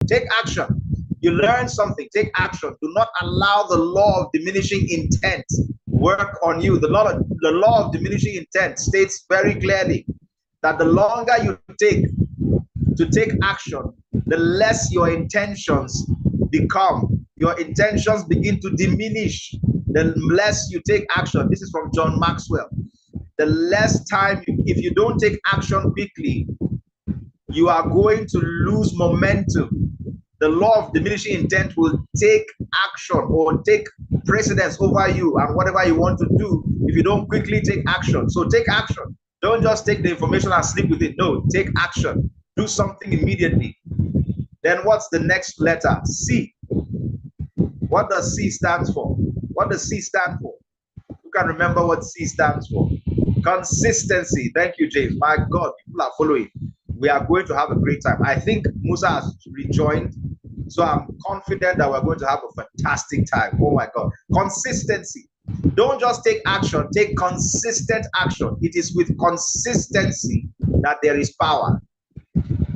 Take action. You learn something, take action. Do not allow the law of diminishing intent work on you. The law of diminishing intent states very clearly that the longer you take to take action, the less your intentions become. Your intentions begin to diminish the less you take action. This is from John Maxwell. The less time, if you don't take action quickly, you are going to lose momentum. The law of diminishing intent will take action or take precedence over you and whatever you want to do if you don't quickly take action. So take action. Don't just take the information and sleep with it. No, take action. Do something immediately. Then what's the next letter? C. What does C stand for? What does C stand for? Who can remember what C stands for? Consistency. Thank you, James. My God, people are following. We are going to have a great time. I think Musa has rejoined, so I'm confident that we're going to have a fantastic time. Oh my God. Consistency. Don't just take action, take consistent action. It is with consistency that there is power.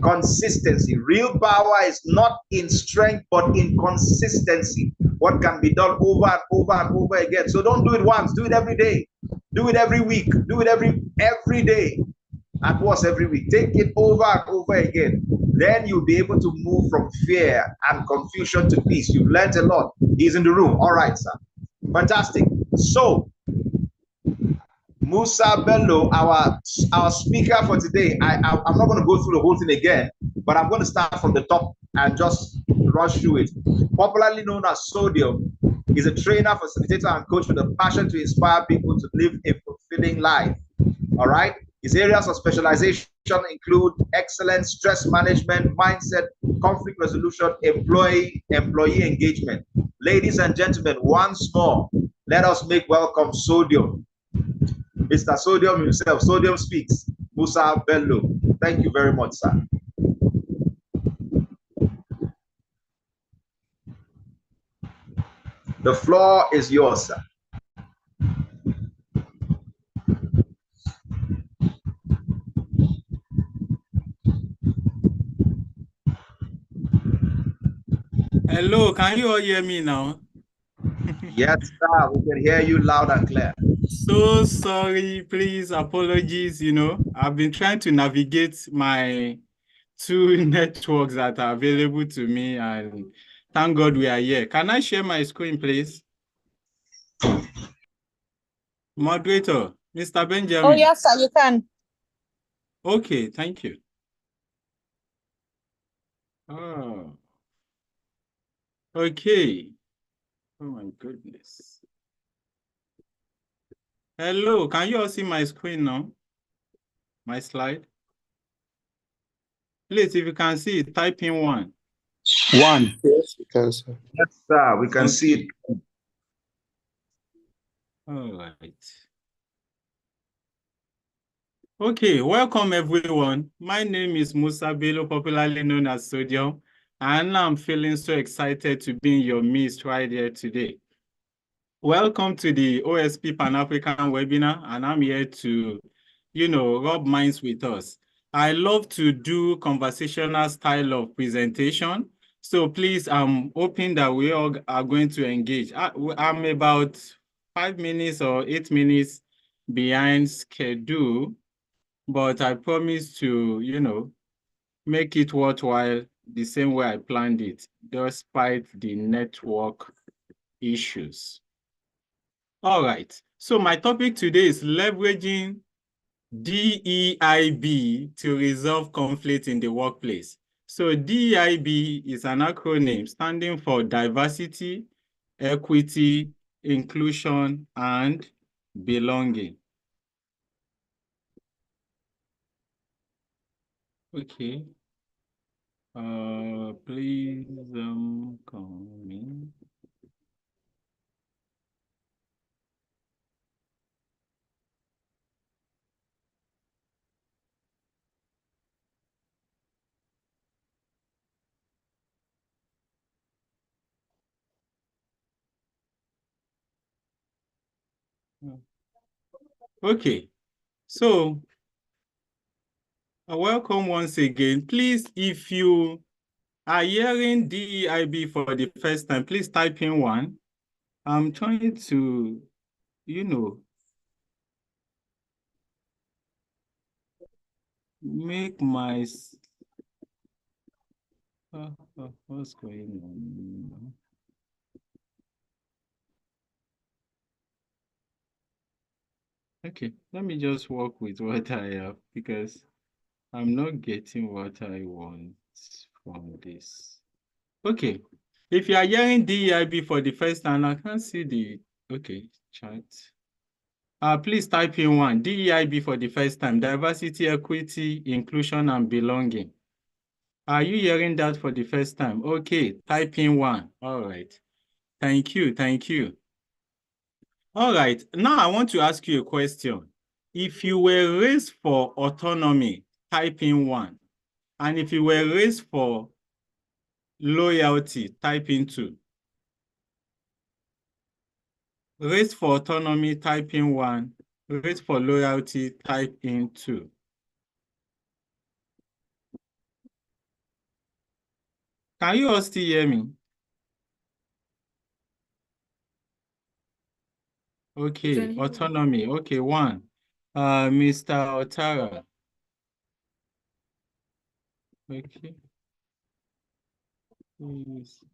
Consistency. Real power is not in strength, but in consistency. What can be done over and over and over again. So don't do it once, do it every day. Do it every week. Do it every day. At once every week. Take it over and over again. Then you'll be able to move from fear and confusion to peace. You've learned a lot. He's in the room. All right, sir. Fantastic. So Musa Bello, our speaker for today. I'm not going to go through the whole thing again, but I'm going to start from the top and just rush through it. Popularly known as Sodium, he's a trainer, facilitator, and coach with a passion to inspire people to live a fulfilling life. All right. His areas of specialization include excellence, stress management, mindset, conflict resolution, employee engagement. Ladies and gentlemen, once more, let us make welcome Sodium. Mr. Sodium himself. Sodium speaks. Musa Bello. Thank you very much, sir. The floor is yours, sir. Hello, can you all hear me now? Yes, sir. We can hear you loud and clear. So sorry, please, apologies. I've been trying to navigate my two networks that are available to me, and thank God we are here. Can I share my screen, please? Moderator, Mr. Benjamin. Oh, yes, sir, you can. Okay, thank you. Oh, okay. Oh my goodness. Hello, can you all see my screen now? My slide? Please, if you can see it, type in 1. 1. Yes, we can, sir. Yes, sir. We can see it. All right. Okay, welcome everyone. My name is Musa Bello, popularly known as Sodium, and I'm feeling so excited to be in your midst right here today. Welcome to the OSP Pan-African webinar, and I'm here to, rub minds with us. I love to do conversational style of presentation, so please, I'm hoping that we all are going to engage. I'm about 5 minutes or 8 minutes behind schedule, but I promise to, make it worthwhile the same way I planned it, despite the network issues. All right, so my topic today is leveraging DEIB to resolve conflict in the workplace. So DEIB is an acronym standing for diversity, equity, inclusion, and belonging. Okay. Please come in. Okay, so welcome once again. Please, if you are hearing DEIB for the first time, please type in 1. I'm trying to, make my... what's going on? Okay, let me just work with what I have because I'm not getting what I want from this. Okay, if you are hearing DEIB for the first time, I can't see the, chat. Please type in 1, DEIB for the first time, diversity, equity, inclusion, and belonging. Are you hearing that for the first time? Okay, type in 1. All right. Thank you. All right, now I want to ask you a question. If you were raised for autonomy, type in 1. And if you were raised for loyalty, type in 2. Raised for autonomy, type in 1. Raised for loyalty, type in 2. Can you all still hear me? Okay, autonomy. Okay, 1. Mr. Otara. Okay. Please,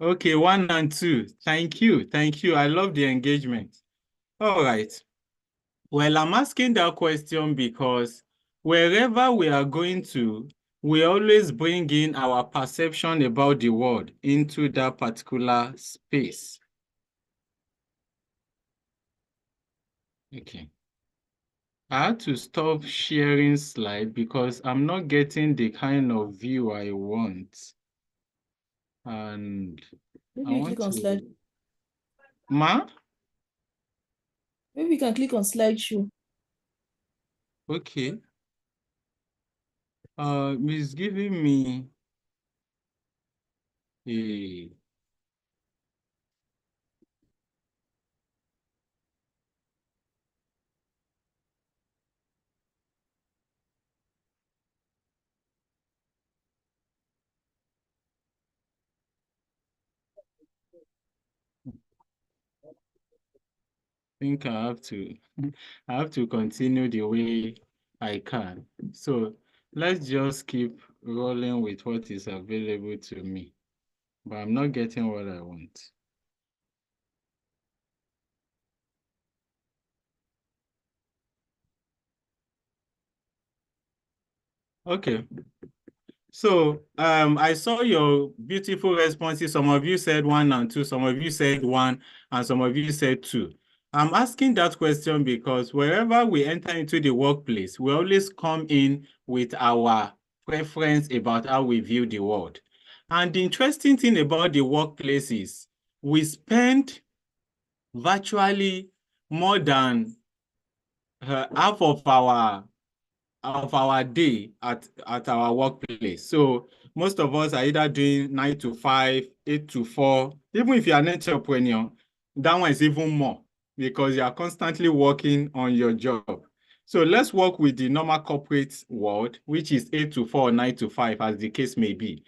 okay, 1 and 2. Thank you. I love the engagement. All right. Well, I'm asking that question because wherever we are going to, we always bring in our perception about the world into that particular space. Okay. I had to stop sharing slide because I'm not getting the kind of view I want. And maybe you click on slide. Ma? Maybe you can click on slideshow. Okay. It's giving me a... I think I have to continue the way I can. So let's just keep rolling with what is available to me. But I'm not getting what I want. Okay. So I saw your beautiful responses. Some of you said 1 and 2, some of you said 1, and some of you said 2. I'm asking that question because wherever we enter into the workplace, we always come in with our preference about how we view the world. And the interesting thing about the workplace is we spend virtually more than half of our day at our workplace. So most of us are either doing 9 to 5, 8 to 4. Even if you're an entrepreneur, that one is even more because you are constantly working on your job. So let's work with the normal corporate world, which is 8 to 4, 9 to 5, as the case may be.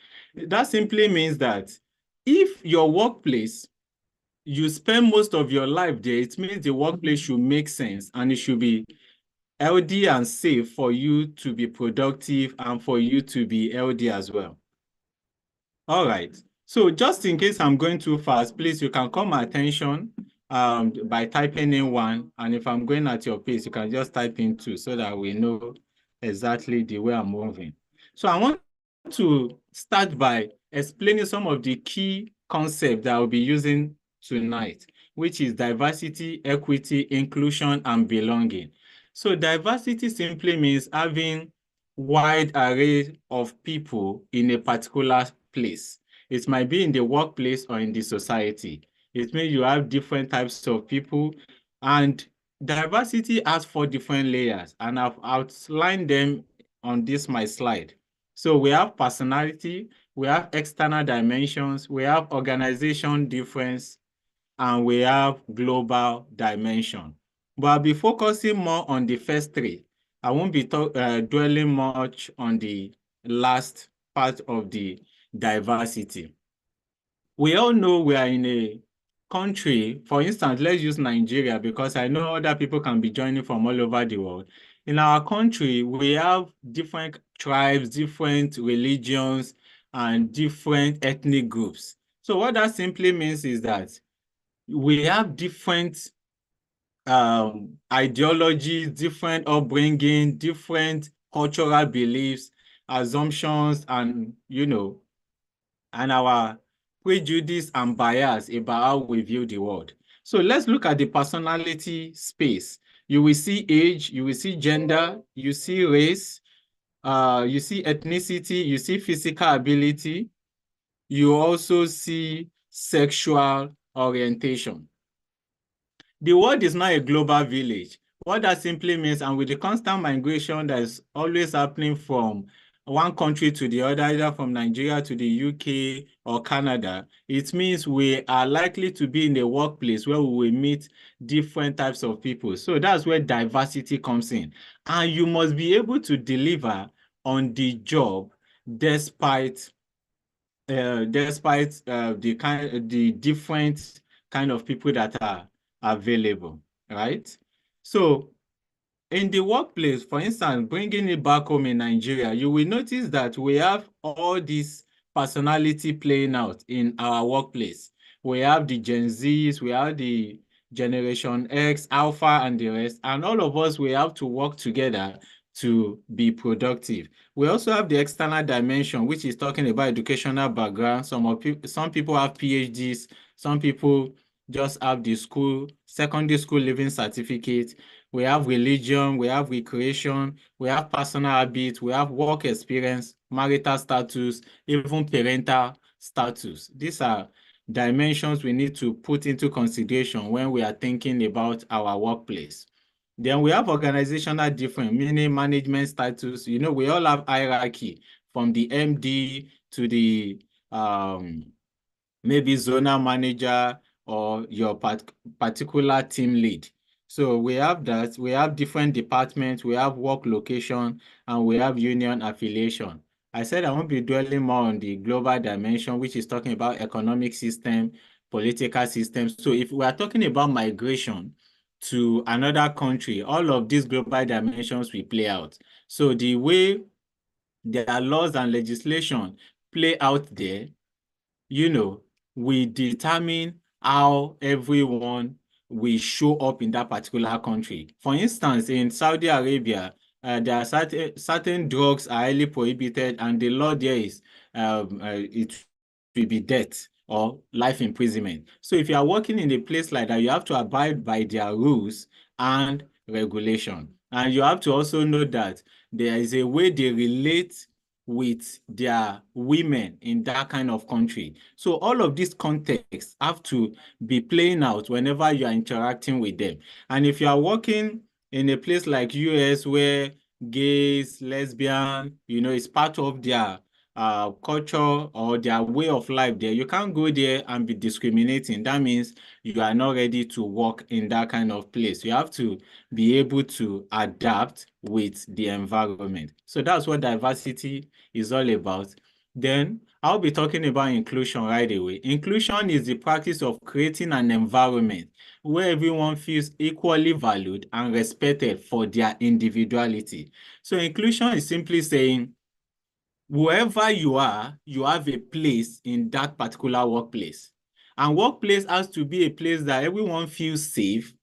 That simply means that if your workplace, you spend most of your life there, it means the workplace should make sense and it should be healthy and safe for you to be productive and for you to be healthy as well. All right. So just in case I'm going too fast, please, you can call my attention by typing in 1. And if I'm going at your pace, you can just type in 2 so that we know exactly the way I'm moving. So I want to start by explaining some of the key concepts that I'll be using tonight, which is diversity, equity, inclusion, and belonging. So diversity simply means having wide array of people in a particular place. It might be in the workplace or in the society. It means you have different types of people, and diversity has 4 different layers, and I've outlined them on this my slide. So we have personality, we have external dimensions, we have organization difference, and we have global dimension. But I'll be focusing more on the first three. I won't be dwelling much on the last part of the diversity. We all know we are in a country, for instance, let's use Nigeria, because I know other people can be joining from all over the world. In our country, we have different tribes, different religions, and different ethnic groups. So what that simply means is that we have different ideologies, different upbringing, different cultural beliefs, assumptions, and, and our prejudice and bias about how we view the world. So let's look at the personality space. You will see age, you will see gender, you see race, you see ethnicity, you see physical ability, you also see sexual orientation. The world is not a global village. What that simply means, and with the constant migration that is always happening from one country to the other, either from Nigeria to the UK or Canada, it means we are likely to be in a workplace where we will meet different types of people. So that's where diversity comes in. And you must be able to deliver on the job despite the different kind of people that are available, right? So in the workplace, for instance, bringing it back home in Nigeria, you will notice that we have all this personality playing out in our workplace. We have the Gen Zs, we have the Generation X, Alpha, and the rest, and all of us, we have to work together to be productive. We also have the external dimension, which is talking about educational background. Some people have PhDs, some people just have the secondary school living certificate. We have religion, we have recreation, we have personal habits, we have work experience, marital status, even parental status. These are dimensions we need to put into consideration when we are thinking about our workplace. Then we have organizational difference, meaning management status. We all have hierarchy from the MD to the maybe zonal manager or your particular team lead. So we have that. We have different departments, we have work location, and we have union affiliation. I said I won't be dwelling more on the global dimension, which is talking about economic system, political systems. So if we are talking about migration to another country, all of these global dimensions will play out. So the way their laws and legislation play out there, we determine how everyone will show up in that particular country. For instance, in Saudi Arabia, there are certain drugs are highly prohibited, and the law there is it will be death or life imprisonment. So if you are working in a place like that, you have to abide by their rules and regulation. And you have to also know that there is a way they relate with their women in that kind of country. So all of these contexts have to be playing out whenever you are interacting with them. And if you are working in a place like US where gays, lesbian, it's part of their culture or their way of life there, you can't go there and be discriminating. That means you are not ready to work in that kind of place. You have to be able to adapt with the environment. So that's what diversity is all about. Then I'll be talking about inclusion right away. Inclusion is the practice of creating an environment where everyone feels equally valued and respected for their individuality. So inclusion is simply saying, wherever you are, you have a place in that particular workplace. And workplace has to be a place that everyone feels safe,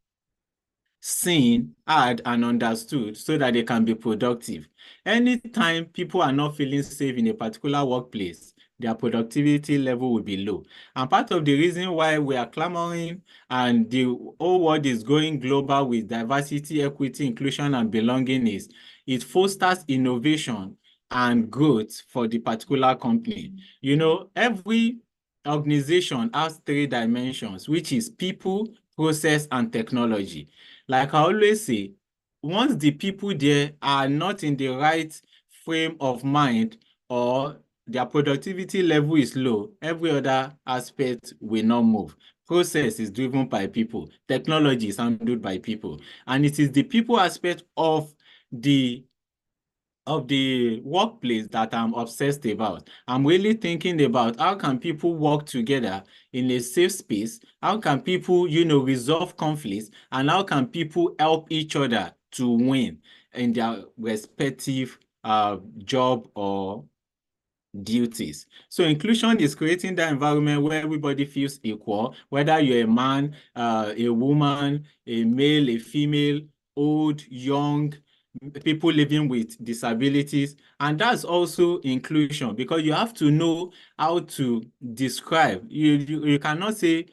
seen, heard, and understood so that they can be productive. Anytime people are not feeling safe in a particular workplace, their productivity level will be low. And part of the reason why we are clamoring and the whole world is going global with diversity, equity, inclusion, and belonging is it fosters innovation and growth for the particular company. Every organization has three dimensions, which is people, process, and technology. Like I always say, once the people there are not in the right frame of mind or their productivity level is low, every other aspect will not move. Process is driven by people. Technology is handled by people. And it is the people aspect of the workplace that I'm obsessed about. I'm really thinking about how can people work together in a safe space? How can people, resolve conflicts? And how can people help each other to win in their respective job or duties? So inclusion is creating that environment where everybody feels equal, whether you're a man, a woman, a male, a female, old, young, people living with disabilities. And that's also inclusion, because you have to know how to describe. You cannot say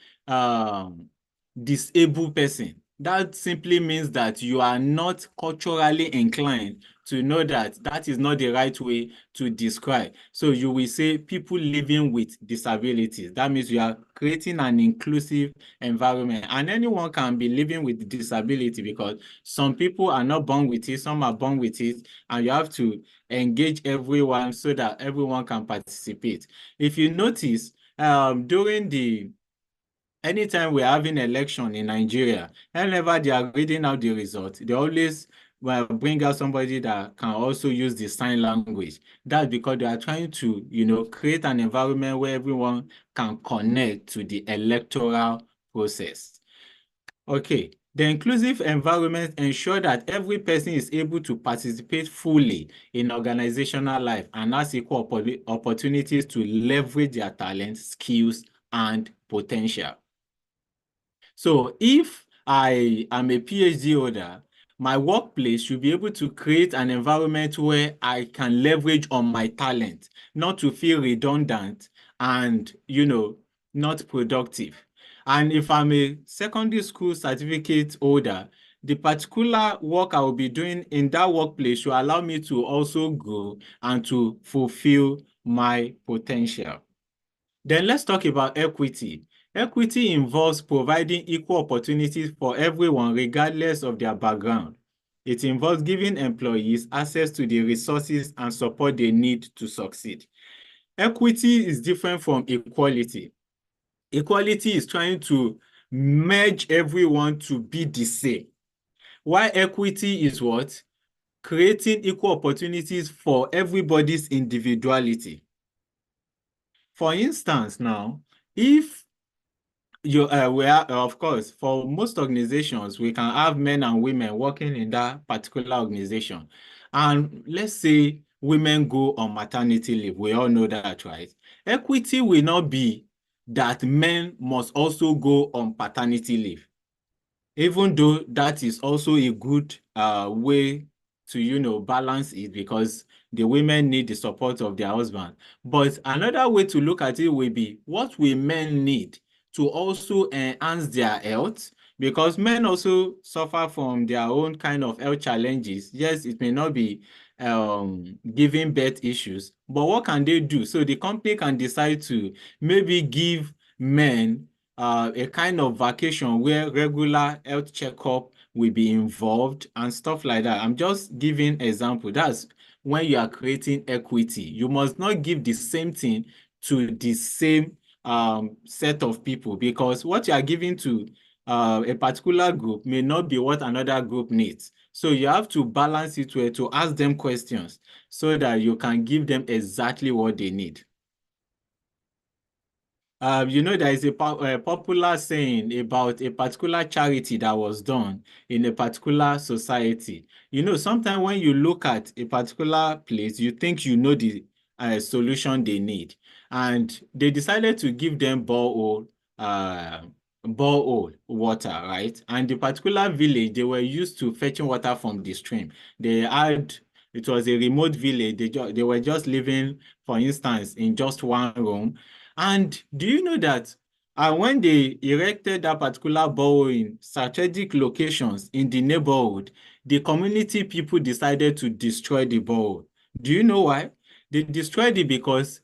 disabled person. That simply means that you are not culturally inclined to know that that is not the right way to describe. So you will say people living with disabilities. That means you are creating an inclusive environment, and anyone can be living with disability, because some people are not born with it, some are born with it, and you have to engage everyone so that everyone can participate. If you notice, anytime we're having election in Nigeria, whenever they are reading out the result, they always bring out somebody that can also use the sign language. That's because they are trying to, create an environment where everyone can connect to the electoral process. Okay, the inclusive environment ensure that every person is able to participate fully in organizational life and has equal opportunities to leverage their talents, skills, and potential. So if I am a PhD holder, my workplace should be able to create an environment where I can leverage on my talent, not to feel redundant and, not productive. And if I'm a secondary school certificate holder, the particular work I will be doing in that workplace should allow me to also grow and to fulfill my potential. Then let's talk about equity. Equity involves providing equal opportunities for everyone regardless of their background. It involves giving employees access to the resources and support they need to succeed. Equity is different from equality. Equality is trying to merge everyone to be the same. While equity is what? Creating equal opportunities for everybody's individuality. For instance, now, if of course, for most organizations, we can have men and women working in that particular organization. And let's say women go on maternity leave. We all know that, right? Equity will not be that men must also go on paternity leave, even though that is also a good way to, balance it, because the women need the support of their husband. But another way to look at it will be, what will men need to also enhance their health? Because men also suffer from their own kind of health challenges. Yes, it may not be giving birth issues, but what can they do? So the company can decide to maybe give men a kind of vacation where regular health checkup will be involved and stuff like that. I'm just giving example. That's when you are creating equity. You must not give the same thing to the same set of people, because what you are giving to a particular group may not be what another group needs. So you have to balance it well, to ask them questions so that you can give them exactly what they need. There is a popular saying about a particular charity that was done in a particular society. Sometimes when you look at a particular place, you think you know the solution they need. And they decided to give them borehole water, right? And the particular village, they were used to fetching water from the stream. It was a remote village. They were just living, for instance, in just one room. And do you know that when they erected that particular borehole in strategic locations in the neighborhood, the community people decided to destroy the borehole? Do you know why? They destroyed it because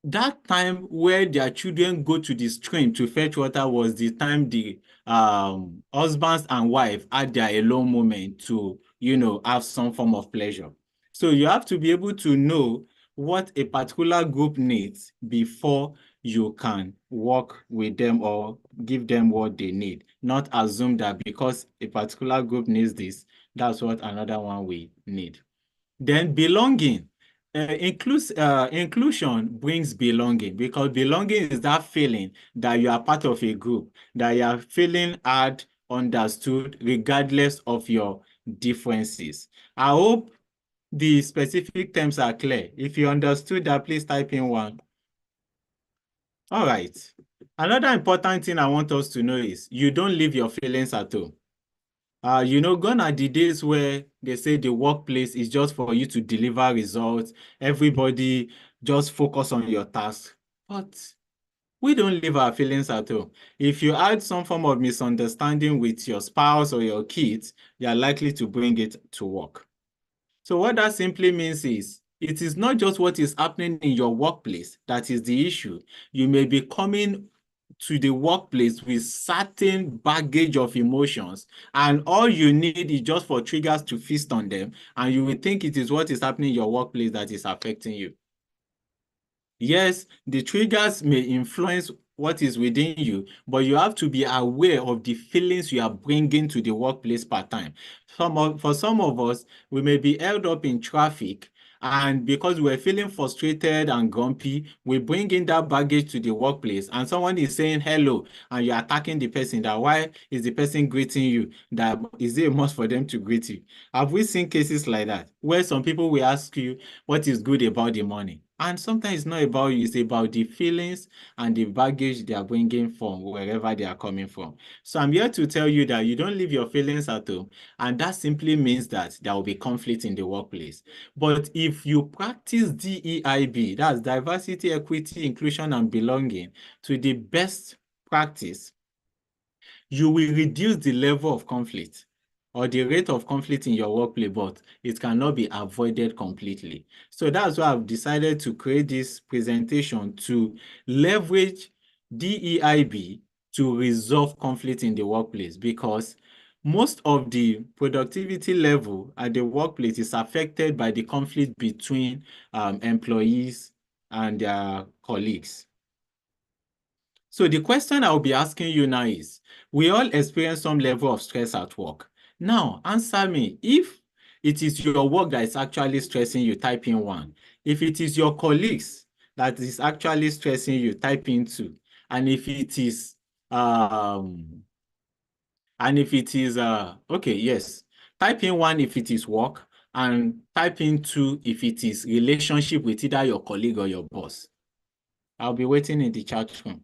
that time where their children go to the stream to fetch water was the time the husbands and wife had their alone moment to, have some form of pleasure. So you have to be able to know what a particular group needs before you can work with them or give them what they need. Not assume that because a particular group needs this, that's what another one will need. Then belonging. Inclusion brings belonging, because belonging is that feeling that you are part of a group, that you are feeling heard, understood, regardless of your differences. I hope the specific terms are clear. If you understood that, please type in 1. All right. Another important thing I want us to know is you don't leave your feelings at home. Gone are the days where they say the workplace is just for you to deliver results. Everybody just focus on your task. But we don't leave our feelings at home. If you had some form of misunderstanding with your spouse or your kids, you are likely to bring it to work. So what that simply means is, it is not just what is happening in your workplace that is the issue. You may be coming to the workplace with certain baggage of emotions, and all you need is just for triggers to feast on them, and you will think it is what is happening in your workplace that is affecting you. Yes, the triggers may influence what is within you, but you have to be aware of the feelings you are bringing to the workplace part time. For some of us, we may be held up in traffic, and because we're feeling frustrated and grumpy, we bring in that baggage to the workplace, and someone is saying hello, and you're attacking the person. That why is the person greeting you? That is it a must for them to greet you? Have we seen cases like that, where some people will ask you what is good about the money? And sometimes it's not about you, it's about the feelings and the baggage they are bringing from wherever they are coming from. So I'm here to tell you that you don't leave your feelings at home, and that simply means that there will be conflict in the workplace. But if you practice DEIB, that's diversity, equity, inclusion, and belonging, to the best practice, you will reduce the level of conflict or the rate of conflict in your workplace, but it cannot be avoided completely. So that's why I've decided to create this presentation to leverage DEIB to resolve conflict in the workplace, because most of the productivity level at the workplace is affected by the conflict between employees and their colleagues. So the question I'll be asking you now is, we all experience some level of stress at work. Now, answer me. If it is your work that is actually stressing you, type in 1. If it is your colleagues that is actually stressing you, type in 2. And if it is, okay, yes. Type in 1 if it is work, and type in 2 if it is relationship with either your colleague or your boss. I'll be waiting in the chat room.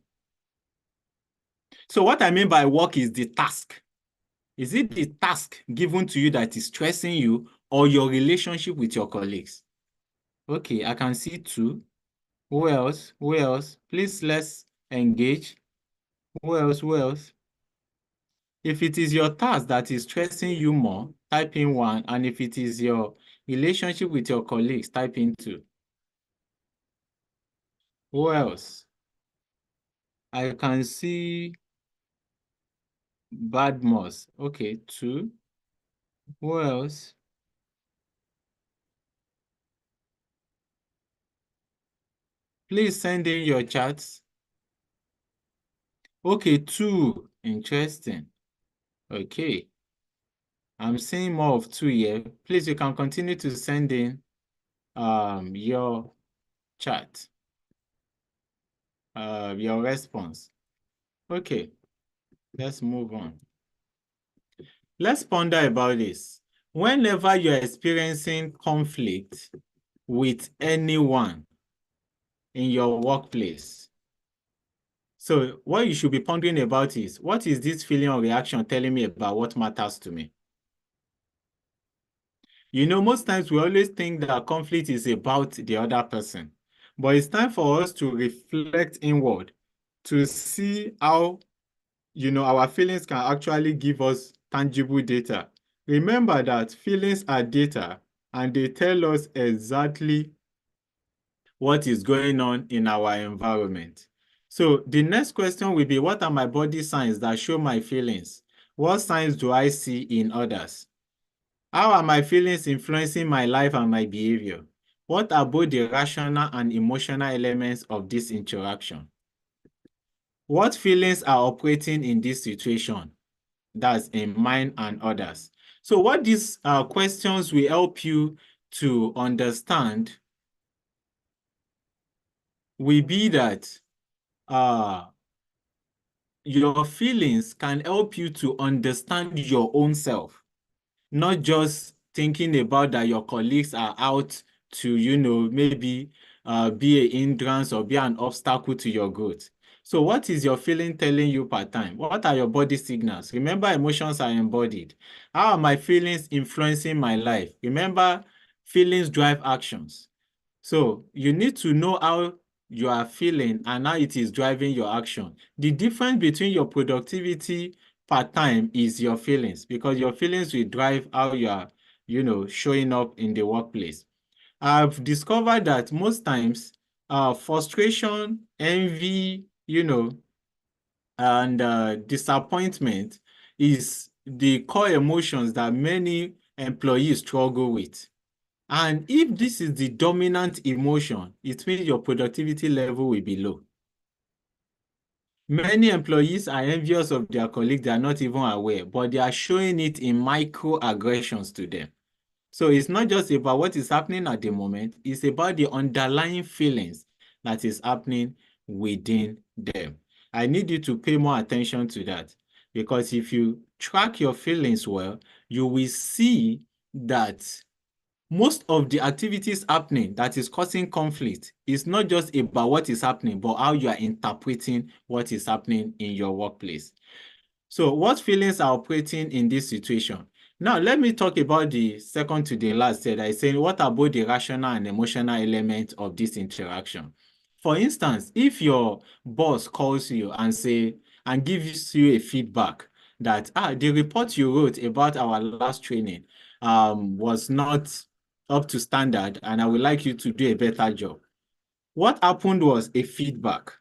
So what I mean by work is the task. Is it the task given to you that is stressing you, or your relationship with your colleagues? Okay, I can see 2. Who else? Who else? Please, let's engage. Who else? Who else? If it is your task that is stressing you more, type in 1. And if it is your relationship with your colleagues, type in 2. Who else? I can see Badmos. Okay, 2. Who else? Please send in your chats. Okay, 2. Interesting. Okay. I'm seeing more of 2 here. Please, you can continue to send in your chat, your response. Okay, let's move on. Let's ponder about this. Whenever you're experiencing conflict with anyone in your workplace, so what you should be pondering about is, what is this feeling or reaction telling me about what matters to me? Most times we always think that conflict is about the other person, but it's time for us to reflect inward to see how, our feelings can actually give us tangible data. Remember that feelings are data, and they tell us exactly what is going on in our environment. So the next question will be, what are my body signs that show my feelings? What signs do I see in others? How are my feelings influencing my life and my behavior? What are both the rational and emotional elements of this interaction? What feelings are operating in this situation? That's in mine and others. So what these questions will help you to understand will be that your feelings can help you to understand your own self, not just thinking about that your colleagues are out to, maybe be a hindrance or be an obstacle to your growth. So what is your feeling telling you part time? What are your body signals? Remember, emotions are embodied. How are my feelings influencing my life? Remember, feelings drive actions. So you need to know how you are feeling and how it is driving your action. The difference between your productivity part time is your feelings, because your feelings will drive how you are, showing up in the workplace. I've discovered that most times, frustration, envy, and disappointment is the core emotions that many employees struggle with. And if this is the dominant emotion, it means your productivity level will be low. Many employees are envious of their colleagues, they are not even aware, but they are showing it in microaggressions to them. So it's not just about what is happening at the moment, it's about the underlying feelings that is happening within them. I need you to pay more attention to that, because if you track your feelings well, you will see that most of the activities happening that is causing conflict is not just about what is happening, but how you are interpreting what is happening in your workplace. So what feelings are operating in this situation? Now, let me talk about the second to the last that I said, what are both the rational and emotional elements of this interaction? For instance, if your boss calls you and gives you a feedback that the report you wrote about our last training was not up to standard, and I would like you to do a better job. What happened was a feedback,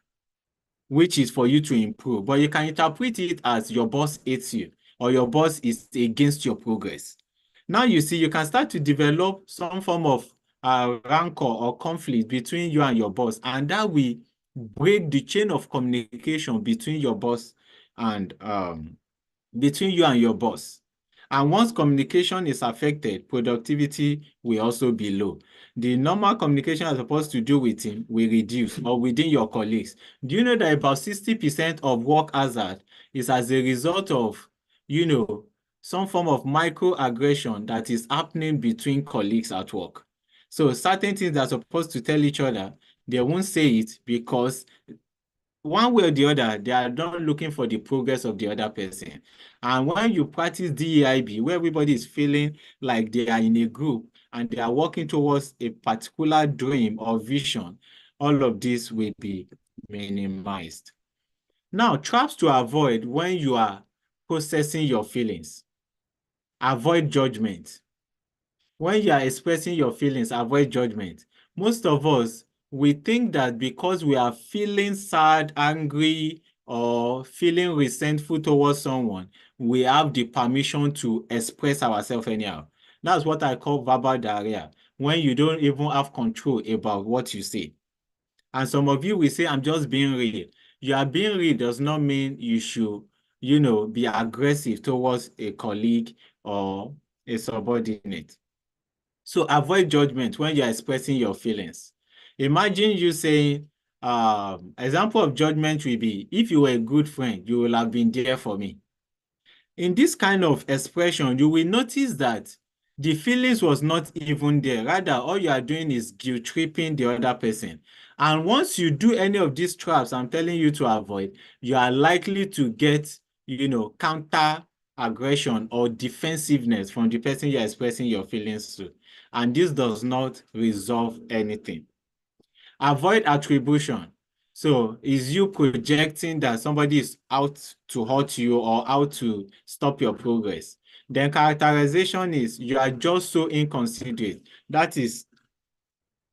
which is for you to improve, but you can interpret it as your boss hates you or your boss is against your progress. Now you see, you can start to develop some form of rancor or conflict between you and your boss, and that will break the chain of communication between your boss and between you and your boss. And once communication is affected, productivity will also be low. The normal communication you're supposed to do with him will reduce, or within your colleagues. Do you know that about 60% of work hazard is as a result of, some form of microaggression that is happening between colleagues at work? So certain things they're supposed to tell each other, they won't say it because one way or the other, they are not looking for the progress of the other person. And when you practice DEIB, where everybody is feeling like they are in a group and they are working towards a particular dream or vision, all of this will be minimized. Now, traps to avoid when you are processing your feelings. Avoid judgment. When you are expressing your feelings, avoid judgment. Most of us, we think that because we are feeling sad, angry, or feeling resentful towards someone, we have the permission to express ourselves anyhow. That's what I call verbal diarrhea, when you don't even have control about what you say. And some of you will say, I'm just being real. You are being real does not mean you should, be aggressive towards a colleague or a subordinate. So avoid judgment when you're expressing your feelings. Imagine you saying, example of judgment will be, if you were a good friend, you will have been there for me. In this kind of expression, you will notice that the feelings was not even there. Rather, all you are doing is guilt-tripping the other person. And once you do any of these traps I'm telling you to avoid, you are likely to get, counter aggression or defensiveness from the person you're expressing your feelings to. And this does not resolve anything. Avoid attribution. So is you projecting that somebody is out to hurt you or out to stop your progress. Then characterization is you are just so inconsiderate. That is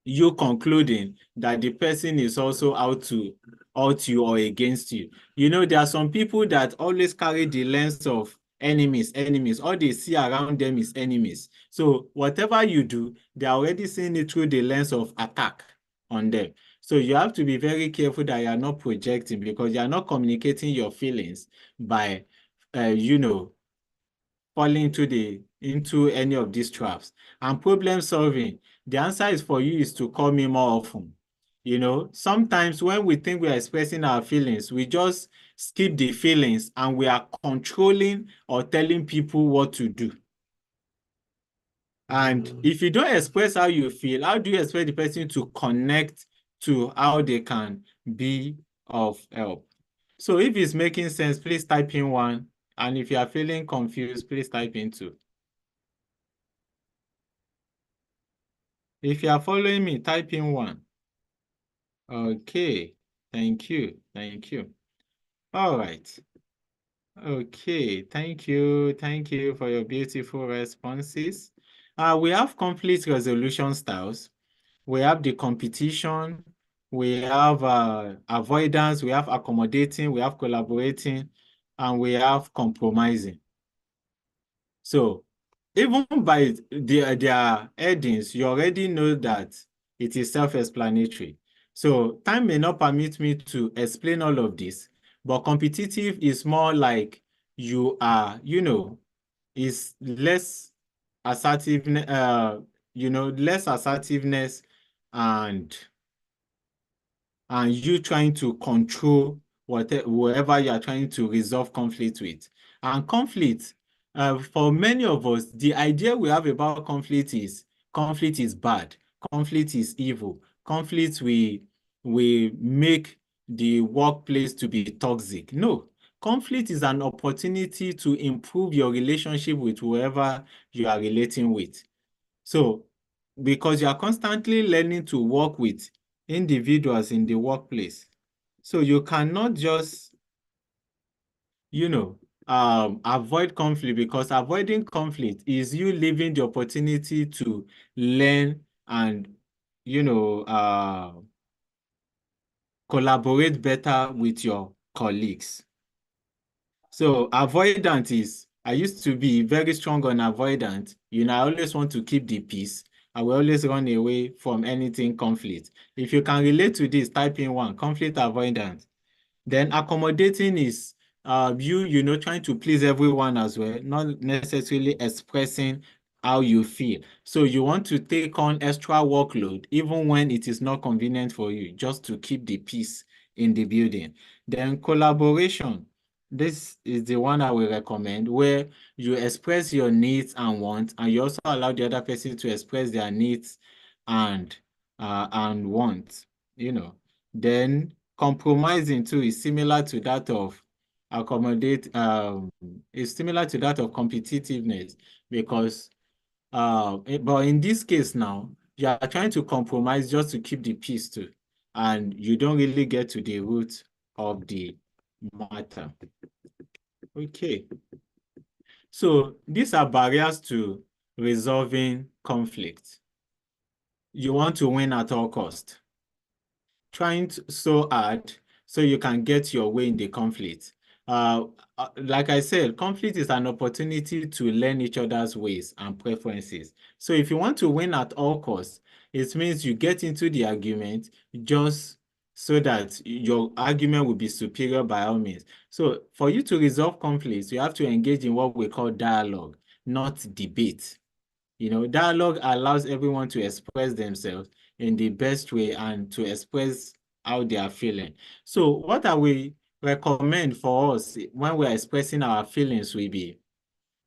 you concluding that the person is also out to hurt you or against you. There are some people that always carry the lens of enemies, enemies. All they see around them is enemies. So whatever you do, they're already seeing it through the lens of attack on them. So you have to be very careful that you're not projecting, because you're not communicating your feelings by, falling into any of these traps. And problem solving, the answer is for you is to call me more often. Sometimes when we think we are expressing our feelings, we just skip the feelings and we are controlling or telling people what to do. And if you don't express how you feel, how do you expect the person to connect to how they can be of help? So if it's making sense, please type in 1. And if you are feeling confused, please type in 2. If you are following me, type in 1. Okay, thank you. Thank you. All right. Okay, thank you. Thank you for your beautiful responses. We have conflict resolution styles. We have the competition. We have avoidance. We have accommodating. We have collaborating. And we have compromising. So even by their headings, you already know that it is self-explanatory. So time may not permit me to explain all of this, but competitive is more like you are, is less assertiveness, less assertiveness and you trying to control whoever you are trying to resolve conflict with. And conflict, for many of us, the idea we have about conflict is bad, conflict is evil, conflict we make the workplace to be toxic. No, conflict is an opportunity to improve your relationship with whoever you are relating with. So, because you are constantly learning to work with individuals in the workplace, so you cannot just, avoid conflict, because avoiding conflict is you leaving the opportunity to learn and, collaborate better with your colleagues. So avoidant is, I used to be very strong on avoidant. I always want to keep the peace. I will always run away from anything conflict. If you can relate to this, type in 1, conflict avoidant. Then accommodating is trying to please everyone as well, not necessarily expressing how you feel. So you want to take on extra workload even when it is not convenient for you, just to keep the peace in the building. Then collaboration. This is the one I will recommend, where you express your needs and wants, and you also allow the other person to express their needs and wants. Then compromising too is similar to that of is similar to that of competitiveness, because but in this case now, you are trying to compromise just to keep the peace too, and you don't really get to the root of the matter. Okay. So these are barriers to resolving conflict. You want to win at all costs. Trying so hard so you can get your way in the conflict. Like I said, conflict is an opportunity to learn each other's ways and preferences. So if you want to win at all costs, it means you get into the argument just so that your argument will be superior by all means. So for you to resolve conflicts, you have to engage in what we call dialogue, not debate. Dialogue allows everyone to express themselves in the best way and to express how they are feeling. So what I will recommend for us when we're expressing our feelings will be,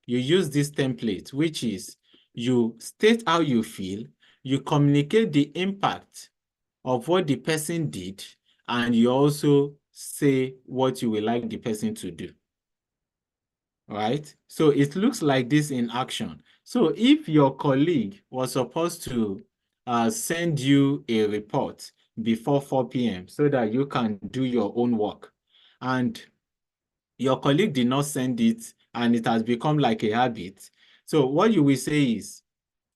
you use this template, which is you state how you feel, you communicate the impact of what the person did, and you also say what you would like the person to do. Right? So it looks like this in action. So if your colleague was supposed to send you a report before 4 p.m. so that you can do your own work, and your colleague did not send it and it has become like a habit, so what you will say is,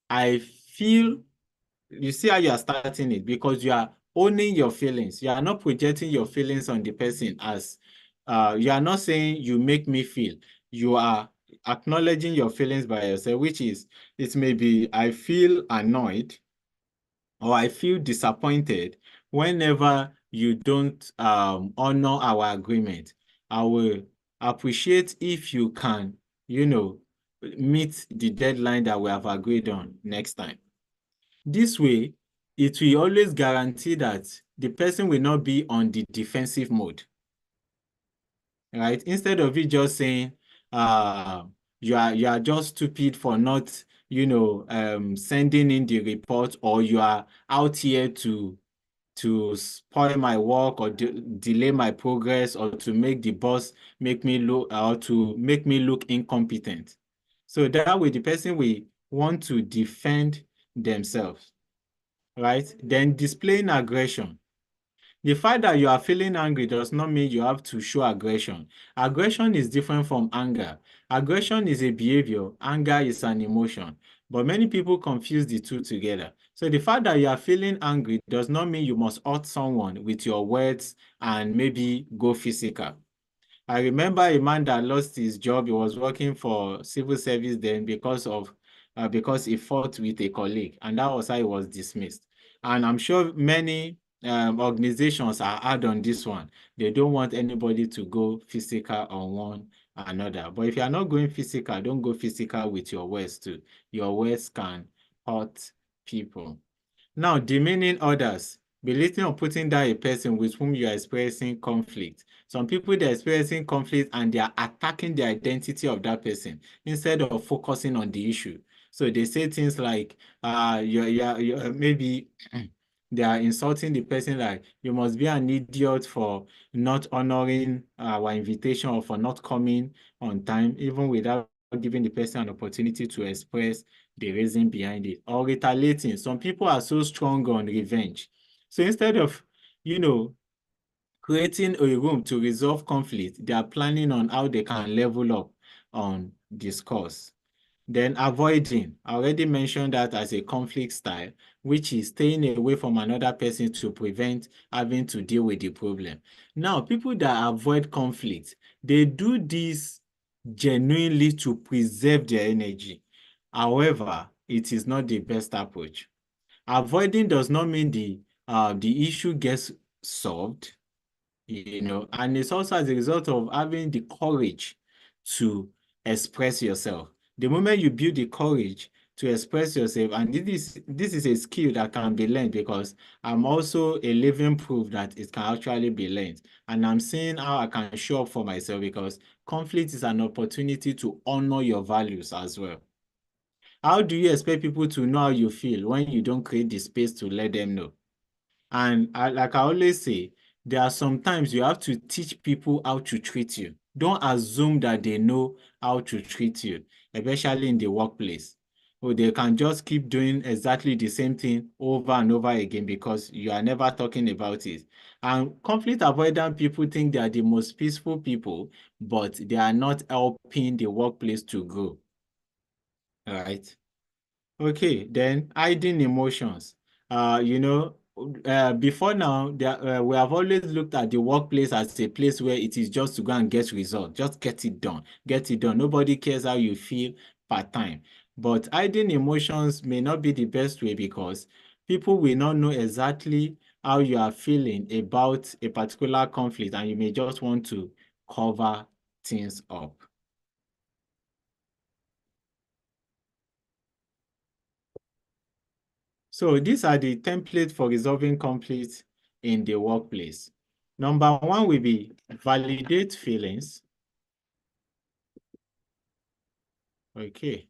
I feel, you see how you are starting it, because you are owning your feelings. You are not projecting your feelings on the person as, you are not saying you make me feel. You are acknowledging your feelings by yourself, which is, it may be, I feel annoyed or I feel disappointed whenever you don't honor our agreement. I will appreciate if you can, meet the deadline that we have agreed on next time. This way, it will always guarantee that the person will not be on the defensive mode, right? Instead of you just saying, you are just stupid for not, sending in the report, or you are out here to spoil my work, or delay my progress, or to make the boss make me look incompetent. So that way the person will want to defend themselves, right? Then displaying aggression. The fact that you are feeling angry does not mean you have to show aggression. Aggression is different from anger. Aggression is a behavior, anger is an emotion. But many people confuse the two together. So the fact that you are feeling angry does not mean you must hurt someone with your words and maybe go physical. I remember a man that lost his job. He was working for civil service then because he fought with a colleague, and that was how he was dismissed. And I'm sure many organizations are hard on this one. They don't want anybody to go physical on one another. But if you are not going physical, don't go physical with your words too. Your words can hurt people. Now, demeaning others, belittling or putting down a person with whom you are experiencing conflict. Some people, they're experiencing conflict and they are attacking the identity of that person instead of focusing on the issue. So they say things like, maybe they are insulting the person, like, you must be an idiot for not honoring our invitation, or for not coming on time, even without giving the person an opportunity to express the reason behind it, or retaliating. Some people are so strong on revenge. So instead of, creating a room to resolve conflict, they are planning on how they can level up on discourse. Then avoiding, I already mentioned that as a conflict style, which is staying away from another person to prevent having to deal with the problem. Now, people that avoid conflict, they do this genuinely to preserve their energy. However, it is not the best approach. Avoiding does not mean the issue gets solved, and it's also as a result of having the courage to express yourself. The moment you build the courage to express yourself, and this is a skill that can be learned, because I'm also a living proof that it can actually be learned. And I'm seeing how I can show up for myself, because conflict is an opportunity to honor your values as well. How do you expect people to know how you feel when you don't create the space to let them know? And like I always say, there are sometimes you have to teach people how to treat you. Don't assume that they know how to treat you, especially in the workplace. Or they can just keep doing exactly the same thing over and over again because you are never talking about it. And conflict avoidant people think they are the most peaceful people, but they are not helping the workplace to grow. All right. Okay, then hiding emotions. Before now, we have always looked at the workplace as a place where it is just to go and get results. Just get it done. Get it done. Nobody cares how you feel part-time. But hiding emotions may not be the best way, because people will not know exactly how you are feeling about a particular conflict, and you may just want to cover things up. So these are the templates for resolving conflicts in the workplace. Number one will be validate feelings. Okay.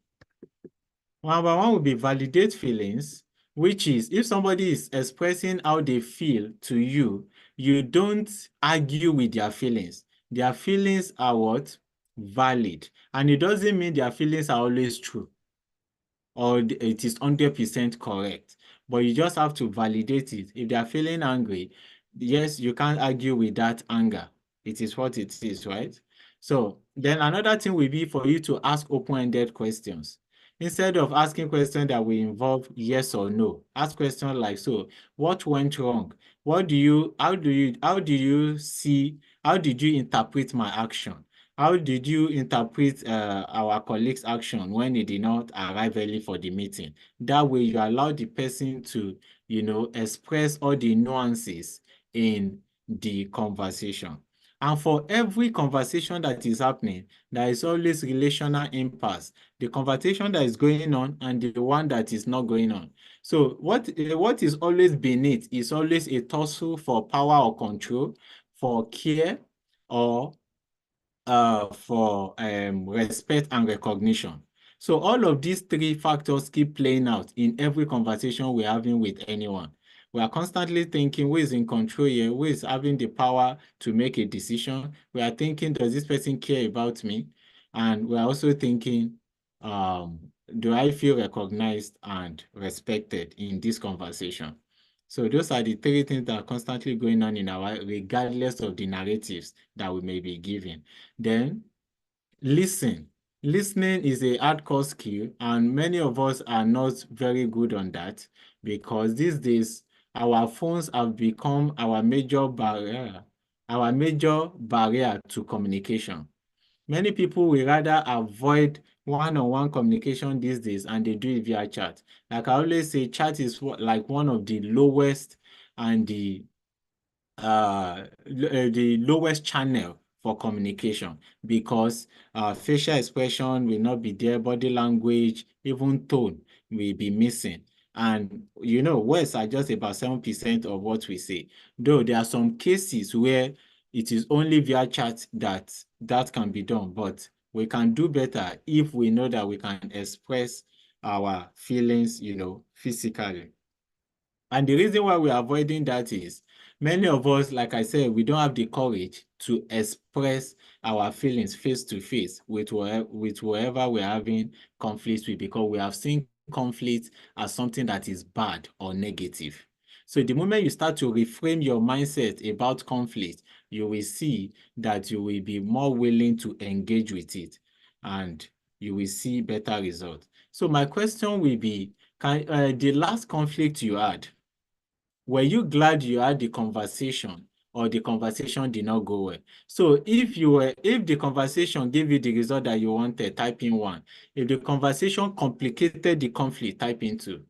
Number one will be validate feelings, which is if somebody is expressing how they feel to you, you don't argue with their feelings. Their feelings are what? Valid. And it doesn't mean their feelings are always true or it is 100% correct, but you just have to validate it. If they are feeling angry, yes, you can't argue with that anger. It is what it is, right? So then another thing will be for you to ask open-ended questions. Instead of asking questions that will involve yes or no, ask questions like, so what went wrong? How did you interpret my action? How did you interpret our colleague's action when he did not arrive early for the meeting? That way you allow the person to, express all the nuances in the conversation. And for every conversation that is happening, there is always relational impasse. The conversation that is going on and the one that is not going on. So what is always beneath is always a tussle for power or control, for care, or for respect and recognition. So all of these three factors keep playing out in every conversation we're having with anyone. We are constantly thinking, who is in control here? Who is having the power to make a decision? We are thinking, does this person care about me? And we are also thinking, do I feel recognized and respected in this conversation? So those are the three things that are constantly going on in our, regardless of the narratives that we may be giving. Then listen. Listening is a hardcore skill, and many of us are not very good on that because these days our phones have become our major barrier to communication. Many people will rather avoid one-on-one communication these days and they do it via chat. Like I always say, chat is like one of the lowest and the lowest channel for communication because facial expression will not be there, body language, even tone will be missing. And words are just about 7% of what we say. Though there are some cases where it is only via chat that can be done, but we can do better if we know that we can express our feelings, physically. And the reason why we're avoiding that is many of us, like I said, we don't have the courage to express our feelings face to face with whoever we're having conflicts with because we have seen conflict as something that is bad or negative. So the moment you start to reframe your mindset about conflict, you will see that you will be more willing to engage with it and you will see better results. So my question will be, the last conflict you had, were you glad you had the conversation or the conversation did not go well? So if the conversation gave you the result that you wanted, type in 1. If the conversation complicated the conflict, type in 2.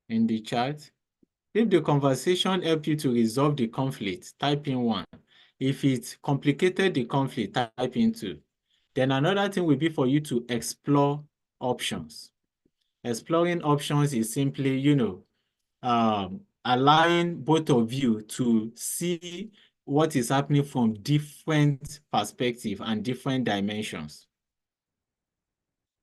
In the chat. If the conversation helped you to resolve the conflict, type in 1. If it complicated the conflict, type in 2. Then another thing will be for you to explore options. Exploring options is simply, allowing both of you to see what is happening from different perspectives and different dimensions.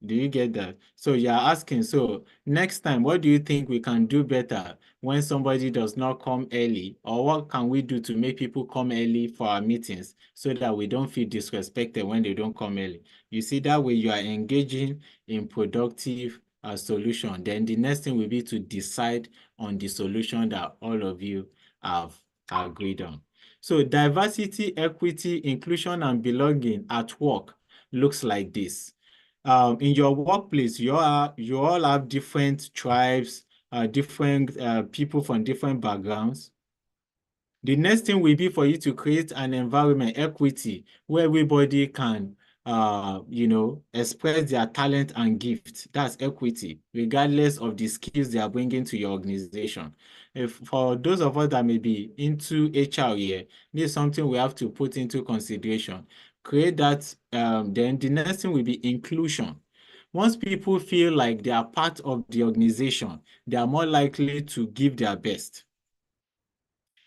Do you get that? So you're asking, so next time, what do you think we can do better when somebody does not come early? Or what can we do to make people come early for our meetings so that we don't feel disrespected when they don't come early? You see, that way you are engaging in productive solution. Then the next thing will be to decide on the solution that all of you have agreed on. So diversity, equity, inclusion, and belonging at work looks like this. In your workplace, you all have different tribes, different people from different backgrounds. The next thing will be for you to create an environment, equity, where everybody can, express their talent and gift. That's equity, regardless of the skills they are bringing to your organization. For those of us that may be into HR here, this is something we have to put into consideration. Create that, then the next thing will be inclusion. Once people feel like they are part of the organization, they are more likely to give their best.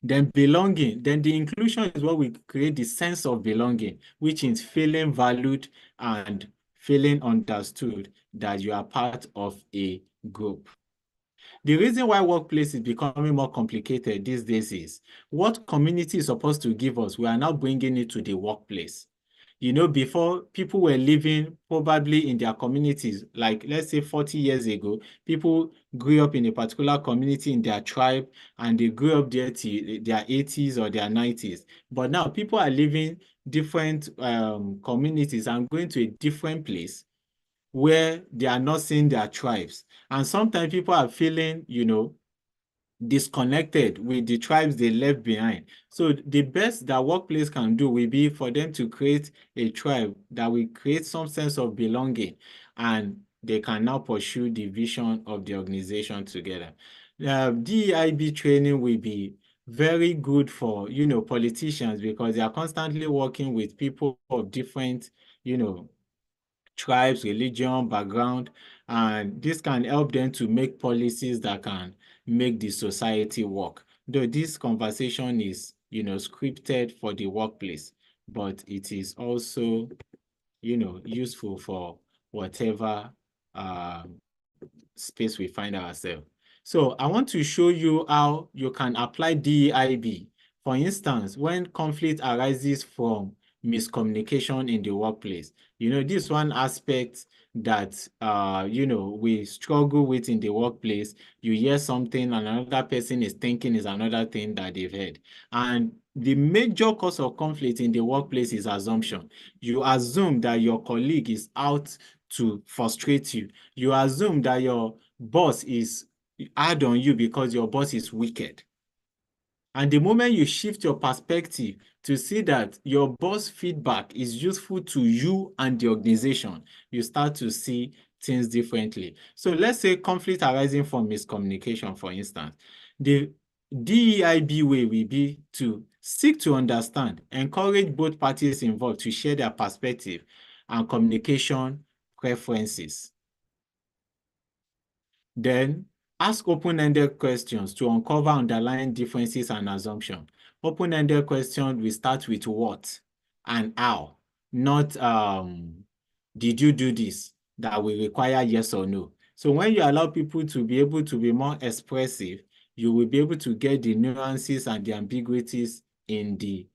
Then belonging, then the inclusion is what we create the sense of belonging, which is feeling valued and feeling understood that you are part of a group. The reason why workplace is becoming more complicated these days is what community is supposed to give us, we are now bringing it to the workplace. Before, people were living probably in their communities, like let's say 40 years ago, people grew up in a particular community in their tribe and they grew up there till their 80s or their 90s. But now people are living different communities and going to a different place where they are not seeing their tribes. And sometimes people are feeling, disconnected with the tribes they left behind. So the best that workplace can do will be for them to create a tribe that will create some sense of belonging, and they can now pursue the vision of the organization together. DEIB training will be very good for, politicians, because they are constantly working with people of different, tribes, religion, background, and this can help them to make policies that can make the society work. Though this conversation is, scripted for the workplace, but it is also, useful for whatever space we find ourselves. So I want to show you how you can apply DEIB. For instance, when conflict arises from miscommunication in the workplace, this one aspect that, we struggle with in the workplace. You hear something and another person is thinking is another thing that they've heard. And the major cause of conflict in the workplace is assumption. You assume that your colleague is out to frustrate you. You assume that your boss is hard on you because your boss is wicked. And the moment you shift your perspective to see that your boss feedback is useful to you and the organization, you start to see things differently. So let's say conflict arising from miscommunication, for instance. The DEIB way will be to seek to understand, encourage both parties involved to share their perspective and communication preferences. Then ask open-ended questions to uncover underlying differences and assumptions. Open-ended questions will start with what and how, not did you do this, that will require yes or no. So when you allow people to be able to be more expressive, you will be able to get the nuances and the ambiguities in the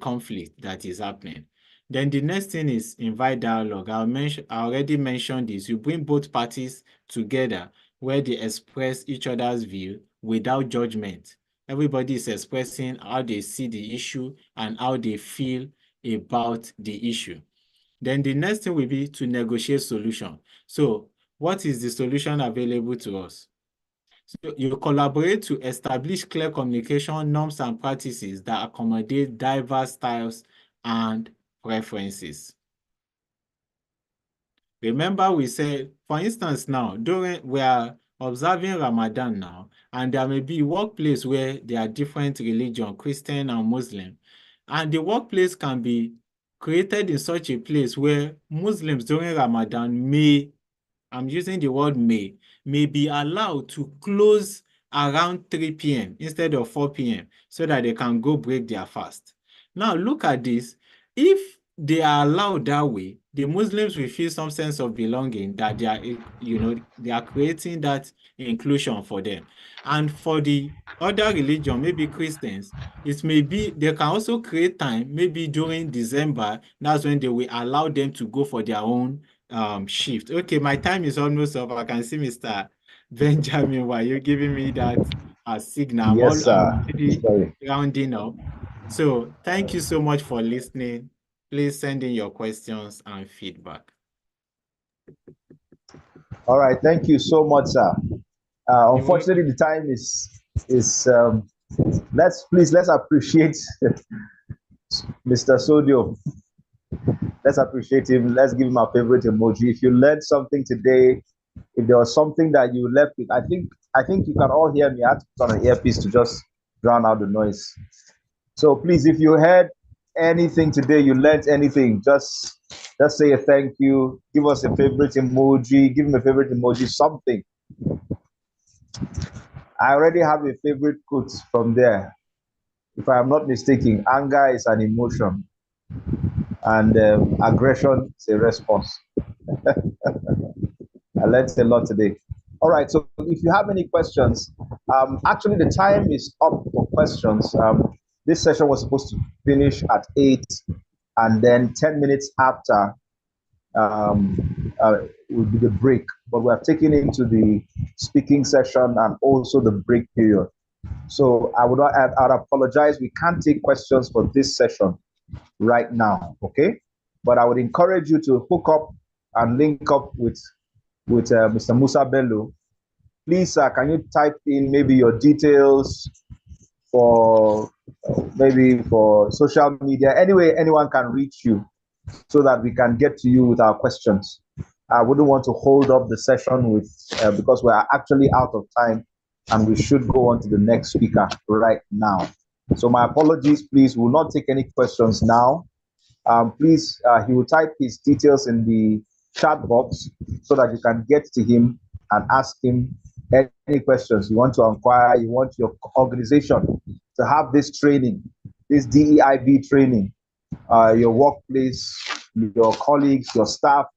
conflict that is happening. Then the next thing is invite dialogue. I already mentioned this. You bring both parties together where they express each other's view without judgment. Everybody is expressing how they see the issue and how they feel about the issue. Then the next thing will be to negotiate solution. So what is the solution available to us? So you collaborate to establish clear communication norms and practices that accommodate diverse styles and preferences. Remember we said, for instance, now, we are observing Ramadan now, and there may be workplace where there are different religion, Christian and Muslim, and the workplace can be created in such a place where Muslims during Ramadan may, I'm using the word may be allowed to close around 3 p.m. instead of 4 p.m. so that they can go break their fast. Now look at this. If they are allowed that way, the Muslims will feel some sense of belonging, that they are, they are creating that inclusion for them. And for the other religion, maybe Christians, it may be, they can also create time, maybe during December, that's when they will allow them to go for their own shift. Okay, my time is almost up. I can see Mr. Benjamin, why you're giving me that signal. Yes, sir. I'm already rounding up. So thank you so much for listening. Please send in your questions and feedback. All right, thank you so much, sir. Unfortunately, the time is let's appreciate Mr. Sodio. Let's appreciate him. Let's give him our favorite emoji. If you learned something today, if there was something that you left with, I think you can all hear me. I had to put on an earpiece to just drown out the noise. So please, if you heard anything today, you learned anything, just say a thank you. Give us a favorite emoji. Give him a favorite emoji. Something. I already have a favorite quote from there. If I am not mistaken, anger is an emotion, and aggression is a response. I learned a lot today. All right, so if you have any questions, actually the time is up for questions. This session was supposed to finish at 8, and then 10 minutes after will be the break. But we have taken into the speaking session and also the break period. So I'd apologize. We can't take questions for this session right now, okay? But I would encourage you to hook up and link up with Mr. Musa Bello please, can you type in maybe your details for maybe for social media? Anyway, anyone can reach you so that we can get to you with our questions. I wouldn't want to hold up the session with because we are actually out of time and we should go on to the next speaker right now. So my apologies, please. We will not take any questions now. Please, he will type his details in the chat box so that you can get to him and ask him any questions you want to inquire. You want your organization to have this training, this DEIB training, your workplace, your colleagues, your staff,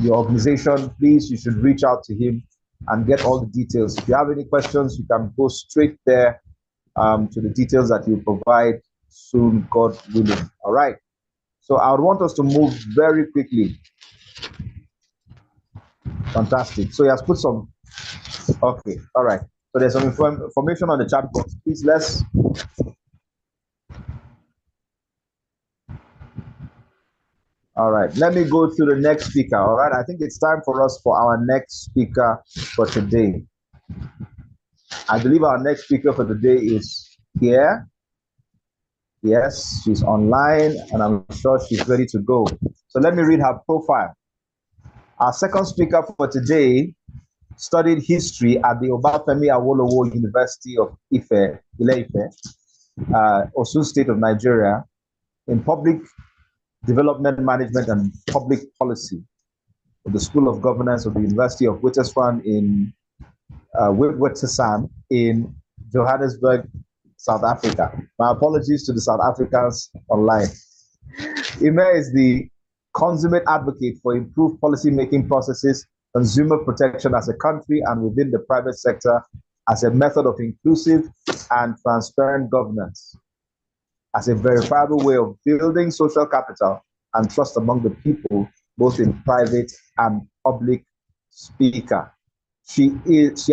your organization. Please, you should reach out to him and get all the details. If you have any questions, you can go straight there to the details that you provide soon, God willing. All right. So I would want us to move very quickly. Fantastic. So he has put some. Okay. All right. So there's some information on the chat box. Please, let's. All right. Let me go to the next speaker. All right. I think it's time for us for our next speaker for today. I believe our next speaker for today is here. Yes, she's online and I'm sure she's ready to go. So let me read her profile. Our second speaker for today studied history at the Obafemi Awolowo University of Ife, Ile-Ife, Osun State of Nigeria, in public development management and public policy of the School of Governance of the University of Witwatersrand in Witwatersrand in Johannesburg, South Africa. My apologies to the South Africans online. Ime is the consummate advocate for improved policy-making processes, consumer protection as a country and within the private sector as a method of inclusive and transparent governance, as a verifiable way of building social capital and trust among the people, both in private and public speaker. She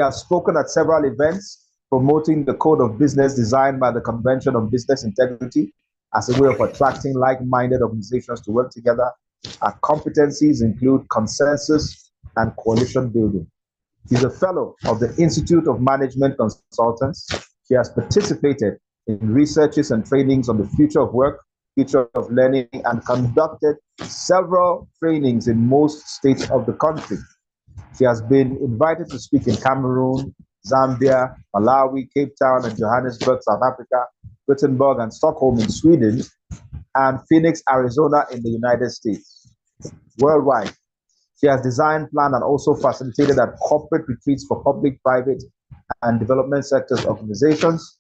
has spoken at several events promoting the code of business designed by the Convention on Business Integrity as a way of attracting like-minded organizations to work together. Her competencies include consensus and coalition building. She's a fellow of the Institute of Management Consultants. She has participated in researches and trainings on the future of work, future of learning, and conducted several trainings in most states of the country. She has been invited to speak in Cameroon, Zambia, Malawi, Cape Town, and Johannesburg, South Africa, Gothenburg and Stockholm in Sweden, and Phoenix, Arizona in the United States. Worldwide, she has designed, planned, and also facilitated at corporate retreats for public, private, and development sectors organizations.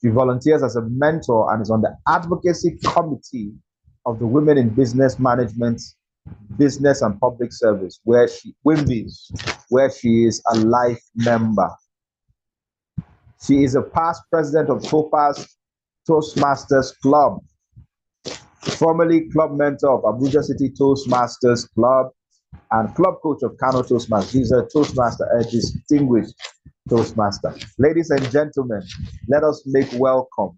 She volunteers as a mentor and is on the advocacy committee of the Women in Business Management, Business and Public Service, where she is a life member. She is a past president of Topaz Toastmasters Club, formerly club mentor of Abuja City Toastmasters Club, and club coach of Kano Toastmasters. She's a Toastmaster, a distinguished Toastmaster. Ladies and gentlemen, let us make welcome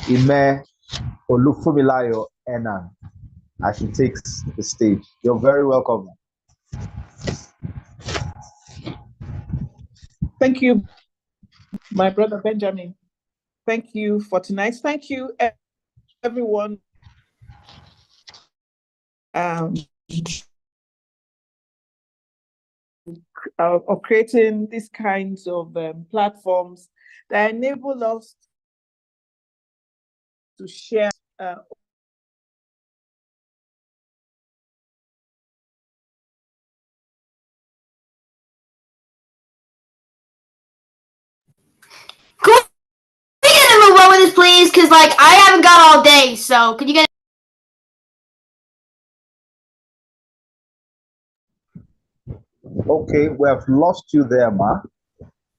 Ime Olufumilayo Enan as she takes the stage. You're very welcome. Thank you, my brother Benjamin. Thank you for tonight. Thank you, everyone. Of creating these kinds of platforms that enable us to share please, because like I haven't got all day, so could you get Okay, we have lost you there, ma.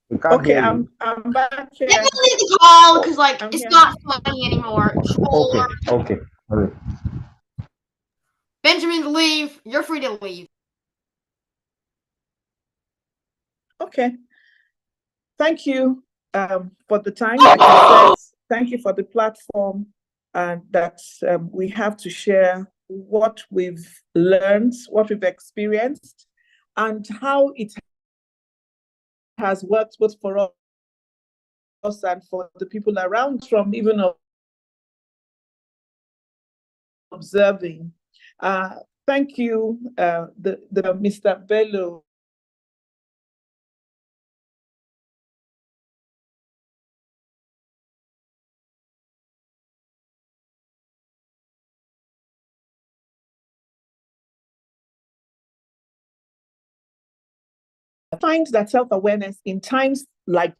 We can't okay, hear you. I'm back here. leave the call because like it's not funny anymore. Okay. All right. Benjamin, leave. You're free to leave. Okay. Thank you for the time. Like I said, thank you for the platform that we have to share what we've learned, what we've experienced, and how it has worked both for us and for the people around, from even observing. Thank you, the Mr. Bello. I find that self-awareness in times like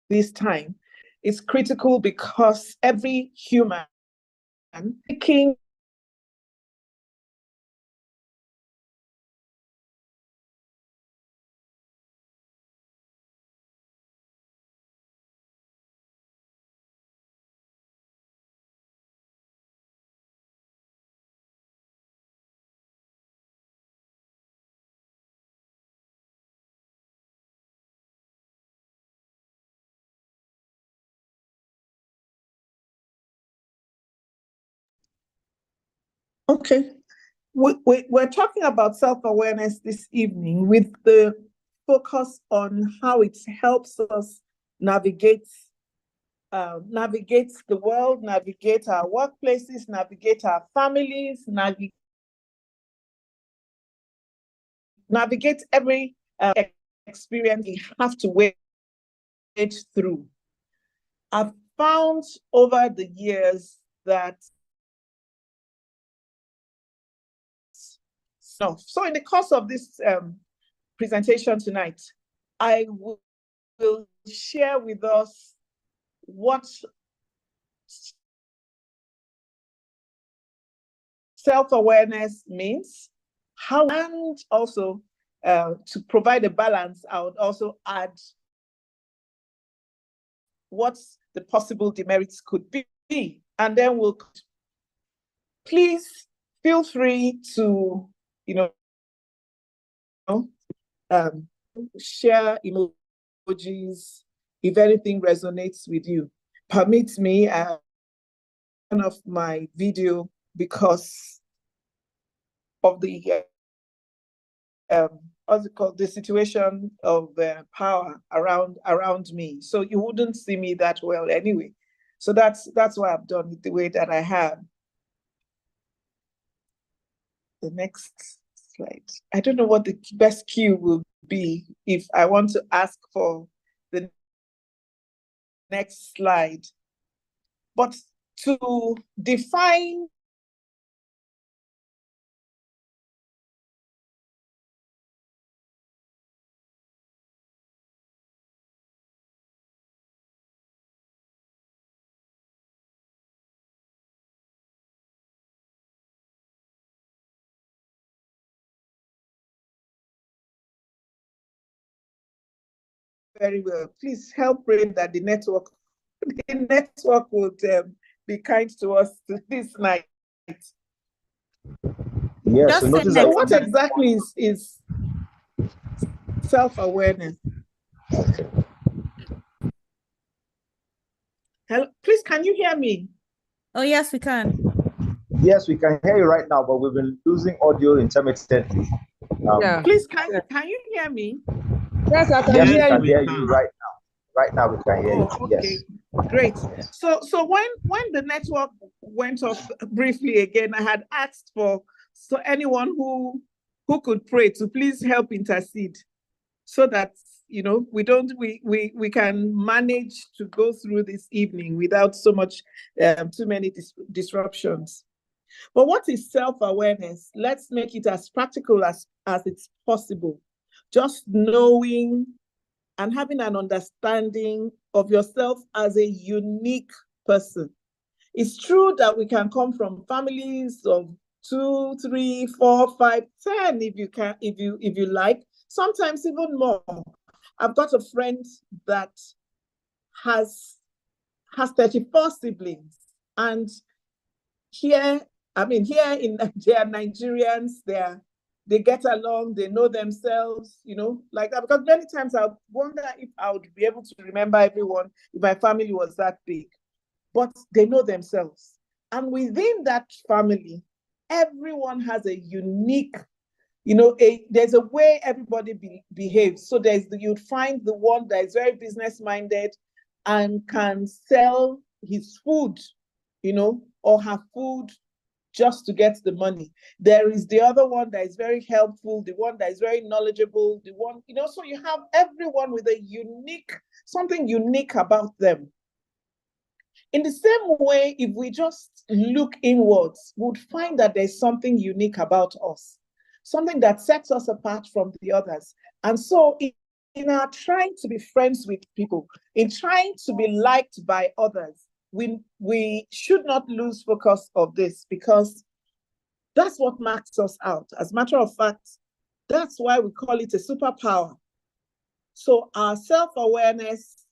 this time is critical, because every human thinking okay. We're talking about self-awareness this evening with the focus on how it helps us navigate the world, navigate our workplaces, navigate our families, navigate every experience we have to wade through. I've found over the years that so in the course of this presentation tonight, I will share with us what self-awareness means, how, and also to provide a balance, I would also add what the possible demerits could be. And then please feel free to, share emojis if anything resonates with you. Permit me turn off my video because of the what's it called, the situation of power around me. So you wouldn't see me that well anyway. So that's why I've done it the way that I have. The next slide. I don't know what the best cue will be if I want to ask for the next slide. But to define very well, please help pray that the network would be kind to us this night. Yes, So what exactly is self-awareness? Okay. Hello, please, can you hear me? Oh, yes, we can. Yes, we can hear you right now, but we've been losing audio intermittently. Yeah. Please, can you hear me? Yes, I can Yes, we hear can you. hear you right now. Right now, we can hear you. Okay, Yes. great. So when the network went off briefly again, I had asked for anyone who could pray to please help intercede, so that we can manage to go through this evening without so much too many disruptions. But what is self-awareness? Let's make it as practical as it's possible. Just knowing and having an understanding of yourself as a unique person. It's true that we can come from families of 2, 3, 4, 5, 10, if you like, sometimes even more. I've got a friend that has 34 siblings, and here in they're Nigerians, they get along, they know themselves, like that. Because many times I wonder if I would be able to remember everyone if my family was that big. But they know themselves. And within that family, everyone has a unique there's a way everybody behaves. So you'd find the one that is very business-minded and can sell his food, or her food just to get the money. There is the other one that is very helpful, the one that is very knowledgeable, the one, so you have everyone with something unique about them. In the same way, if we just look inwards, we'd find that there's something unique about us, something that sets us apart from the others. And so in our trying to be friends with people, in trying to be liked by others, we should not lose focus of this, because that's what marks us out. As a matter of fact, that's why we call it a superpower. So our self-awareness,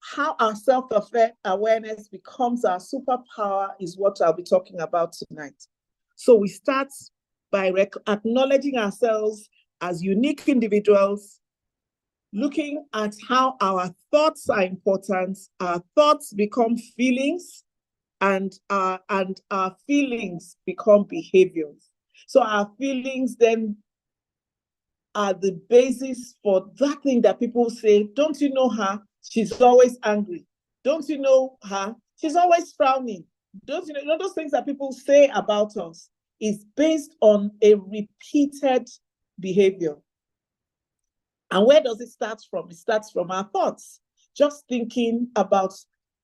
how our self-awareness becomes our superpower, is what I'll be talking about tonight. So we start by acknowledging ourselves as unique individuals, looking at how our thoughts are important. Our thoughts become feelings, and our feelings become behaviors. So our feelings then are the basis for that thing that people say, don't you know her? She's always angry. Don't you know her? She's always frowning. Don't you know those things that people say about us is based on a repeated behavior. And where does it start from? It starts from our thoughts. Just thinking about,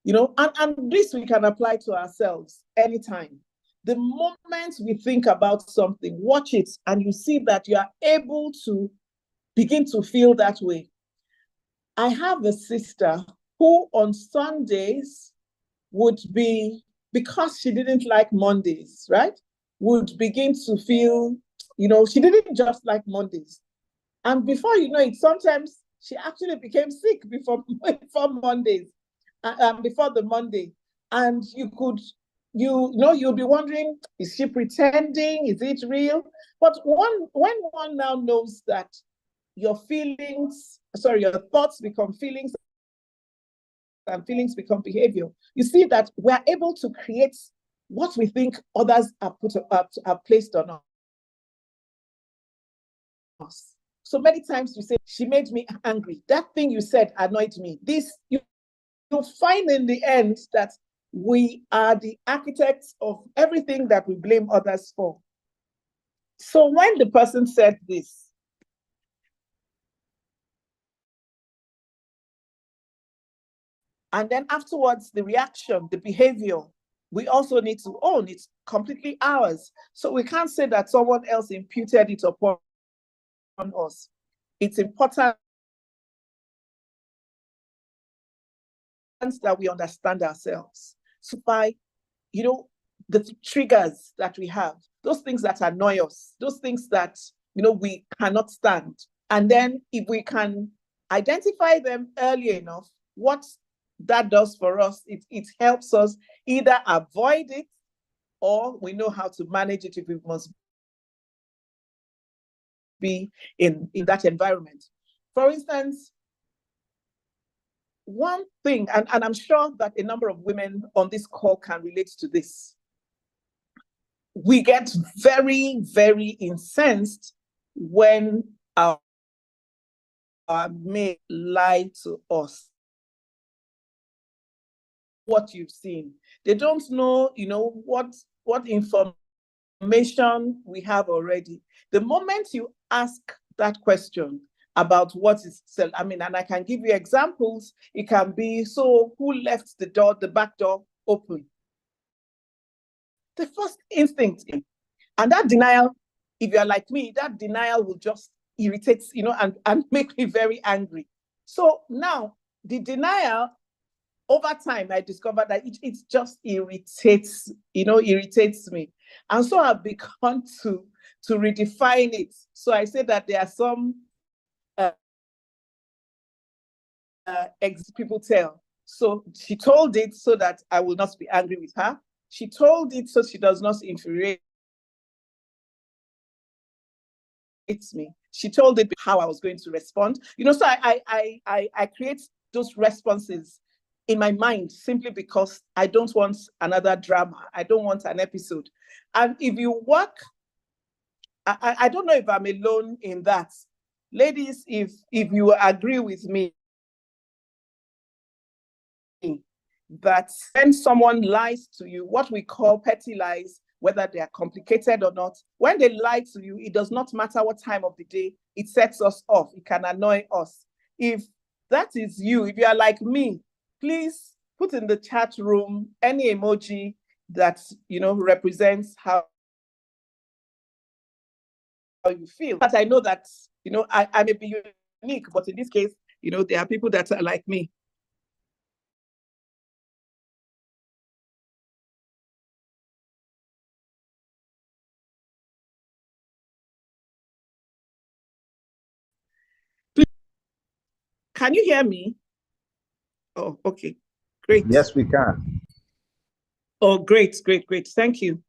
and this we can apply to ourselves anytime. The moment we think about something, watch it, and you see that you are able to begin to feel that way. I have a sister who on Sundays would be, because she didn't like Mondays, right? Would begin to feel, she didn't just like Mondays. And before you know it, sometimes she actually became sick before Mondays, before the Monday. And you'll be wondering, is she pretending? Is it real? But when one now knows that your thoughts become feelings, and feelings become behavior, you see that we're able to create what we think others have placed on us. So many times you say, she made me angry. That thing you said annoyed me. You'll find in the end that we are the architects of everything that we blame others for. So when the person said this, and then afterwards, the reaction, the behavior, we also need to own it's completely ours. So we can't say that someone else imputed it upon us. It's important that we understand ourselves. So by, the triggers that we have, those things that annoy us, those things that, we cannot stand. And then if we can identify them early enough, what that does for us, it helps us either avoid it, or we know how to manage it if we must be in that environment. For instance, one thing, and I'm sure that a number of women on this call can relate to this. We get very, very incensed when our mate lie to us. What you've seen. They don't know, what information we have already. The moment you ask that question about what is, and I can give you examples. It can be, so who left the back door open? The first instinct, and that denial, if you're like me, that denial will just irritate, and make me very angry. So now the denial, over time, I discovered that it just irritates me. And so I've begun to redefine it. So I say that there are some people tell. So she told it so that I will not be angry with her. She told it so she does not infuriate me. She told it how I was going to respond. So I create those responses in my mind simply because I don't want another drama. I don't want an episode. And if you work I don't know if I'm alone in that. Ladies, if you agree with me that when someone lies to you, what we call petty lies, whether they are complicated or not, when they lie to you, it does not matter what time of the day, it sets us off. It can annoy us. If that is you, if you are like me, please put in the chat room any emoji that, you know, represents how you feel. But I know that, you know, I may be unique, but in this case, you know, there are people that are like me. Can you hear me? Oh, okay, great. Yes, we can. Oh, great. Thank you.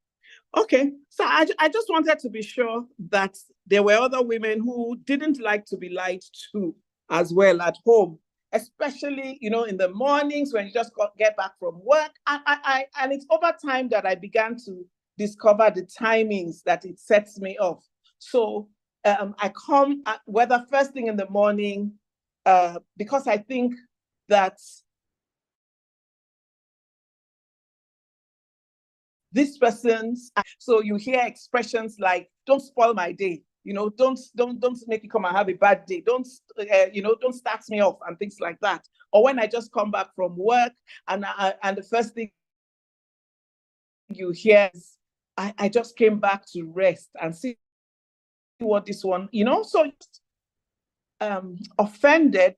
Okay, so I just wanted to be sure that there were other women who didn't like to be lied to as well at home, especially, you know, in the mornings when you just get back from work. And it's over time that I began to discover the timings that it sets me off. So I come, whether first thing in the morning, because I think that this person's, so you hear expressions like, don't spoil my day, you know, don't make me come and have a bad day, don't you know, don't start me off, and things like that. Or when I just come back from work and the first thing you hear is, I just came back to rest and see what this one, you know. So offended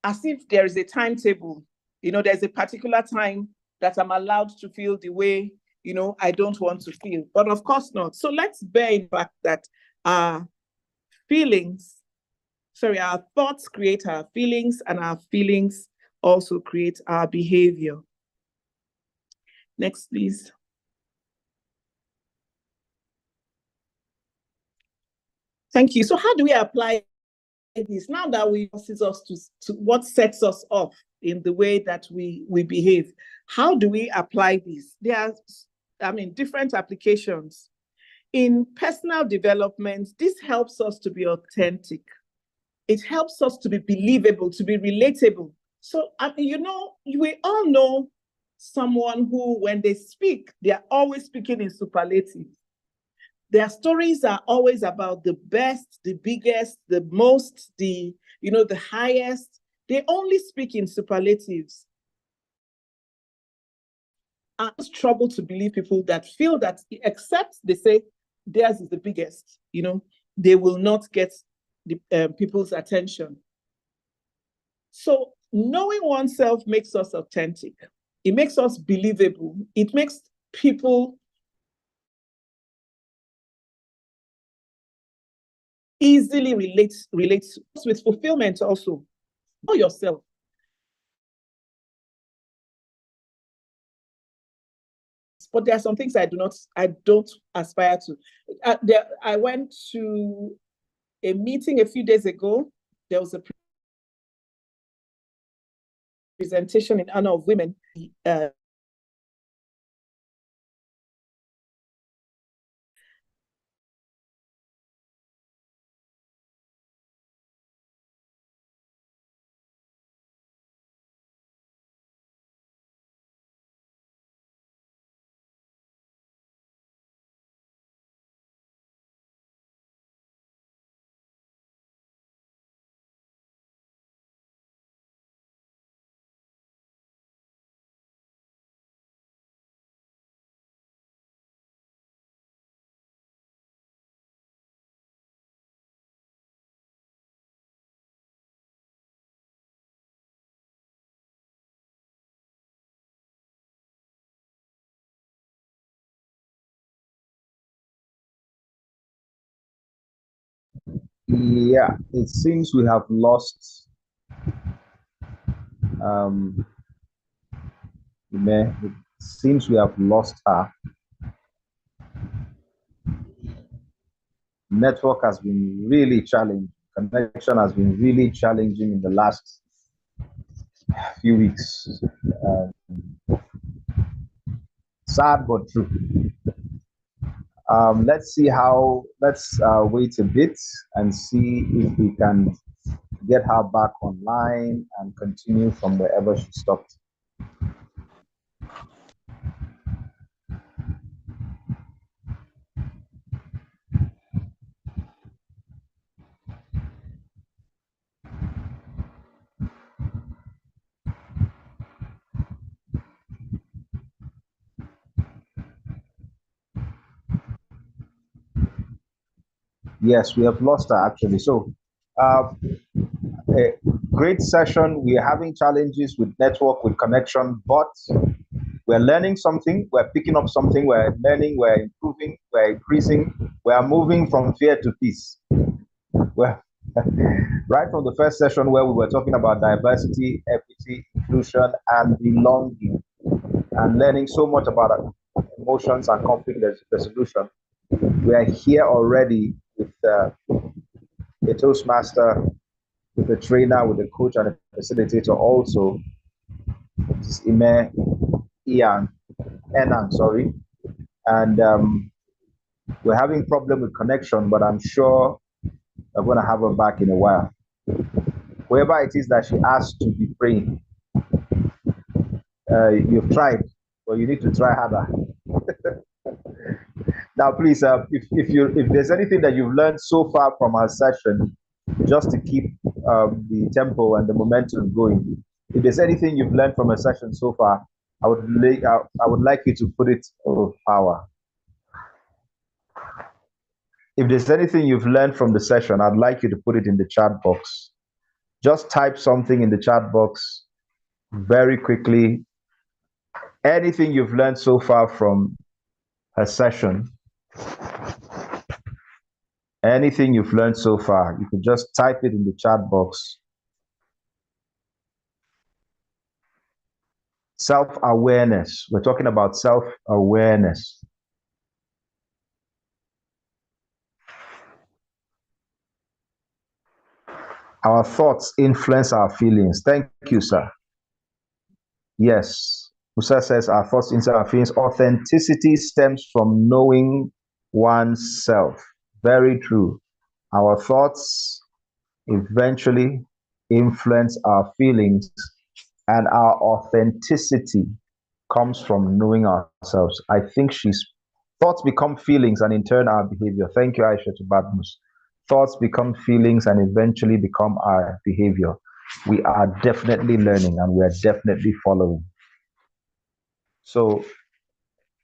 as if there is a timetable, you know, there's a particular time that I'm allowed to feel the way, you know, I don't want to feel. But of course not. So let's bear in fact that our thoughts create our feelings, and our feelings also create our behavior. Next, please. Thank you. So how do we apply this now that we forces us to what sets us off in the way that we behave? How do we apply this? There are, I mean, different applications. In personal development, this helps us to be authentic. It helps us to be believable, to be relatable. So, you know, we all know someone who, when they speak, they are always speaking in superlative. Their stories are always about the best, the biggest, the most, the, you know, the highest. They only speak in superlatives. I struggle to believe people that feel that, except they say theirs is the biggest, you know, they will not get the people's attention. So knowing oneself makes us authentic. It makes us believable. It makes people easily relate with fulfillment also. Know yourself. But there are some things I don't aspire to. I went to a meeting a few days ago. There was a presentation in honor of women. Yeah, it seems we have lost it seems we have lost her. Network has been really challenging. Connection has been really challenging in the last few weeks. Sad but true. Let's see how, let's wait a bit and see if we can get her back online and continue from wherever she stopped. Yes, we have lost her actually. So, a great session. We are having challenges with network, with connection, but we're learning something. We're picking up something. We're learning. We're improving. We're increasing. We are moving from fear to peace. Well, right from the first session where we were talking about diversity, equity, inclusion, and belonging, and learning so much about emotions and conflict resolution, we are here already with a Toastmaster, with a trainer, with a coach, and a facilitator also. This is Enang, sorry. And we're having problem with connection, but I'm sure we're going to have her back in a while. Whoever it is that she asked to be praying, you've tried, but you need to try harder. Now, please, if there's anything that you've learned so far from our session, just to keep the tempo and the momentum going, if there's anything you've learned from a session so far, I would like you to put it over power. If there's anything you've learned from the session, I'd like you to put it in the chat box. Just type something in the chat box very quickly. Anything you've learned so far from a session, anything you've learned so far, you can just type it in the chat box. Self-awareness. We're talking about self-awareness. Our thoughts influence our feelings. Thank you, sir. Yes. Musa says our thoughts influence our feelings. Authenticity stems from knowing oneself. Very true. Our thoughts eventually influence our feelings, and our authenticity comes from knowing ourselves. I think thoughts become feelings and in turn our behavior. Thank you, Aisha to Badmus. Thoughts become feelings and eventually become our behavior. We are definitely learning and we are definitely following. So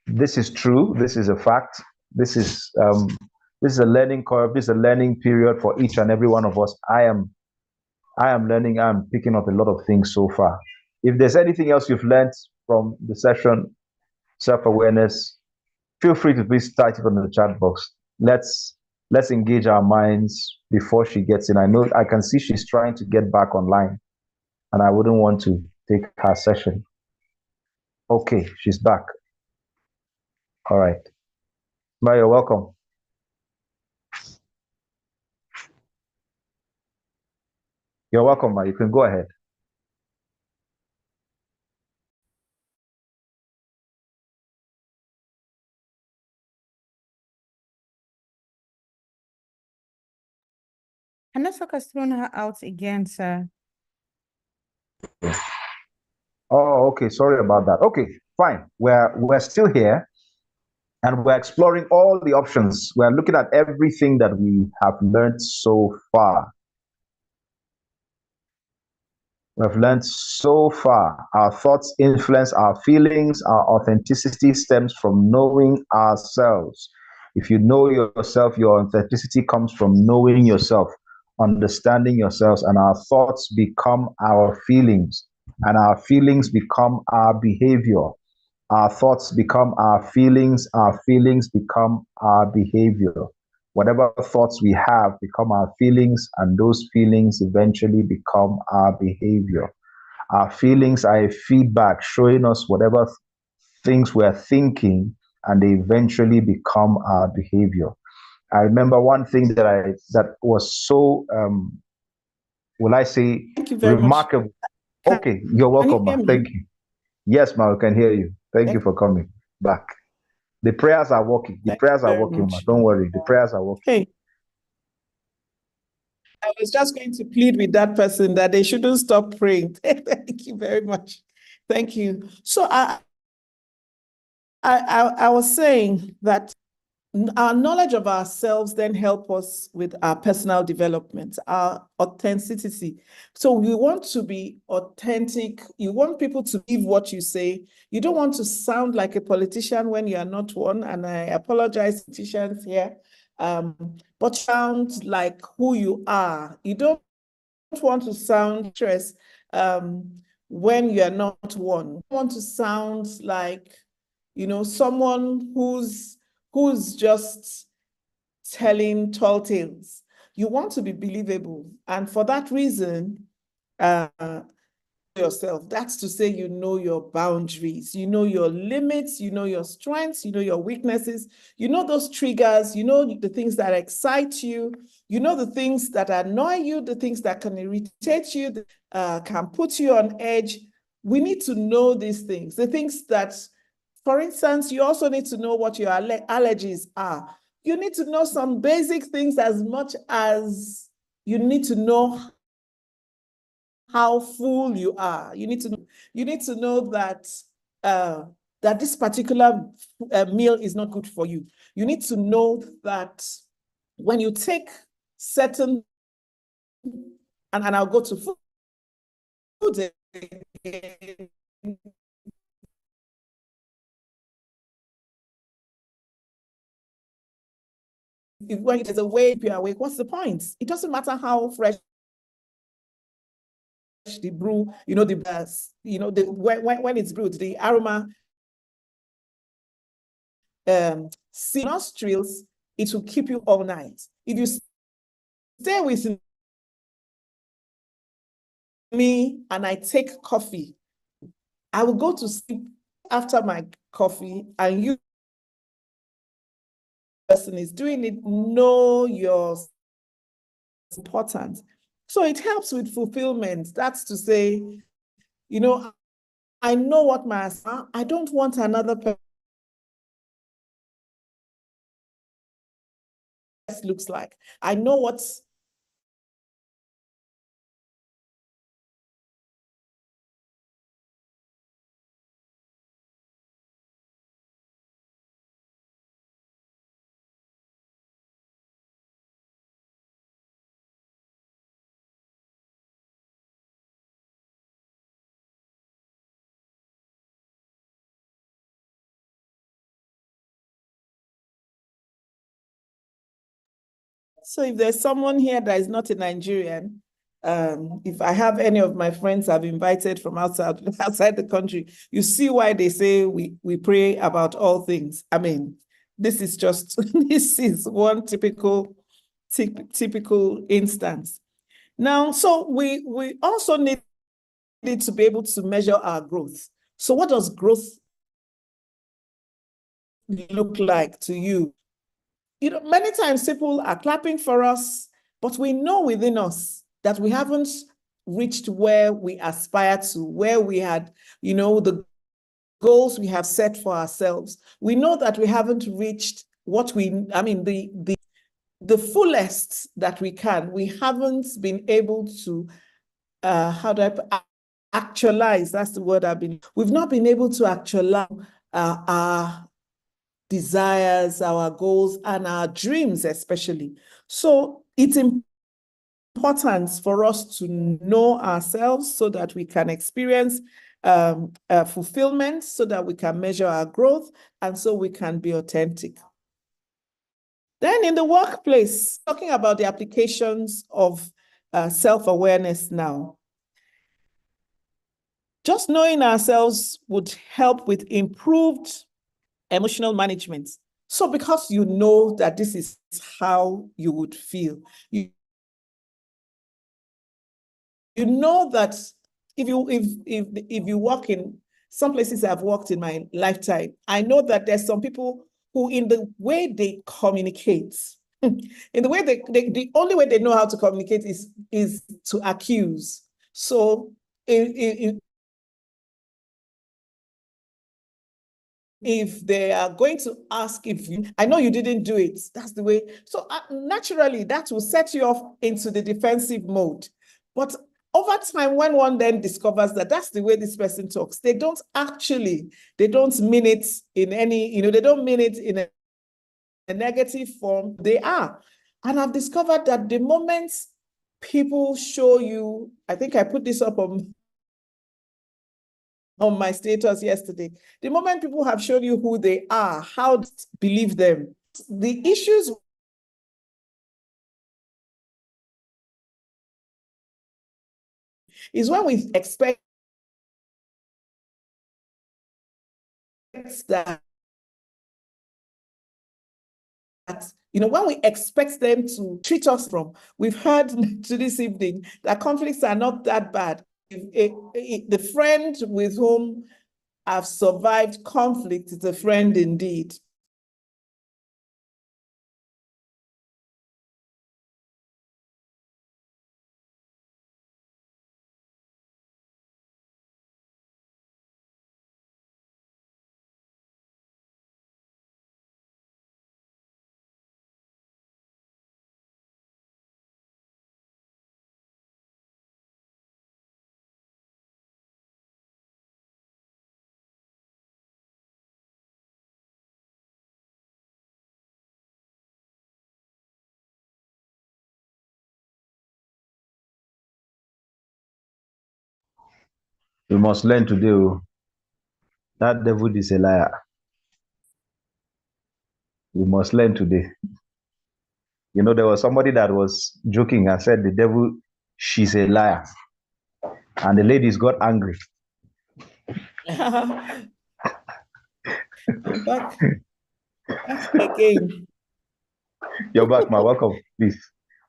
this is true. This is a fact. This is a learning curve. This is a learning period for each and every one of us. I am learning. I'm picking up a lot of things so far. If there's anything else you've learned from the session, self-awareness, feel free to please type it on the chat box. Let's engage our minds before she gets in. I can see she's trying to get back online, and I wouldn't want to take her session. Okay, she's back. All right. Ma, you're welcome. You're welcome, Ma. You can go ahead. Hanessok has thrown her out again, sir. Oh, okay. Sorry about that. Okay, fine. We're still here, and we're exploring all the options. We're looking at everything that we have learned so far. We've learned so far. Our thoughts influence our feelings. Our authenticity stems from knowing ourselves. If you know yourself, your authenticity comes from knowing yourself, understanding yourselves, and our thoughts become our feelings, and our feelings become our behavior. Our thoughts become our feelings become our behavior. Whatever thoughts we have become our feelings, and those feelings eventually become our behavior. Our feelings are a feedback showing us whatever things we're thinking, and they eventually become our behavior. I remember one thing that was so, will I say, Thank you very remarkable. much. Okay, you're welcome, Can you hear Ma. me? Thank you. Yes, Ma, we can hear you. Thank you for coming back. The prayers are working. The Thank prayers you are very working, ma. much. Don't worry. The prayers are working. Okay. I was just going to plead with that person that they shouldn't stop praying. Thank you very much. Thank you. So I was saying that our knowledge of ourselves then help us with our personal development, our authenticity. So we want to be authentic. You want people to believe what you say. You don't want to sound like a politician when you are not one. And I apologize, politicians here, but sound like who you are. You don't want to sound stressed when you are not one. You want to sound like, someone who's just telling tall tales. You want to be believable. And for that reason, yourself. That's to say, you know your boundaries, you know your limits, you know your strengths, you know your weaknesses, you know those triggers, you know the things that excite you, you know the things that annoy you, the things that can irritate you, can put you on edge. We need to know these things. The things that, for instance, you also need to know what your allergies are. You need to know some basic things as much as you need to know how full you are. You need to know that that this particular meal is not good for you. You need to know that when you take certain, and I'll go to food again. When there's a way you're awake, what's the point? It doesn't matter how fresh the brew, when it's brewed, the aroma nostrils, it will keep you all night. If you stay with me and I take coffee, I will go to sleep after my coffee, and you person is doing it, know your important. So it helps with fulfillment. That's to say, I know what I don't want another person looks like. I know what's So if there's someone here that is not a Nigerian, if I have any of my friends I've invited from outside the country, you see why they say we pray about all things. I mean, this is just, this is one typical instance. Now, so we also need to be able to measure our growth. So what does growth look like to you? Many times people are clapping for us, but we know within us that we haven't reached where we aspire to, where we had, the goals we have set for ourselves. We know that we haven't reached the fullest that we can. We haven't been able to, actualize, that's the word we've not been able to actualize our desires, our goals, and our dreams especially. So it's important for us to know ourselves so that we can experience fulfillment, so that we can measure our growth, and so we can be authentic. Then in the workplace, talking about the applications of self-awareness now. Just knowing ourselves would help with improved emotional management. So because you know that this is how you would feel, you know that if you work in some places I've worked in my lifetime, I know that there's some people who, in the way they communicate, in the way the only way they know how to communicate is to accuse. So if they are going to ask if you, I know you didn't do it, that's the way. So naturally, that will set you off into the defensive mode. But over time, when one then discovers that that's the way this person talks, they don't mean it in any, they don't mean it in a negative form. They are. And I've discovered that the moment people show you, I think I put this up on my status yesterday, the moment people have shown you who they are, how to believe them, the issues is when we expect that, when we expect them to treat us from. We've heard to this evening that conflicts are not that bad. The friend with whom I've survived conflict is a friend indeed. We must learn today. That devil is a liar. We must learn today. There was somebody that was joking and said, the devil, she's a liar. And the ladies got angry. I'm back again. You're back, ma. Welcome, please.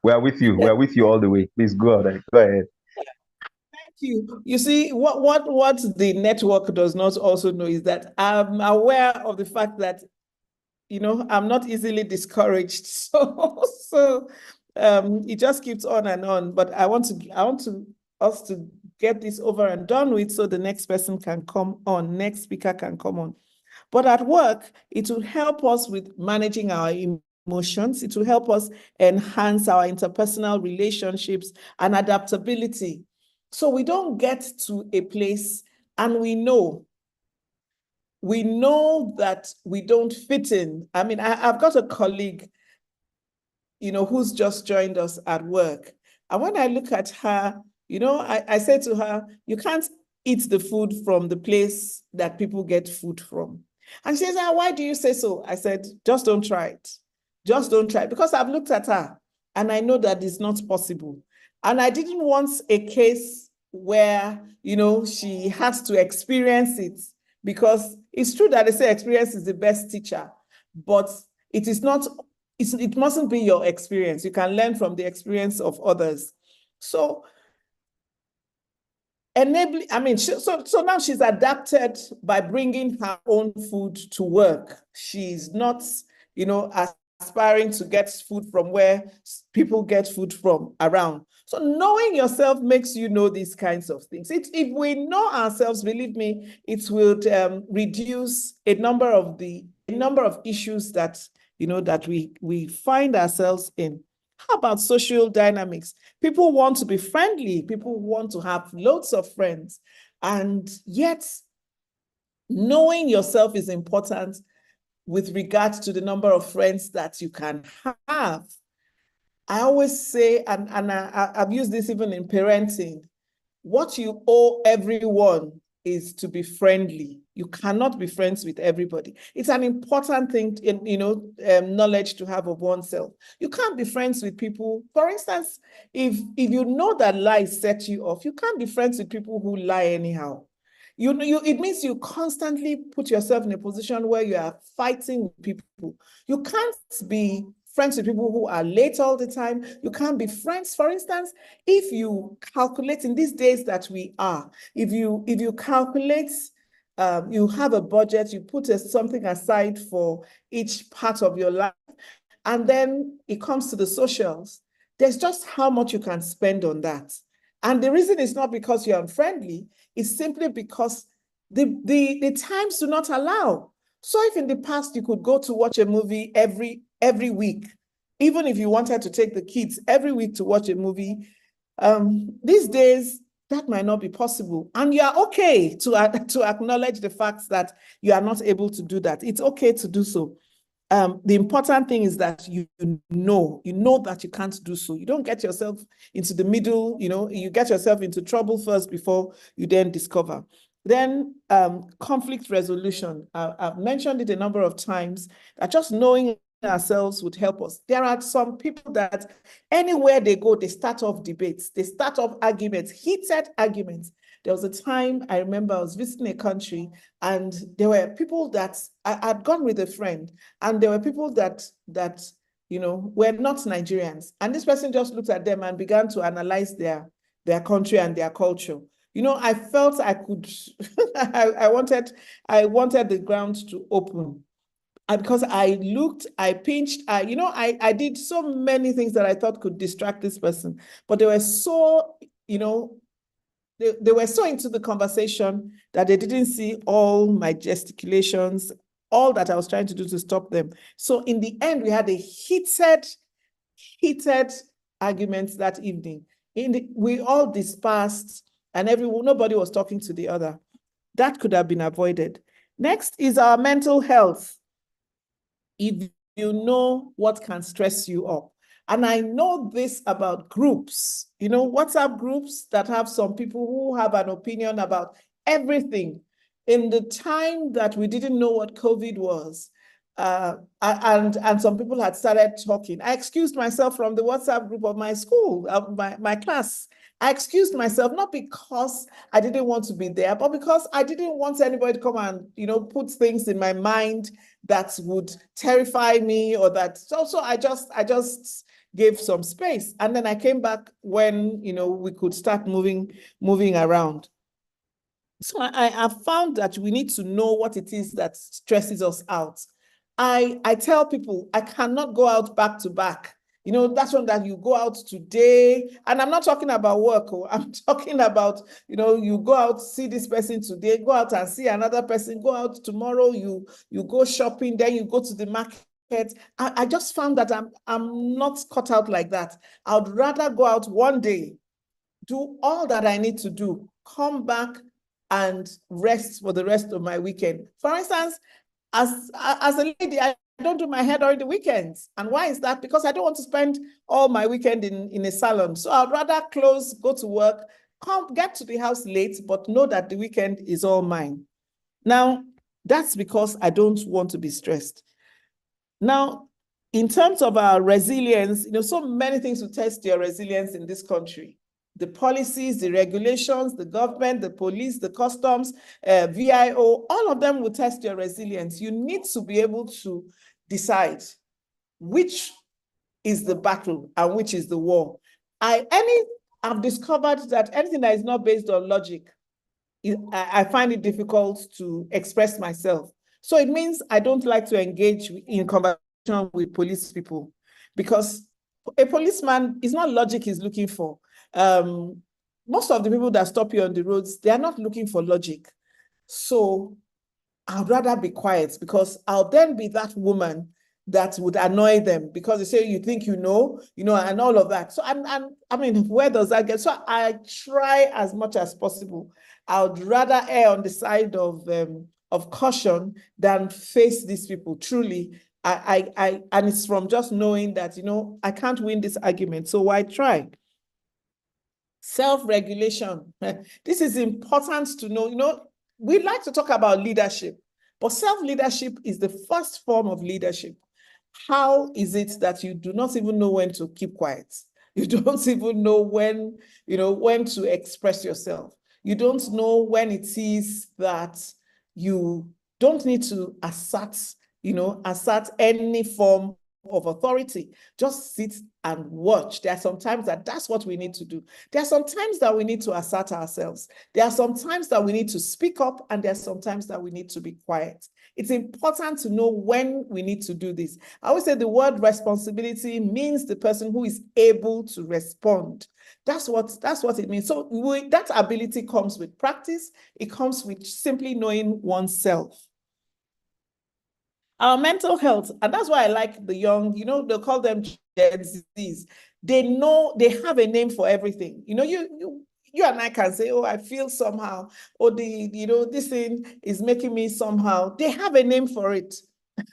We are with you. We are with you all the way. Please go ahead. Go ahead. Thank you. You see, what the network does not also know is that I'm aware of the fact that, I'm not easily discouraged. So it just keeps on and on. But I want us to get this over and done with so the next person can come on, next speaker can come on. But at work, it will help us with managing our emotions. It will help us enhance our interpersonal relationships and adaptability. So we don't get to a place and we know that we don't fit in. I mean, I've got a colleague, who's just joined us at work. And when I look at her, I say to her, you can't eat the food from the place that people get food from. And she says, why do you say so? I said, just don't try it. Just don't try it. Because I've looked at her and I know that it's not possible. And I didn't want a case where, she has to experience it, because it's true that they say experience is the best teacher, but it is not, it mustn't be your experience. You can learn from the experience of others. So enabling, so now she's adapted by bringing her own food to work. She's not, aspiring to get food from where people get food from around. So knowing yourself makes you know these kinds of things. If we know ourselves, believe me, it will reduce a number of issues that, that we find ourselves in. How about social dynamics? People want to be friendly. People want to have loads of friends. And yet, knowing yourself is important with regards to the number of friends that you can have. I always say, and I've used this even in parenting, what you owe everyone is to be friendly. You cannot be friends with everybody. It's an important thing, knowledge to have of oneself. You can't be friends with people. For instance, if you know that lies set you off, you can't be friends with people who lie anyhow. It means you constantly put yourself in a position where you are fighting with people. You can't be friends with people who are late all the time. You can't be friends. For instance, if you calculate in these days that we are, if you calculate, you have a budget, you put something aside for each part of your life, and then it comes to the socials, there's just how much you can spend on that. And the reason is not because you're unfriendly, it's simply because the times do not allow. So if in the past you could go to watch a movie every week, even if you wanted to take the kids every week to watch a movie, these days that might not be possible. And you are okay to acknowledge the fact that you are not able to do that. It's okay to do so. The important thing is that you know that you can't do so. You don't get yourself into the middle, you get yourself into trouble first before you then discover. Then conflict resolution. I've mentioned it a number of times, that just knowing ourselves would help us. There are some people that anywhere they go, they start off debates, they start off arguments, heated arguments. There was a time I remember I was visiting a country, and there were people that I'd gone with a friend, and there were people that were not Nigerians. And this person just looked at them and began to analyze their country and their culture. I felt I could, I wanted the ground to open. And because I looked, I pinched, I did so many things that I thought could distract this person, but they were so, they were so into the conversation that they didn't see all my gesticulations, all that I was trying to do to stop them. So in the end, we had a heated argument that evening. We all dispersed, and nobody was talking to the other. That could have been avoided. Next is our mental health. If you know what can stress you up. And I know this about groups, WhatsApp groups that have some people who have an opinion about everything. In the time that we didn't know what COVID was, and some people had started talking, I excused myself from the WhatsApp group of my school, of my class. I excused myself, not because I didn't want to be there, but because I didn't want anybody to come and, put things in my mind that would terrify me, or that. So I just gave some space. And then I came back when, we could start moving around. So I have found that we need to know what it is that stresses us out. I tell people I cannot go out back to back. That's one that you go out today, and I'm not talking about work. I'm talking about, you go out, see this person today, go out and see another person, go out tomorrow, you go shopping, then you go to the market. I just found that I'm not cut out like that. I would rather go out one day, do all that I need to do, come back and rest for the rest of my weekend. For instance, as a lady, I don't do my hair during the weekends. And why is that? Because I don't want to spend all my weekend in a salon. So I'd rather close, go to work, get to the house late, but know that the weekend is all mine. Now, that's because I don't want to be stressed. Now, in terms of our resilience, so many things to test your resilience in this country. The policies, the regulations, the government, the police, the customs, VIO, all of them will test your resilience. You need to be able to decide which is the battle and which is the war. I've discovered that anything that is not based on logic, I find it difficult to express myself. So it means I don't like to engage in conversation with police people, because a policeman is not logic he's looking for. Most of the people that stop you on the roads, they are not looking for logic. So I'd rather be quiet, because I'll then be that woman that would annoy them, because they say, you think and all of that. So I mean, where does that get? So I try as much as possible. I would rather err on the side of caution than face these people. Truly, and it's from just knowing that, I can't win this argument, so why try? Self-regulation. This is important to know. We like to talk about leadership, but self-leadership is the first form of leadership. How is it that you do not even know when to keep quiet? You don't even know when to express yourself. You don't know when it is that you don't need to assert any form of authority. Just sit and watch. There are some times that's what we need to do. There are some times that we need to assert ourselves. There are some times that we need to speak up, and there are some times that we need to be quiet. It's important to know when we need to do this. I always say the word responsibility means the person who is able to respond. That's what it means. So that ability comes with practice. It comes with simply knowing oneself. Our mental health, and that's why I like the young, they call them Gen Zs. They know, they have a name for everything. You and I can say, oh, I feel somehow, or this thing is making me somehow. They have a name for it.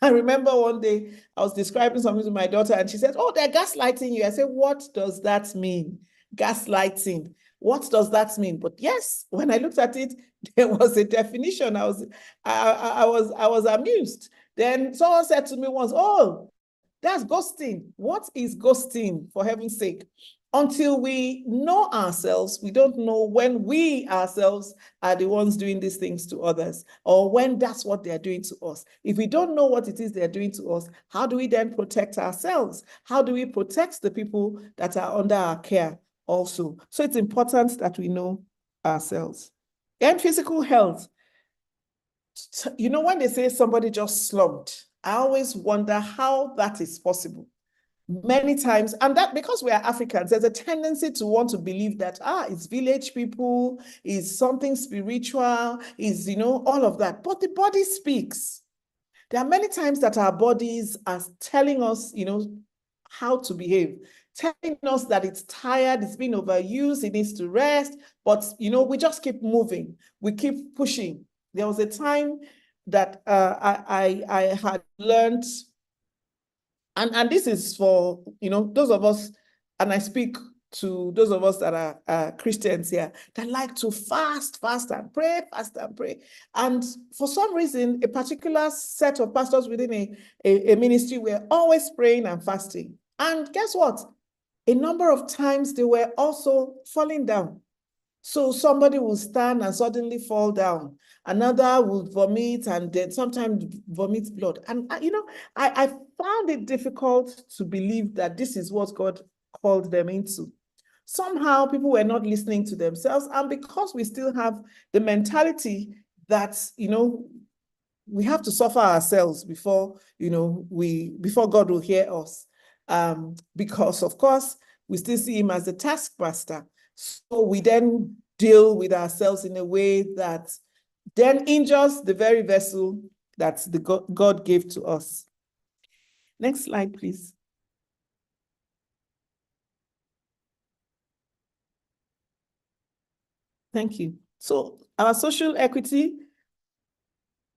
I remember one day I was describing something to my daughter and she said, oh, they're gaslighting you. I said, what does that mean? Gaslighting. What does that mean? But yes, when I looked at it, there was a definition. I was amused. Then someone said to me once, oh, that's ghosting. What is ghosting, for heaven's sake? Until we know ourselves, we don't know when we ourselves are the ones doing these things to others, or when that's what they're doing to us. If we don't know what it is they're doing to us, how do we then protect ourselves? How do we protect the people that are under our care also? So it's important that we know ourselves. And physical health. When they say somebody just slumped, I always wonder how that is possible. Many times, and that because we are Africans, there's a tendency to want to believe that, it's village people, is something spiritual, is, all of that. But the body speaks. There are many times that our bodies are telling us, how to behave, telling us that it's tired, it's been overused, it needs to rest, but, we just keep moving, we keep pushing. There was a time that I had learned, and this is for, those of us, and I speak to those of us that are Christians here, that like to fast and pray, fast and pray. And for some reason, a particular set of pastors within a ministry were always praying and fasting. And guess what? A number of times they were also falling down. So somebody will stand and suddenly fall down. Another will vomit and then sometimes vomit blood. And, I found it difficult to believe that this is what God called them into. Somehow people were not listening to themselves. And because we still have the mentality that, we have to suffer ourselves before, before God will hear us. Because of course, we still see him as a taskmaster. So we then deal with ourselves in a way that then injures the very vessel that God gave to us. Next slide, please. Thank you. So our social equity,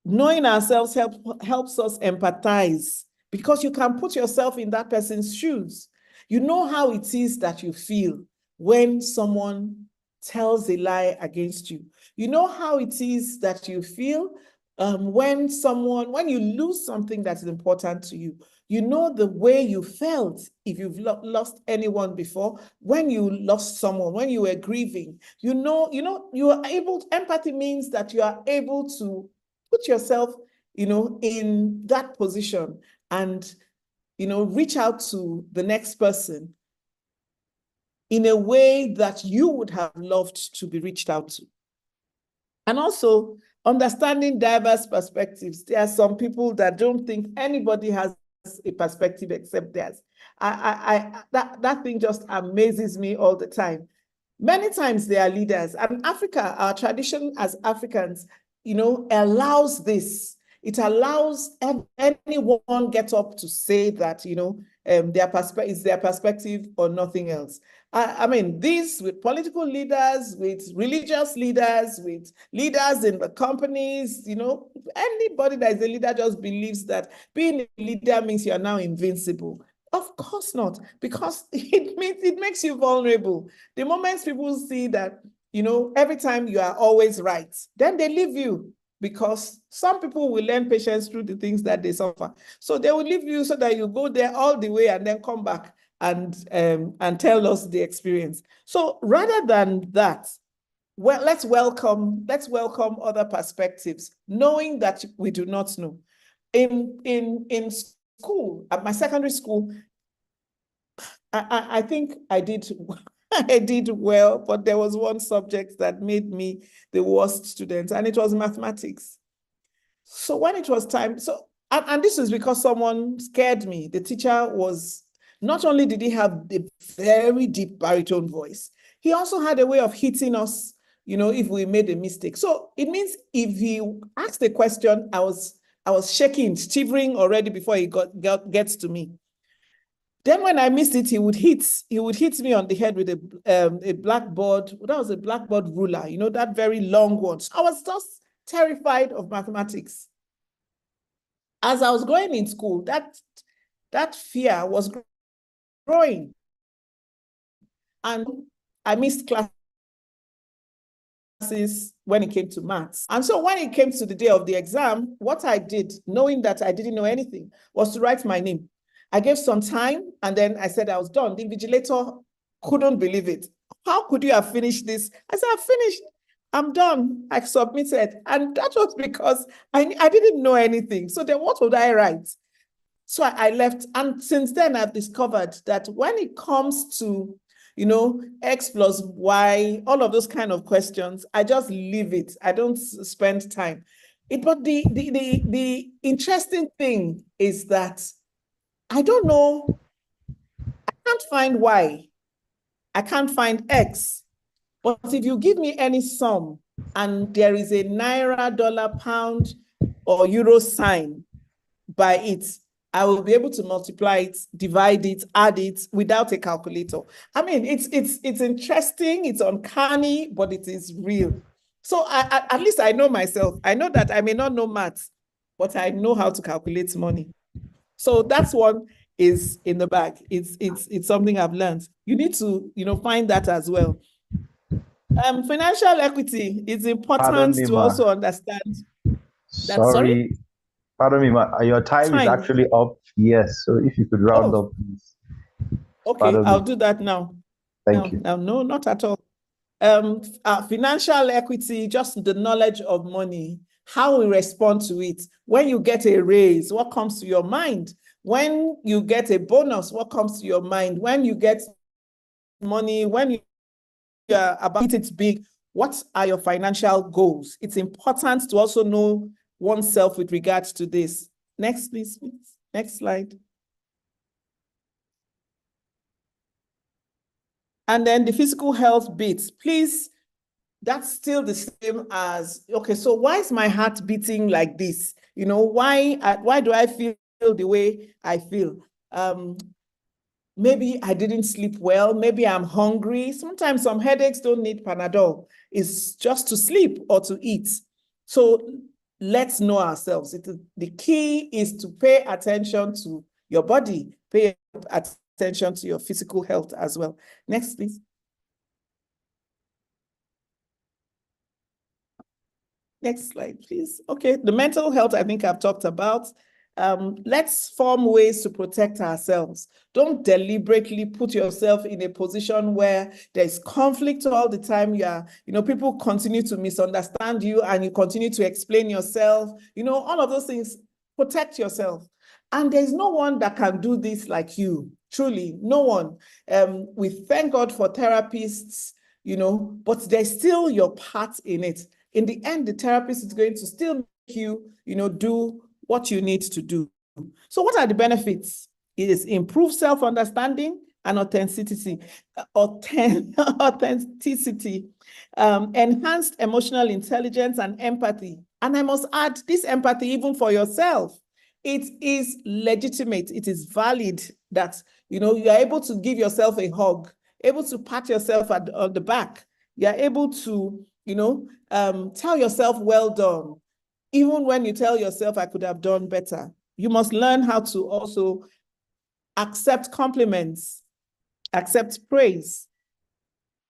knowing ourselves helps us empathize, because you can put yourself in that person's shoes. You know how it is that you feel when someone tells a lie against you. You know how it is that you feel when you lose something that is important to you. You know the way you felt if you've lost anyone before, when you lost someone, when you were grieving. You are able, empathy means that you are able to put yourself, in that position and, reach out to the next person in a way that you would have loved to be reached out to. And also understanding diverse perspectives. There are some people that don't think anybody has a perspective except theirs. That thing just amazes me all the time. Many times they are leaders, and Africa, our tradition as Africans, allows this. It allows anyone get up to say that, is their perspective or nothing else. I mean, this with political leaders, with religious leaders, with leaders in the companies, anybody that is a leader just believes that being a leader means you're now invincible. Of course not, because it makes you vulnerable. The moment people see that, every time you are always right, then they leave you, because some people will learn patience through the things that they suffer. So they will leave you so that you go there all the way and then come back and tell us the experience. So rather than that, well, let's welcome other perspectives, knowing that we do not know. In school, at my secondary school, I think I did well, but there was one subject that made me the worst student, and it was mathematics. So when it was time, and this is because someone scared me. The teacher not only did he have a very deep baritone voice, he also had a way of hitting us, if we made a mistake. So it means if he asked a question, I was I was shaking, shivering already before he gets to me. Then when I missed it, he would hit me on the head with a blackboard. That was a blackboard ruler, you know, that very long one. So I was just terrified of mathematics. As I was going in school, that fear was growing. And I missed classes when it came to maths. And so when it came to the day of the exam, what I did, knowing that I didn't know anything, was to write my name. I gave some time and then I said I was done. The invigilator couldn't believe it. How could you have finished this? I said, I've finished. I'm done. I submitted. And that was because I didn't know anything. So then what would I write? So I left. And since then, I've discovered that when it comes to, you know, X plus Y, all of those kind of questions, I just leave it. I don't spend time. But the interesting thing is that I don't know, I can't find Y, I can't find X, but if you give me any sum and there is a Naira, dollar, pound, or euro sign by it, I will be able to multiply it, divide it, add it without a calculator. I mean, it's interesting, it's uncanny, but it is real. So at least I know myself. I know that I may not know maths, but I know how to calculate money. So that's one is in the bag. It's something I've learned. You need to, you know, find that as well. Financial equity is important to also understand. Sorry. Pardon me, ma. Your time is actually up. Yes. So if you could round up, please. Okay, I'll do that now. Thank you. No, not at all. Financial equity, just the knowledge of money, how we respond to it. When you get a raise, what comes to your mind? When you get a bonus, what comes to your mind? When you get money, when you are about it big, what are your financial goals? It's important to also know oneself with regards to this. Next, please. Next slide. And then the physical health bits, please. That's still the same as, okay, so why is my heart beating like this? You know, why do I feel the way I feel? Maybe I didn't sleep well. Maybe I'm hungry. Sometimes some headaches don't need Panadol. It's just to sleep or to eat. So let's know ourselves. The key is to pay attention to your body, pay attention to your physical health as well. Next, please. Next slide, please. Okay, the mental health, I think I've talked about. Let's form ways to protect ourselves. Don't deliberately put yourself in a position where there's conflict all the time. People continue to misunderstand you and you continue to explain yourself. All of those things, protect yourself. And there's no one that can do this like you, truly, no one. We thank God for therapists, but there's still your part in it. In the end, the therapist is going to still make you, do what you need to do. So what are the benefits? It is improved self-understanding and authenticity, enhanced emotional intelligence and empathy. And I must add this empathy even for yourself. It is legitimate. It is valid that, you are able to give yourself a hug, able to pat yourself on the back. You're able to, tell yourself, well done. Even when you tell yourself, I could have done better. You must learn how to also accept compliments, accept praise.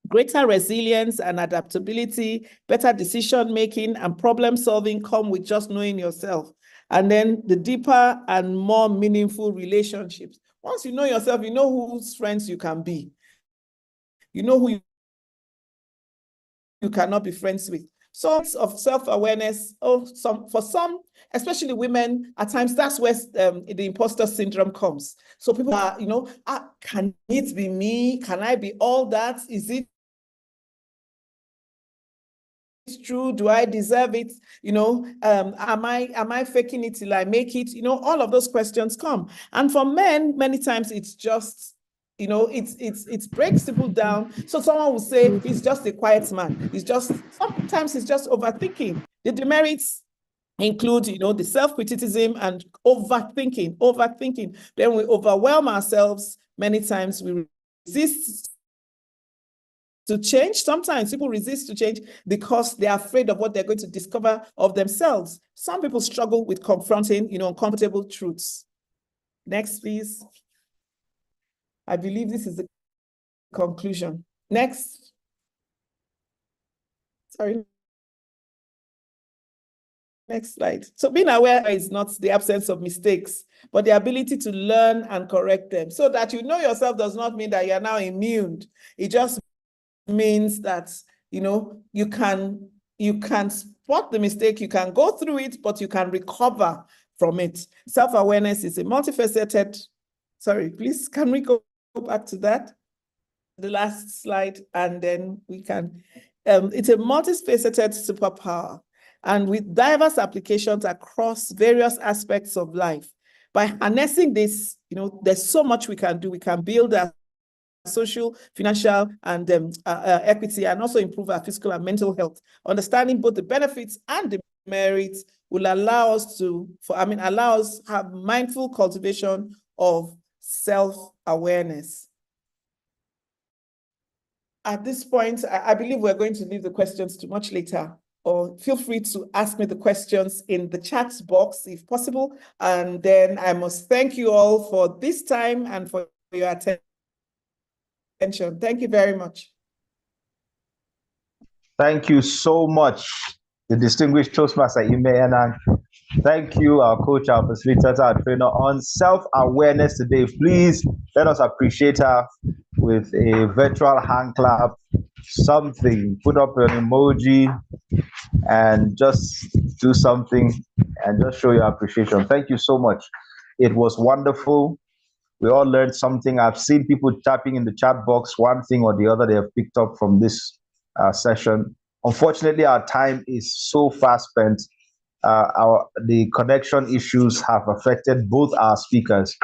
Greater resilience and adaptability, better decision-making and problem-solving come with just knowing yourself. And then the deeper and more meaningful relationships. Once you know yourself, you know whose friends you can be. You know who you cannot be friends with. Sorts of self-awareness, for some, especially women, at times that's where the imposter syndrome comes. So people are, can it be me? Can I be all that? Is it true? Do I deserve it? Am I faking it till I make it? All of those questions come. And for men, many times it's just, it breaks people down. So someone will say, he's just a quiet man. Sometimes he's just overthinking. The demerits include, the self-criticism and overthinking. Then we overwhelm ourselves. Many times we resist to change. Sometimes people resist to change because they're afraid of what they're going to discover of themselves. Some people struggle with confronting, uncomfortable truths. Next, please. I believe this is the conclusion. Next. Sorry. Next slide. So being aware is not the absence of mistakes, but the ability to learn and correct them. So that you know yourself does not mean that you're now immune. It just means that, you can spot the mistake, you can go through it, but you can recover from it. Self-awareness is a multifaceted, sorry, please, can we go back to that? The last slide, and then we can, it's a multifaceted superpower, and with diverse applications across various aspects of life. By harnessing this, there's so much we can do. We can build a social, financial, and equity, and also improve our physical and mental health. Understanding both the benefits and the merits will allow us to have mindful cultivation of self-awareness. At this point, I believe we're going to leave the questions to much later, or feel free to ask me the questions in the chat box if possible. And then I must thank you all for this time and for your attention. Thank you very much. Thank you so much, the distinguished Toastmaster Ime Enang. Thank you, our coach, our facilitator, our trainer on self-awareness today. Please let us appreciate her with a virtual hand clap, something, put up an emoji, and just do something and just show your appreciation. Thank you so much. It was wonderful. We all learned something. I've seen people tapping in the chat box, one thing or the other they have picked up from this session. Unfortunately, our time is so fast spent. The connection issues have affected both our speakers,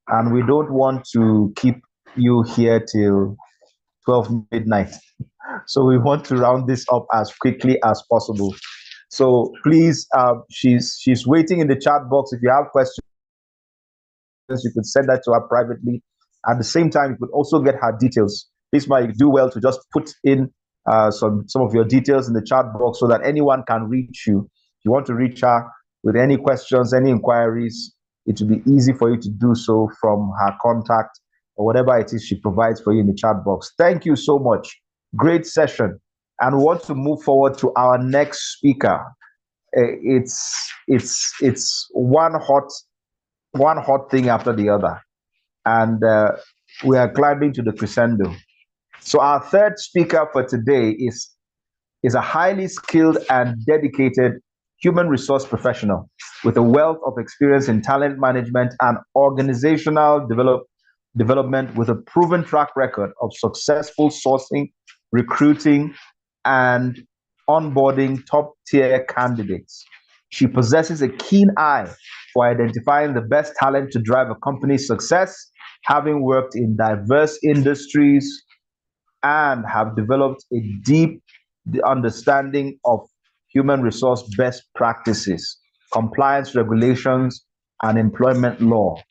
and we don't want to keep you here till 12 midnight. So we want to round this up as quickly as possible. So please, she's waiting in the chat box. If you have questions, you could send that to her privately. At the same time, you could also get her details. Please, might do well to just put in some of your details in the chat box so that anyone can reach you. If you want to reach her with any questions, any inquiries, it will be easy for you to do so from her contact or whatever it is she provides for you in the chat box. Thank you so much. Great session. And we want to move forward to our next speaker. It's one hot thing after the other. And we are climbing to the crescendo. So our third speaker for today is a highly skilled and dedicated human resource professional with a wealth of experience in talent management and organizational development, with a proven track record of successful sourcing, recruiting, and onboarding top-tier candidates. She possesses a keen eye for identifying the best talent to drive a company's success, having worked in diverse industries and have developed a deep understanding of human resource best practices, compliance regulations, and employment law.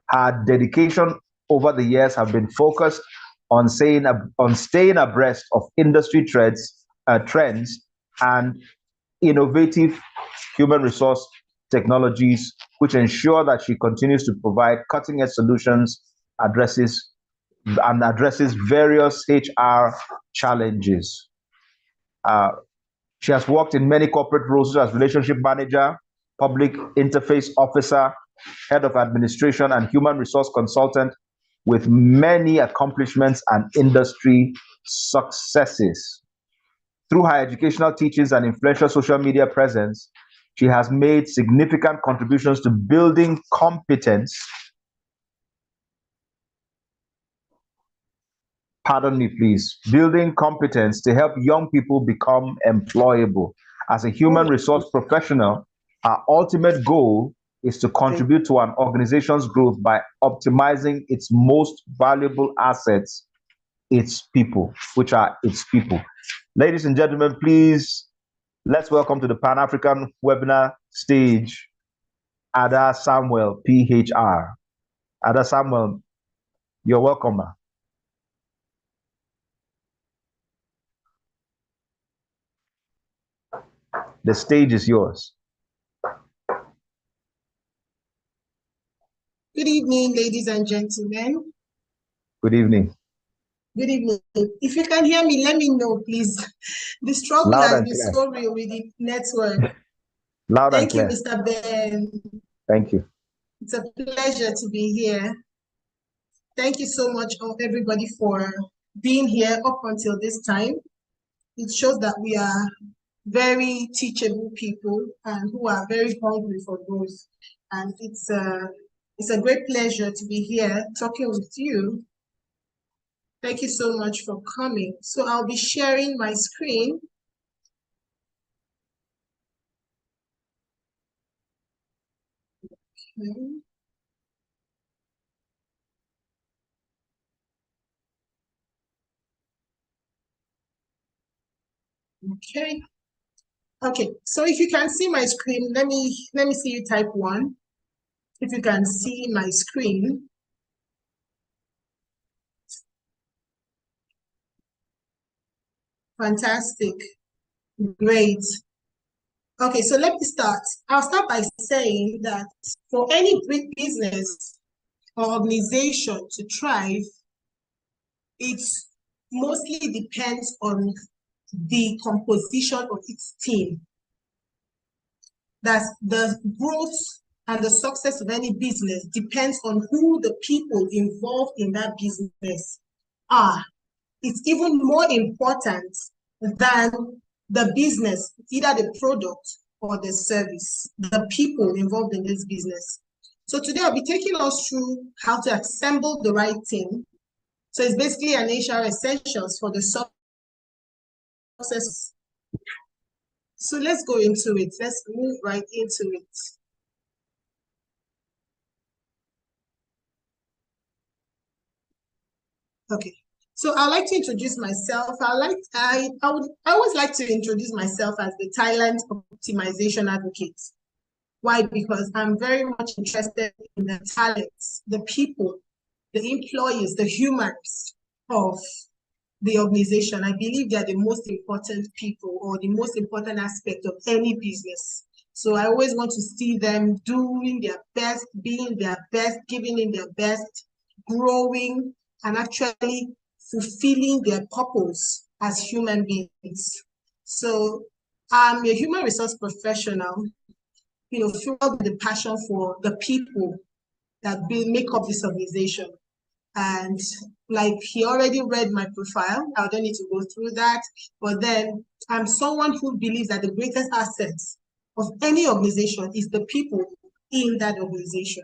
Her dedication over the years have been focused on staying abreast of industry trends and innovative human resource technologies, which ensure that she continues to provide cutting-edge solutions, addresses various HR challenges. She has worked in many corporate roles as relationship manager, public interface officer, head of administration, and human resource consultant, with many accomplishments and industry successes. Through her educational teachings and influential social media presence, she has made significant contributions to building competence. Pardon me, please. Building competence to help young people become employable. As a human resource professional, our ultimate goal is to contribute to an organization's growth by optimizing its most valuable assets, its people, which are its people. Ladies and gentlemen, please Let's welcome to the Pan-African webinar stage, Ada Samuel, PHR. Ada Samuel, you're welcome, ma. The stage is yours. Good evening, ladies and gentlemen. Good evening. Good evening. If you can hear me, let me know, please. The struggle Loud has and been clear. so real with the network. Loud and Thank you, clear. Mr. Ben. Thank you. It's a pleasure to be here. Thank you so much, everybody, for being here up until this time. It shows that we are very teachable people and who are very hungry for growth. And it's a great pleasure to be here talking with you. Thank you so much for coming. So I'll be sharing my screen. Okay. Okay. So if you can see my screen, let me see you type 1. If you can see my screen. Fantastic. Great. Okay, so let me start. I'll start by saying that for any business or organization to thrive, it mostly depends on the composition of its team. That the growth and the success of any business depends on who the people involved in that business are. It's even more important than the business, either the product or the service, the people involved in this business. So today I'll be taking us through how to assemble the right team. So it's basically an HR essentials for the success. So let's go into it. Let's move right into it. Okay. So I'd like to introduce myself. I always like to introduce myself as the talent optimization advocate. Why? Because I'm very much interested in the talents, the people, the employees, the humans of the organization. I believe they are the most important people or the most important aspect of any business. So I always want to see them doing their best, being their best, giving in their best, growing, and actually fulfilling their purpose as human beings. So I'm a human resource professional, fueled with the passion for the people that make up this organization. And like he already read my profile, I don't need to go through that. But then I'm someone who believes that the greatest assets of any organization is the people in that organization.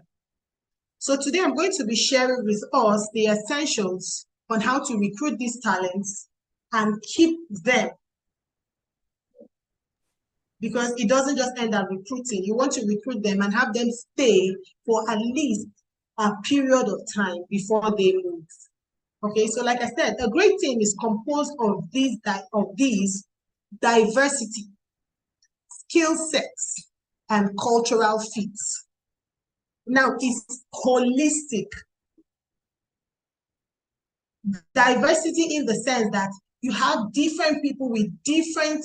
So today I'm going to be sharing with us the essentials on how to recruit these talents and keep them. Because it doesn't just end at recruiting. You want to recruit them and have them stay for at least a period of time before they move. Okay, so like I said, a great team is composed of these diversity, skill sets, and cultural fits. Now, it's holistic. Diversity in the sense that you have different people with different,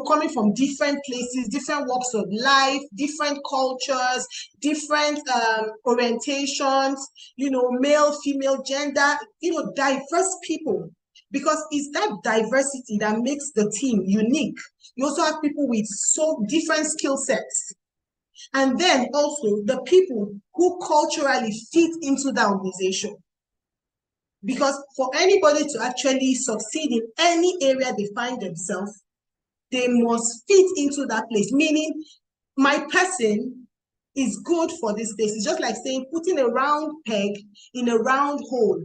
coming from different places, different walks of life, different cultures, different orientations, male, female, gender, diverse people. Because it's that diversity that makes the team unique. You also have people with so different skill sets. And then also the people who culturally fit into the organization. Because for anybody to actually succeed in any area they find themselves, they must fit into that place. Meaning, my person is good for this place. It's just like saying putting a round peg in a round hole.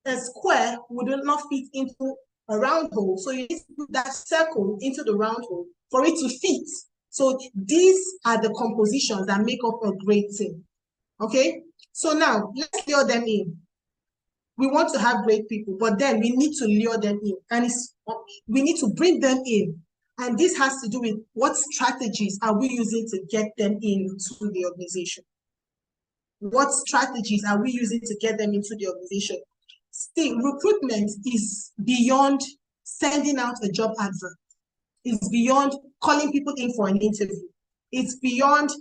A square would not fit into a round hole. So you need to put that circle into the round hole for it to fit. So these are the compositions that make up a great team. Okay? So now, let's lure them in. We want to have great people, but then we need to lure them in. And we need to bring them in And this has to do with what strategies are we using to get them into the organization? What strategies are we using to get them into the organization? See, recruitment is beyond sending out a job advert. It's beyond calling people in for an interview. It's beyond,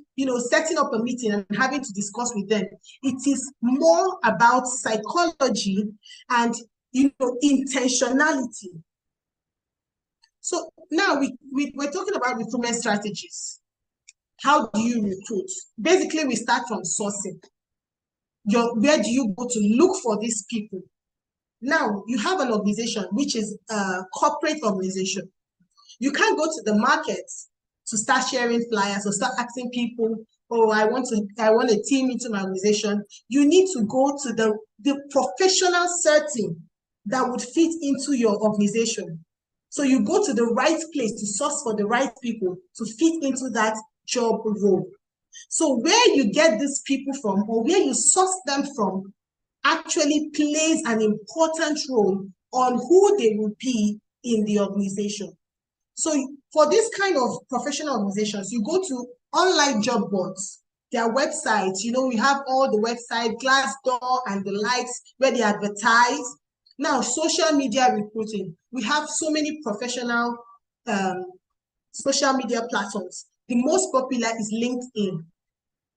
setting up a meeting and having to discuss with them. It is more about psychology and, intentionality. So now we're talking about recruitment strategies. How do you recruit? Basically, we start from sourcing. Where do you go to look for these people? Now, you have an organization, which is a corporate organization. You can't go to the market to start sharing flyers or start asking people, oh, I want a team into my organization. You need to go to the professional setting that would fit into your organization. So you go to the right place to source for the right people to fit into that job role. So where you get these people from or where you source them from actually plays an important role on who they will be in the organization. So for this kind of professional organizations, you go to online job boards, their websites, we have all the website, Glassdoor and the likes where they advertise. Now, social media recruiting, we have so many professional social media platforms. The most popular is LinkedIn,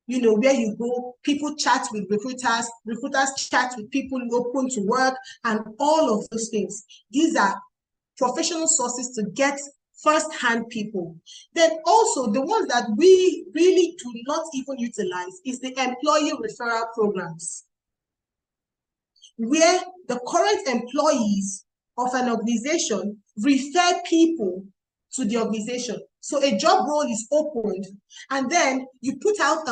where you go, people chat with recruiters, recruiters chat with people open to work, and all of those things. These are professional sources to get first-hand people. Then also the ones that we really do not even utilize is the employee referral programs, where the current employees of an organization refer people to the organization. So a job role is opened, and then you put out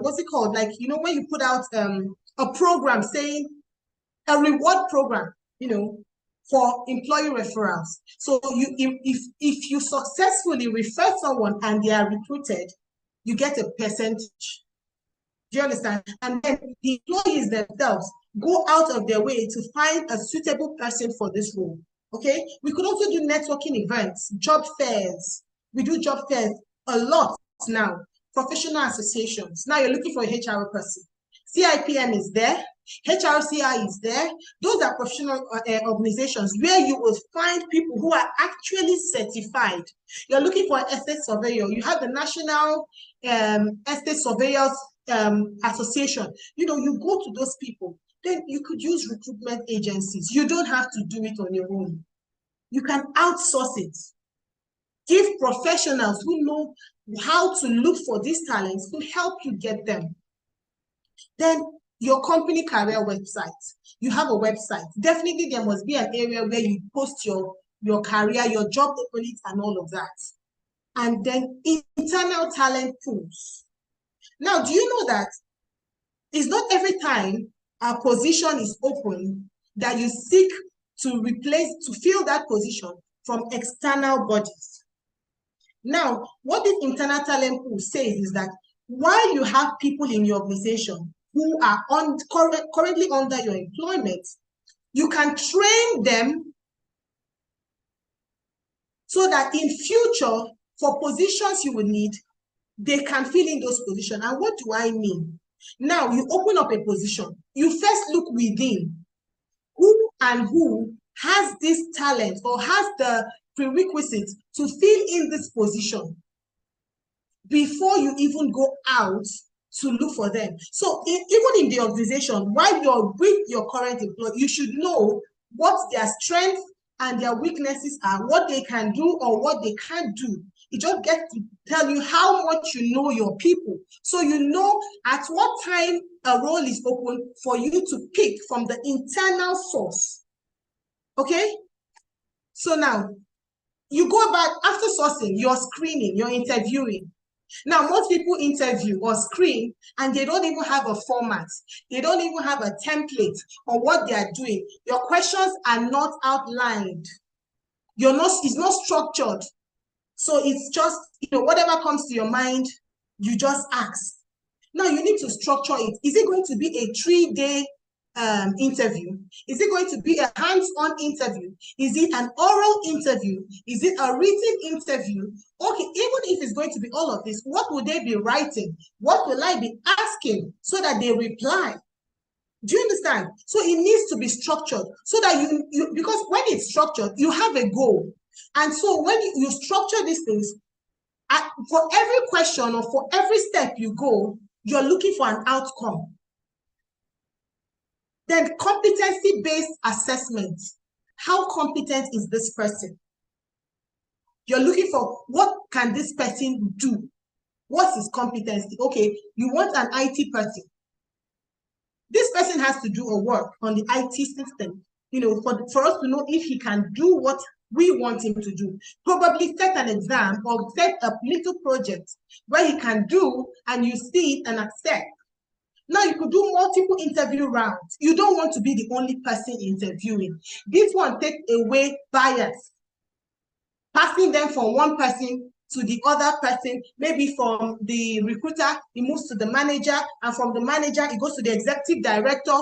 what's it called? Like, when you put out a program saying a reward program, for employee referrals. So if you successfully refer someone and they are recruited, you get a percentage. Do you understand? And then the employees themselves go out of their way to find a suitable person for this role. Okay? We could also do networking events, job fairs. We do job fairs a lot now. Professional associations. Now you're looking for a HR person. CIPM is there. HRCI is there. Those are professional organizations where you will find people who are actually certified. You're looking for an estate surveyor. You have the National Estate Surveyors Association. You go to those people. Then you could use recruitment agencies. You don't have to do it on your own. You can outsource it. Give professionals who know how to look for these talents to help you get them. Then your company career website. You have a website. Definitely there must be an area where you post your career, your job openings and all of that. And then internal talent pools. Now, do you know that it's not every time a position is open that you seek to fill that position from external bodies? Now, what this internal talent pool says is that while you have people in your organization who are currently under your employment, you can train them so that in future, for positions you will need, they can fill in those positions. And what do I mean? Now, you open up a position. You first look within who has this talent or has the prerequisites to fill in this position before you even go out to look for them. So even in the organization, while you're with your current employee, you should know what their strengths and their weaknesses are, what they can do or what they can't do. It just gets to tell you how much you know your people. So you know at what time a role is open for you to pick from the internal source. Okay? So now, you go about, after sourcing, you're screening, you're interviewing. Now, most people interview or screen and they don't even have a format. They don't even have a template on what they are doing. Your questions are not outlined. It's not structured. So it's just, whatever comes to your mind, you just ask. Now you need to structure it. Is it going to be a 3-day interview? Is it going to be a hands-on interview? Is it an oral interview? Is it a written interview? Okay, even if it's going to be all of this, what will they be writing? What will I be asking so that they reply? Do you understand? So it needs to be structured so that you because when it's structured, you have a goal. And so when you structure these things, for every question or for every step you go, you're looking for an outcome. Then competency-based assessment. How competent is this person? You're looking for what can this person do? What's his competency? Okay, you want an IT person. This person has to do a work on the IT system, you know, for us to know if he can do what we want him to do. Probably set an exam or set a little project where he can do and you see it and accept. Now you could do multiple interview rounds. You don't want to be the only person interviewing. This one takes away bias. Passing them from one person to the other person, maybe from the recruiter, it moves to the manager, and from the manager, it goes to the executive director.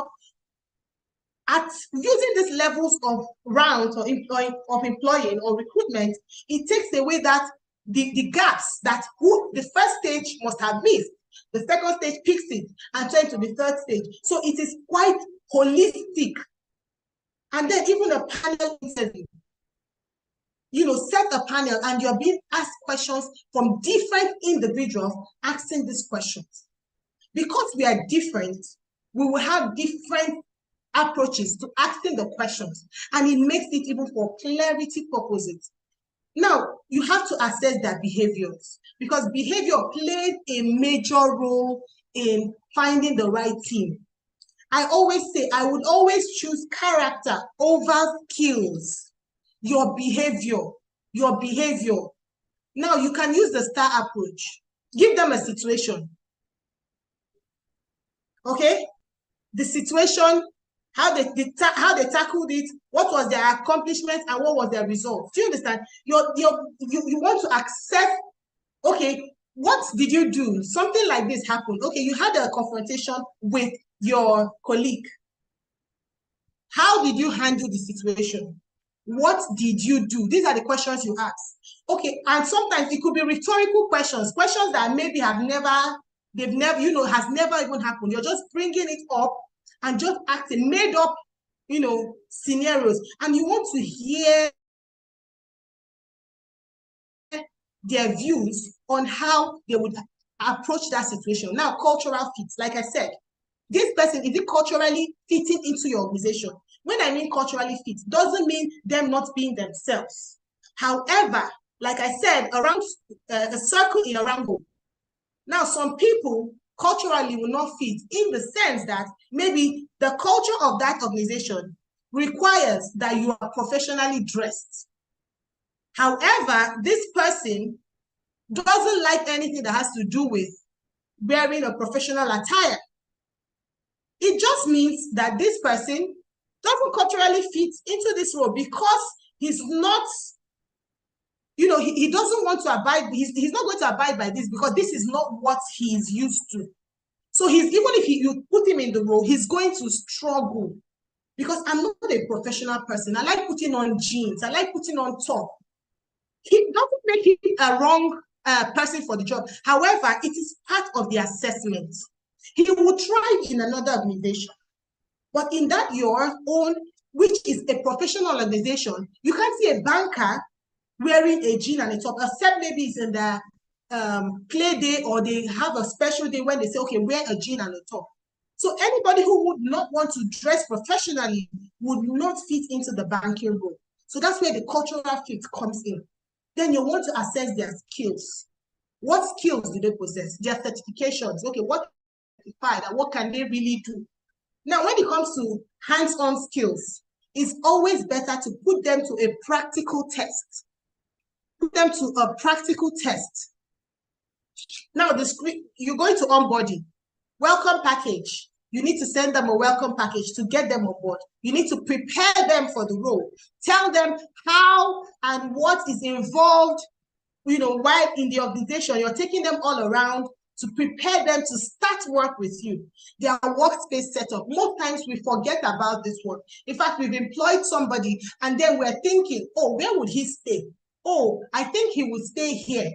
At using these levels of rounds or employing or recruitment, it takes away that the gaps that who the first stage must have missed. The second stage picks it and turns to the third stage. So it is quite holistic. And then even a panel interview. You know, set a panel and you're being asked questions from different individuals asking these questions. Because we are different, we will have different approaches to asking the questions, and it makes it even for clarity purposes. Now, you have to assess their behaviors because behavior plays a major role in finding the right team. I always say, I would always choose character over skills. Your behavior. Now, you can use the STAR approach. Give them a situation. Okay? The situation, how they tackled it, what was their accomplishment, and what was their result. Do you understand? You want to accept, okay, what did you do? Something like this happened. Okay, you had a confrontation with your colleague. How did you handle the situation? What did you do? These are the questions you ask. Okay, and sometimes it could be rhetorical questions that maybe has never even happened. You're just bringing it up and just acting, made up, scenarios, and you want to hear their views on how they would approach that situation. Now, cultural fits, like I said, this person, is it culturally fitting into your organization? When I mean culturally fit, doesn't mean them not being themselves. However, like I said, around a circle in a round. Now, some people culturally will not fit in the sense that maybe the culture of that organization requires that you are professionally dressed. However, this person doesn't like anything that has to do with wearing a professional attire. It just means that this person doesn't culturally fit into this role because he's not, he doesn't want to abide, he's not going to abide by this because this is not what he is used to. So even if you put him in the role, he's going to struggle because I'm not a professional person. I like putting on jeans. I like putting on top. It doesn't make him a wrong person for the job. However, it is part of the assessment. He will thrive in another organization. But in that your own, which is a professional organization, you can't see a banker wearing a jean and a top, except maybe it's in the play day or they have a special day when they say, okay, wear a jean and a top. So anybody who would not want to dress professionally would not fit into the banking role. So that's where the cultural fit comes in. Then you want to assess their skills. What skills do they possess? Their certifications. Okay, what and what can they really do? Now, when it comes to hands-on skills, it's always better to put them to a practical test. Put them to a practical test. Now, you're going to onboarding. Welcome package. You need to send them a welcome package to get them on board. You need to prepare them for the role. Tell them how and what is involved, while in the organization. You're taking them all around to prepare them to start work with you. Their workspace setup. Most times we forget about this work. In fact, we've employed somebody and then we're thinking, oh, where would he stay? Oh, I think he would stay here.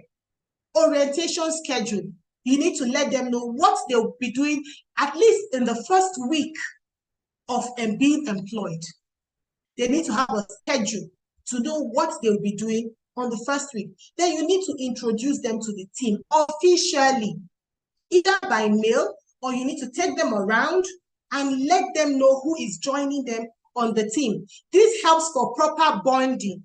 Orientation schedule. You need to let them know what they'll be doing at least in the first week of being employed. They need to have a schedule to know what they'll be doing on the first week. Then you need to introduce them to the team officially, either by mail or you need to take them around and let them know who is joining them on the team. This helps for proper bonding.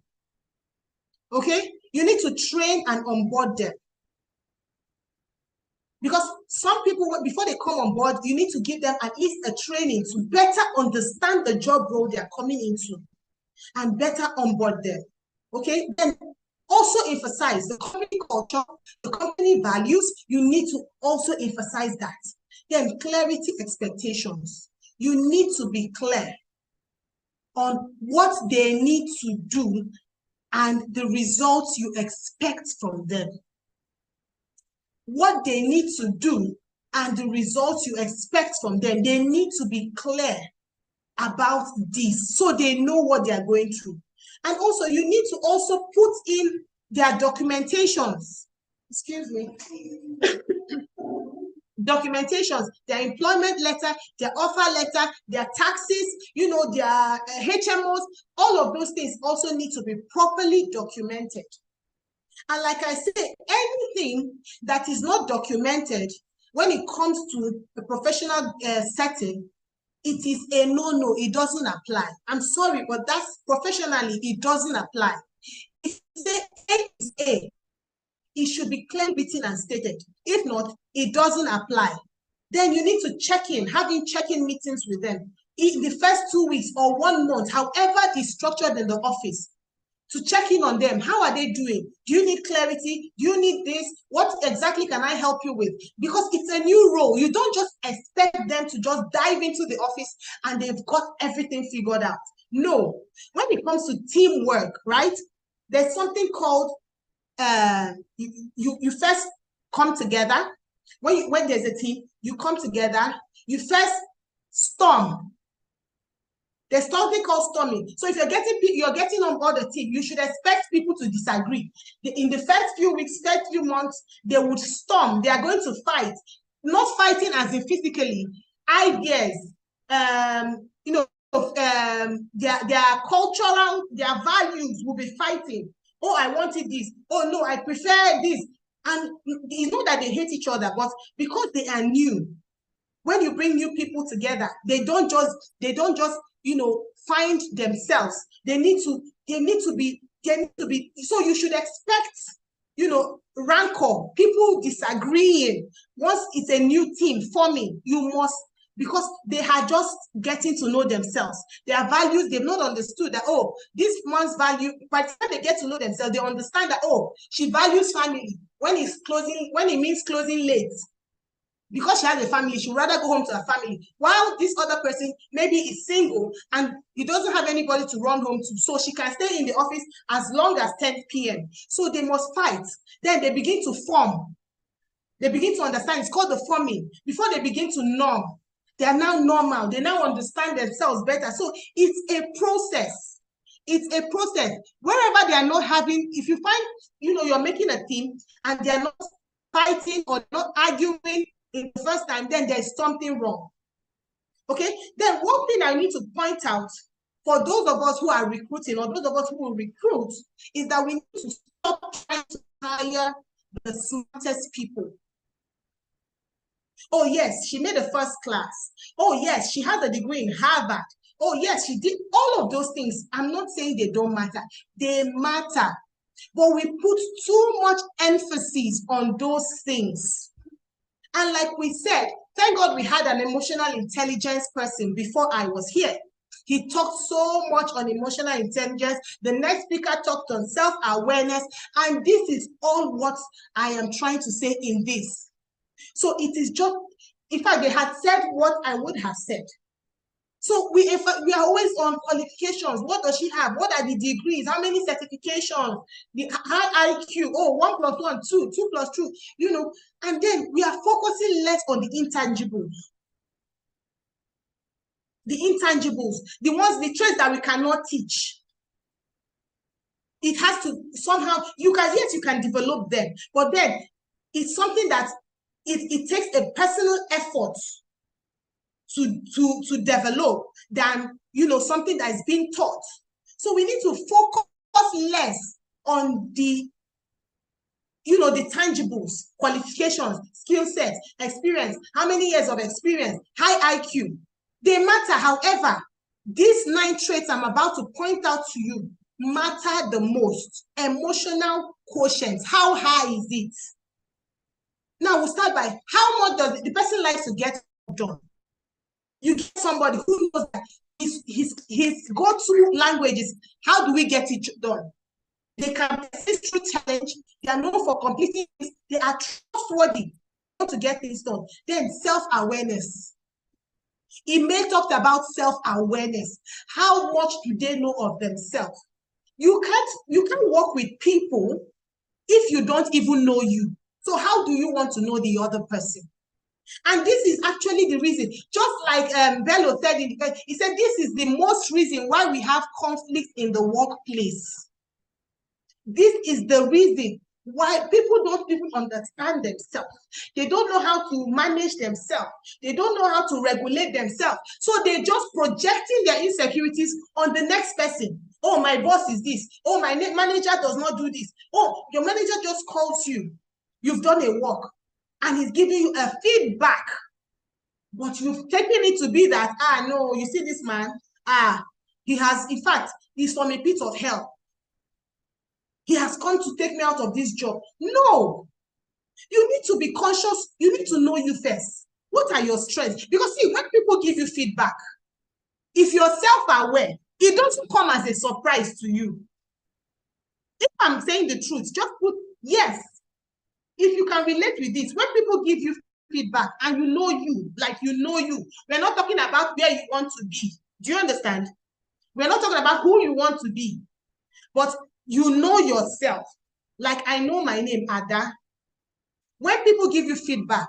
Okay? You need to train and onboard them. Because some people, before they come on board, you need to give them at least a training to better understand the job role they are coming into and better onboard them. Okay? Then also emphasize the company culture, the company values. You need to also emphasize that. Then clarity expectations. You need to be clear on what they need to do and the results you expect from them. What they need to do and the results you expect from them, they need to be clear about this so they know what they are going through. And also, you need to also put in their documentations. Excuse me. Documentations, their employment letter, their offer letter, their taxes, you know, their HMOs, all of those things also need to be properly documented. And like I say, anything that is not documented when it comes to a professional setting, it is a no-no. It doesn't apply. I'm sorry, but that's professionally, it doesn't apply. If you say A is A, it should be clear, written, and stated. If not, it doesn't apply. Then you need to check in, having check-in meetings with them in the first 2 weeks or 1 month, however it's structured in the office, to check in on them. How are they doing? Do you need clarity? Do you need this? What exactly can I help you with? Because it's a new role. You don't just expect them to just dive into the office and they've got everything figured out. No. When it comes to teamwork, right? There's something called, you first come together. When there's a team, you come together. You first storm. There's something called storming. So if you're getting on board the team, you should expect people to disagree. In the first few weeks, first few months, they would storm. They are going to fight. Not fighting as in physically. Ideas, you know, their cultural, their values will be fighting. Oh, I wanted this. Oh no, I prefer this. And it's not that they hate each other, but because they are new. When you bring new people together, they don't just you know, find themselves. They need to be, so you should expect, you know, rancor, people disagreeing. Once it's a new team forming, you must, because they are just getting to know themselves. Their values, they've not understood that, oh, this man's value, by the time they get to know themselves, they understand that, oh, she values family. When it means closing late, because she has a family, she would rather go home to her family. While this other person maybe is single and he doesn't have anybody to run home to. So she can stay in the office as long as 10 p.m. So they must fight. Then they begin to form. They begin to understand. It's called the forming. Before they begin to norm, they are now normal. They now understand themselves better. So it's a process. It's a process. Wherever they are not having, if you find, you know, you're making a team and they are not fighting or not arguing in the first time, then there's something wrong. Okay? Then one thing I need to point out for those of us who are recruiting or those of us who will recruit is that we need to stop trying to hire the smartest people. Oh yes, she made a first class. Oh yes, she has a degree in Harvard. Oh yes, she did all of those things. I'm not saying they don't matter. They matter. But we put too much emphasis on those things. And like we said, thank God we had an emotional intelligence person before I was here. He talked so much on emotional intelligence. The next speaker talked on self-awareness. And this is all what I am trying to say in this. So it is just, in fact, they had said what I would have said. So we are always on qualifications. What does she have? What are the degrees? How many certifications? The high IQ. Oh, 1 + 1, 2, 2 + 2. You know, and then we are focusing less on the intangibles. The intangibles, the ones, the traits that we cannot teach. It has to somehow, you can develop them, but then it's something that it takes a personal effort to develop than, you know, something that is being taught. So we need to focus less on the, you know, the tangibles, qualifications, skill sets, experience, how many years of experience, high IQ. They matter. However, these 9 traits I'm about to point out to you matter the most. Emotional quotient. How high is it? Now we'll start by how much does the person likes to get done. You get somebody who knows that his go-to language is how do we get it done? They can persist through challenge. They are known for completing things. They are trustworthy to get things done. Then self-awareness. Emil talked about self-awareness. How much do they know of themselves? You can't work with people if you don't even know you. So how do you want to know the other person? And this is actually the reason, just like Bello said, he said this is the most reason why we have conflict in the workplace. This is the reason why people don't even understand themselves. They don't know how to manage themselves. They don't know how to regulate themselves. So they're just projecting their insecurities on the next person. Oh, my boss is this. Oh, my manager does not do this. Oh, your manager just calls you. You've done a work and he's giving you a feedback. But you've taken it to be that, no, you see this man, he has, in fact, he's from a pit of hell. He has come to take me out of this job. No, you need to be conscious. You need to know you first. What are your strengths? Because see, when people give you feedback, if you're self-aware, it doesn't come as a surprise to you. If I'm saying the truth, just put yes. If you can relate with this, when people give you feedback and you know you, like you know you, we're not talking about where you want to be. Do you understand? We're not talking about who you want to be, but you know yourself. Like I know my name, Ada. When people give you feedback,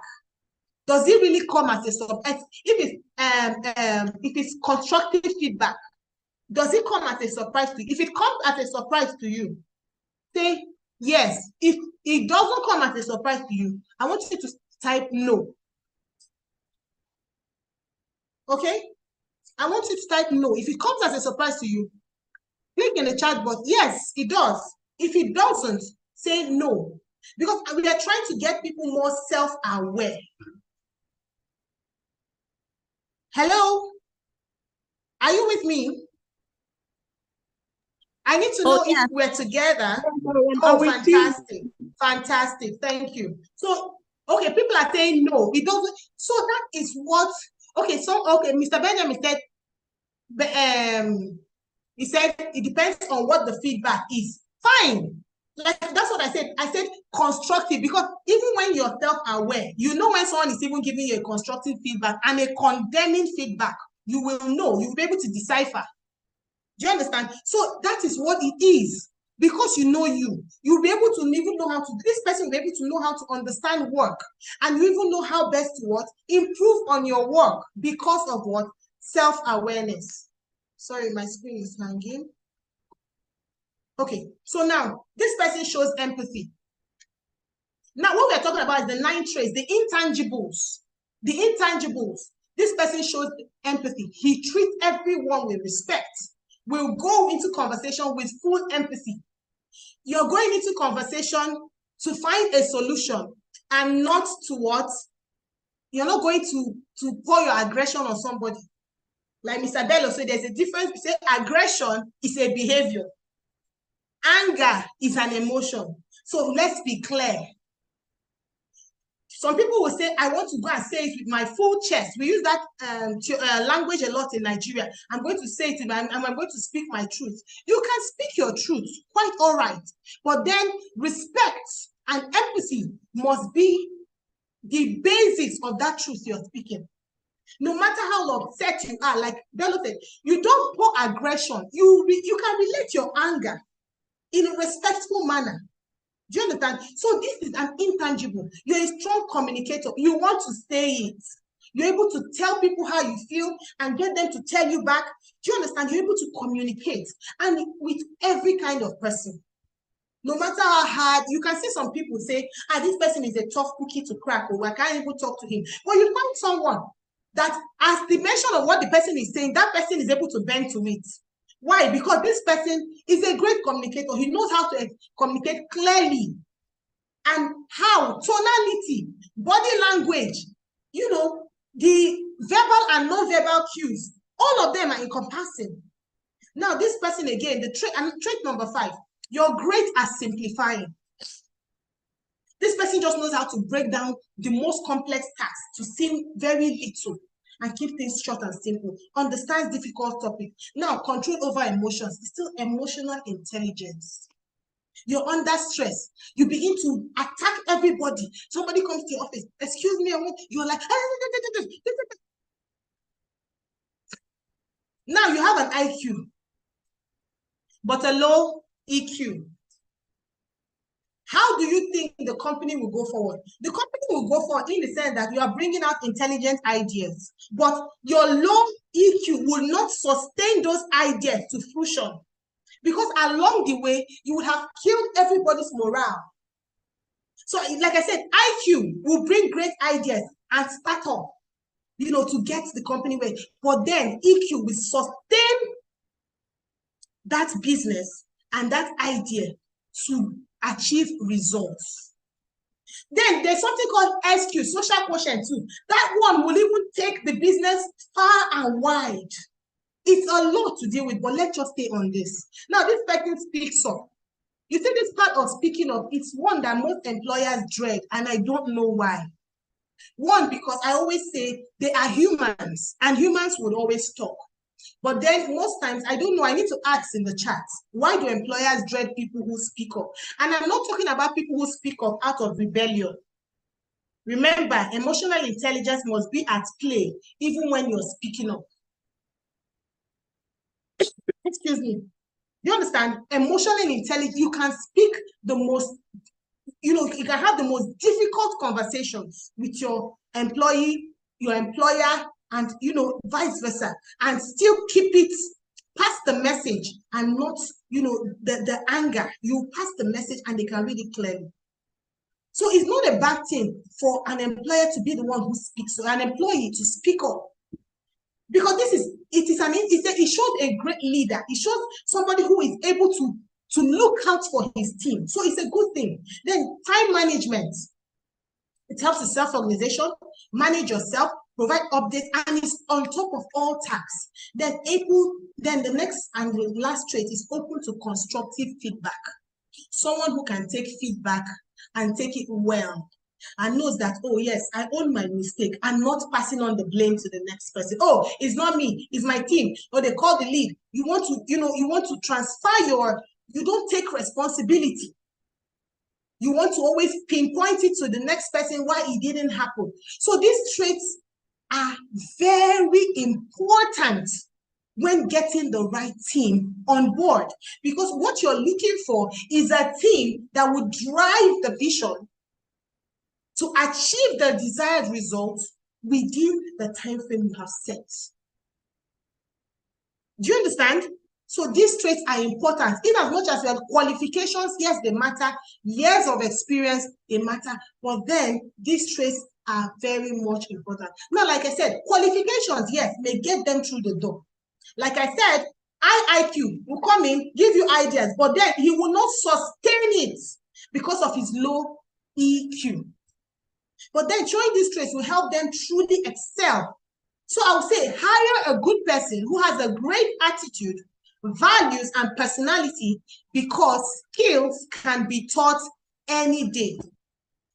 does it really come as a surprise? If it's constructive feedback, does it come as a surprise to you? If it comes as a surprise to you, say yes. If it doesn't come as a surprise to you, I want you to type no. Okay? I want you to type no. If it comes as a surprise to you, click in the chat box. Yes, it does. If it doesn't, say no. Because we are trying to get people more self-aware. Hello? Are you with me? I need to know if we're together. Oh, fantastic. Fantastic. Thank you. So, okay, people are saying no. It doesn't. So that is what, okay, Mr. Benjamin said, he said it depends on what the feedback is. Fine. Like that's what I said. I said constructive, because even when you're self-aware, you know when someone is even giving you a constructive feedback and a condemning feedback, you will know, you'll be able to decipher. Do you understand? So that is what it is. Because you know you'll be able to even know how to, this person will be able to know how to understand work, and you even know how best to what? Improve on your work because of what? Self-awareness. Sorry, my screen is hanging. Okay, so now this person shows empathy. Now what we're talking about is the 9 traits, the intangibles. The intangibles. This person shows empathy. He treats everyone with respect. Will go into conversation with full empathy. You're going into conversation to find a solution and not to what? You're not going to pour your aggression on somebody. Like Mr. Bello said, there's a difference. Say aggression is a behavior. Anger is an emotion. So let's be clear. Some people will say, I want to go and say it with my full chest. We use that language a lot in Nigeria. I'm going to say it and I'm going to speak my truth. You can speak your truth, quite all right. But then respect and empathy must be the basics of that truth you're speaking. No matter how upset you are, like Bello said, you don't pour aggression. You can relate your anger in a respectful manner. Do you understand? So this is an intangible. You're a strong communicator. You want to say it. You're able to tell people how you feel and get them to tell you back. Do you understand? You're able to communicate, and with every kind of person. No matter how hard, you can see some people say, this person is a tough cookie to crack, or I can't even talk to him. But you find someone that, as the mention of what the person is saying, that person is able to bend to it. Why? Because this person is a great communicator. He knows how to communicate clearly. And how? Tonality, body language, the verbal and non-verbal cues, all of them are encompassing. Now, this person again, trait number 5, you're great at simplifying. This person just knows how to break down the most complex tasks to seem very little and keep things short and simple. Understands difficult topics. Now, control over emotions. It's still emotional intelligence. You're under stress. You begin to attack everybody. Somebody comes to your office. Excuse me, you're like, now you have an IQ, but a low EQ. How do you think the company will go forward? The company will go forward in the sense that you are bringing out intelligent ideas, but your low EQ will not sustain those ideas to fruition, because along the way, you would have killed everybody's morale. So, like I said, IQ will bring great ideas and start up, to get the company way. But then EQ will sustain that business and that idea to achieve results. Then there's something called SQ, social quotient too. That one will even take the business far and wide. It's a lot to deal with, but let's just stay on this. Now, this person speaks up. You see, this part of speaking up, it's one that most employers dread, and I don't know why. One, because I always say they are humans, and humans would always talk. But then most times, I don't know, I need to ask in the chat, why do employers dread people who speak up? And I'm not talking about people who speak up out of rebellion. Remember, emotional intelligence must be at play, even when you're speaking up. Excuse me. You understand? Emotional intelligence, you can speak the most, you can have the most difficult conversations with your employee, your employer, and, vice versa, and still keep it past the message and not, the anger. You pass the message and they can read it clearly. So it's not a bad thing for an employer to be the one who speaks, or an employee to speak up. Because it shows a great leader. It shows somebody who is able to look out for his team. So it's a good thing. Then time management. It helps with self-organization, manage yourself, provide updates, and it's on top of all tasks. Then the next and the last trait is open to constructive feedback. Someone who can take feedback and take it well, and knows that, oh yes, I own my mistake, and not passing on the blame to the next person. Oh, it's not me, it's my team. Or they call the lead. You want to transfer you don't take responsibility. You want to always pinpoint it to the next person why it didn't happen. So these traits are very important when getting the right team on board, because what you're looking for is a team that would drive the vision to achieve the desired results within the time frame you have set. Do you understand? So these traits are important. In as much as your qualifications, yes, they matter. Years of experience, they matter. But then these traits are very much important. Now, like I said, qualifications, yes, may get them through the door. Like I said, IQ will come in, give you ideas, but then he will not sustain it because of his low EQ. But then showing these traits will help them truly excel. So I would say hire a good person who has a great attitude, values, and personality, because skills can be taught any day.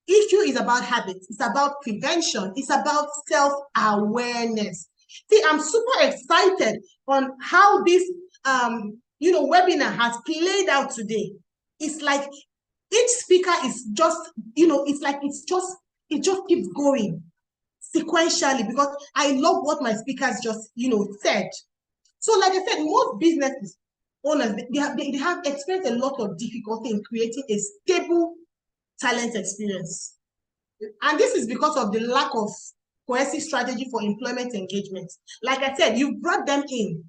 EQ is about habits. It's about prevention. It's about self-awareness. See, I'm super excited on how this webinar has played out today. It's like each speaker is just, it just keeps going. sequentially, because I love what my speakers just, said. So like I said, most businesses owners, they have experienced a lot of difficulty in creating a stable talent experience. And this is because of the lack of cohesive strategy for employment engagement. Like I said, you've brought them in,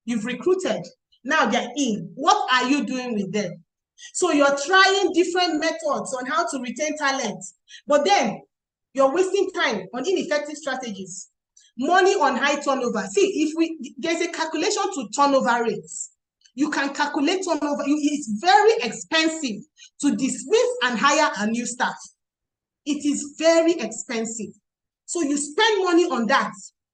you've recruited, now they're in. What are you doing with them? So you're trying different methods on how to retain talent, but then you're wasting time on ineffective strategies, money on high turnover. See, there's a calculation to turnover rates. You can calculate turnover. It's very expensive to dismiss and hire a new staff. It is very expensive. So you spend money on that.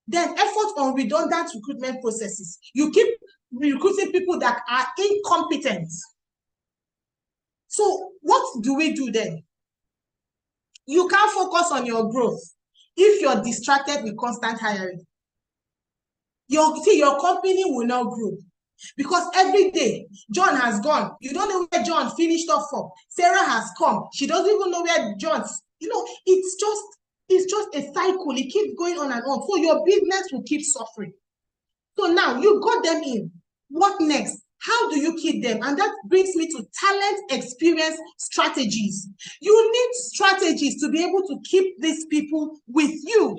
Then effort on redundant recruitment processes. You keep recruiting people that are incompetent. So what do we do then? You can't focus on your growth if you're distracted with constant hiring. Your company will not grow. Because every day, John has gone. You don't know where John finished off from. Sarah has come. She doesn't even know where John's, it's just a cycle. It keeps going on and on. So your business will keep suffering. So now you got them in. What next? How do you keep them? And that brings me to talent experience strategies. You need strategies to be able to keep these people with you.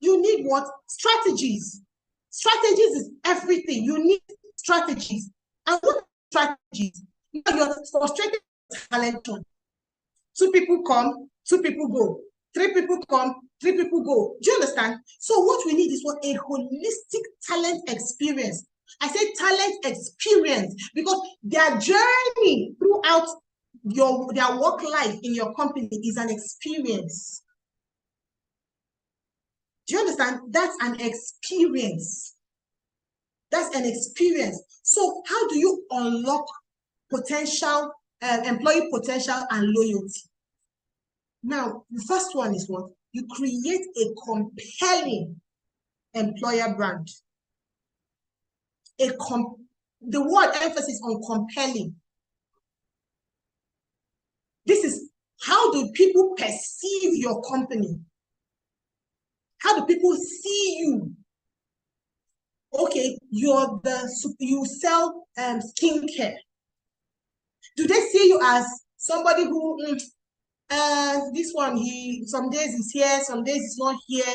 You need what? Strategies. Strategies is everything. You need strategies. And what strategies? You're frustrated with talent. 2 people come, 2 people go. 3 people come, 3 people go. Do you understand? So what we need is what? A holistic talent experience. I say talent experience because their journey throughout their work life in your company is an experience. Do you understand? That's an experience. That's an experience. So how do you unlock potential, employee potential and loyalty? Now, the first one is what? You create a compelling employer brand. The word emphasis on compelling. This is how do people perceive your company? How do people see you? Okay, you sell skincare. Do they see you as somebody who this one, some days is here, some days is not here?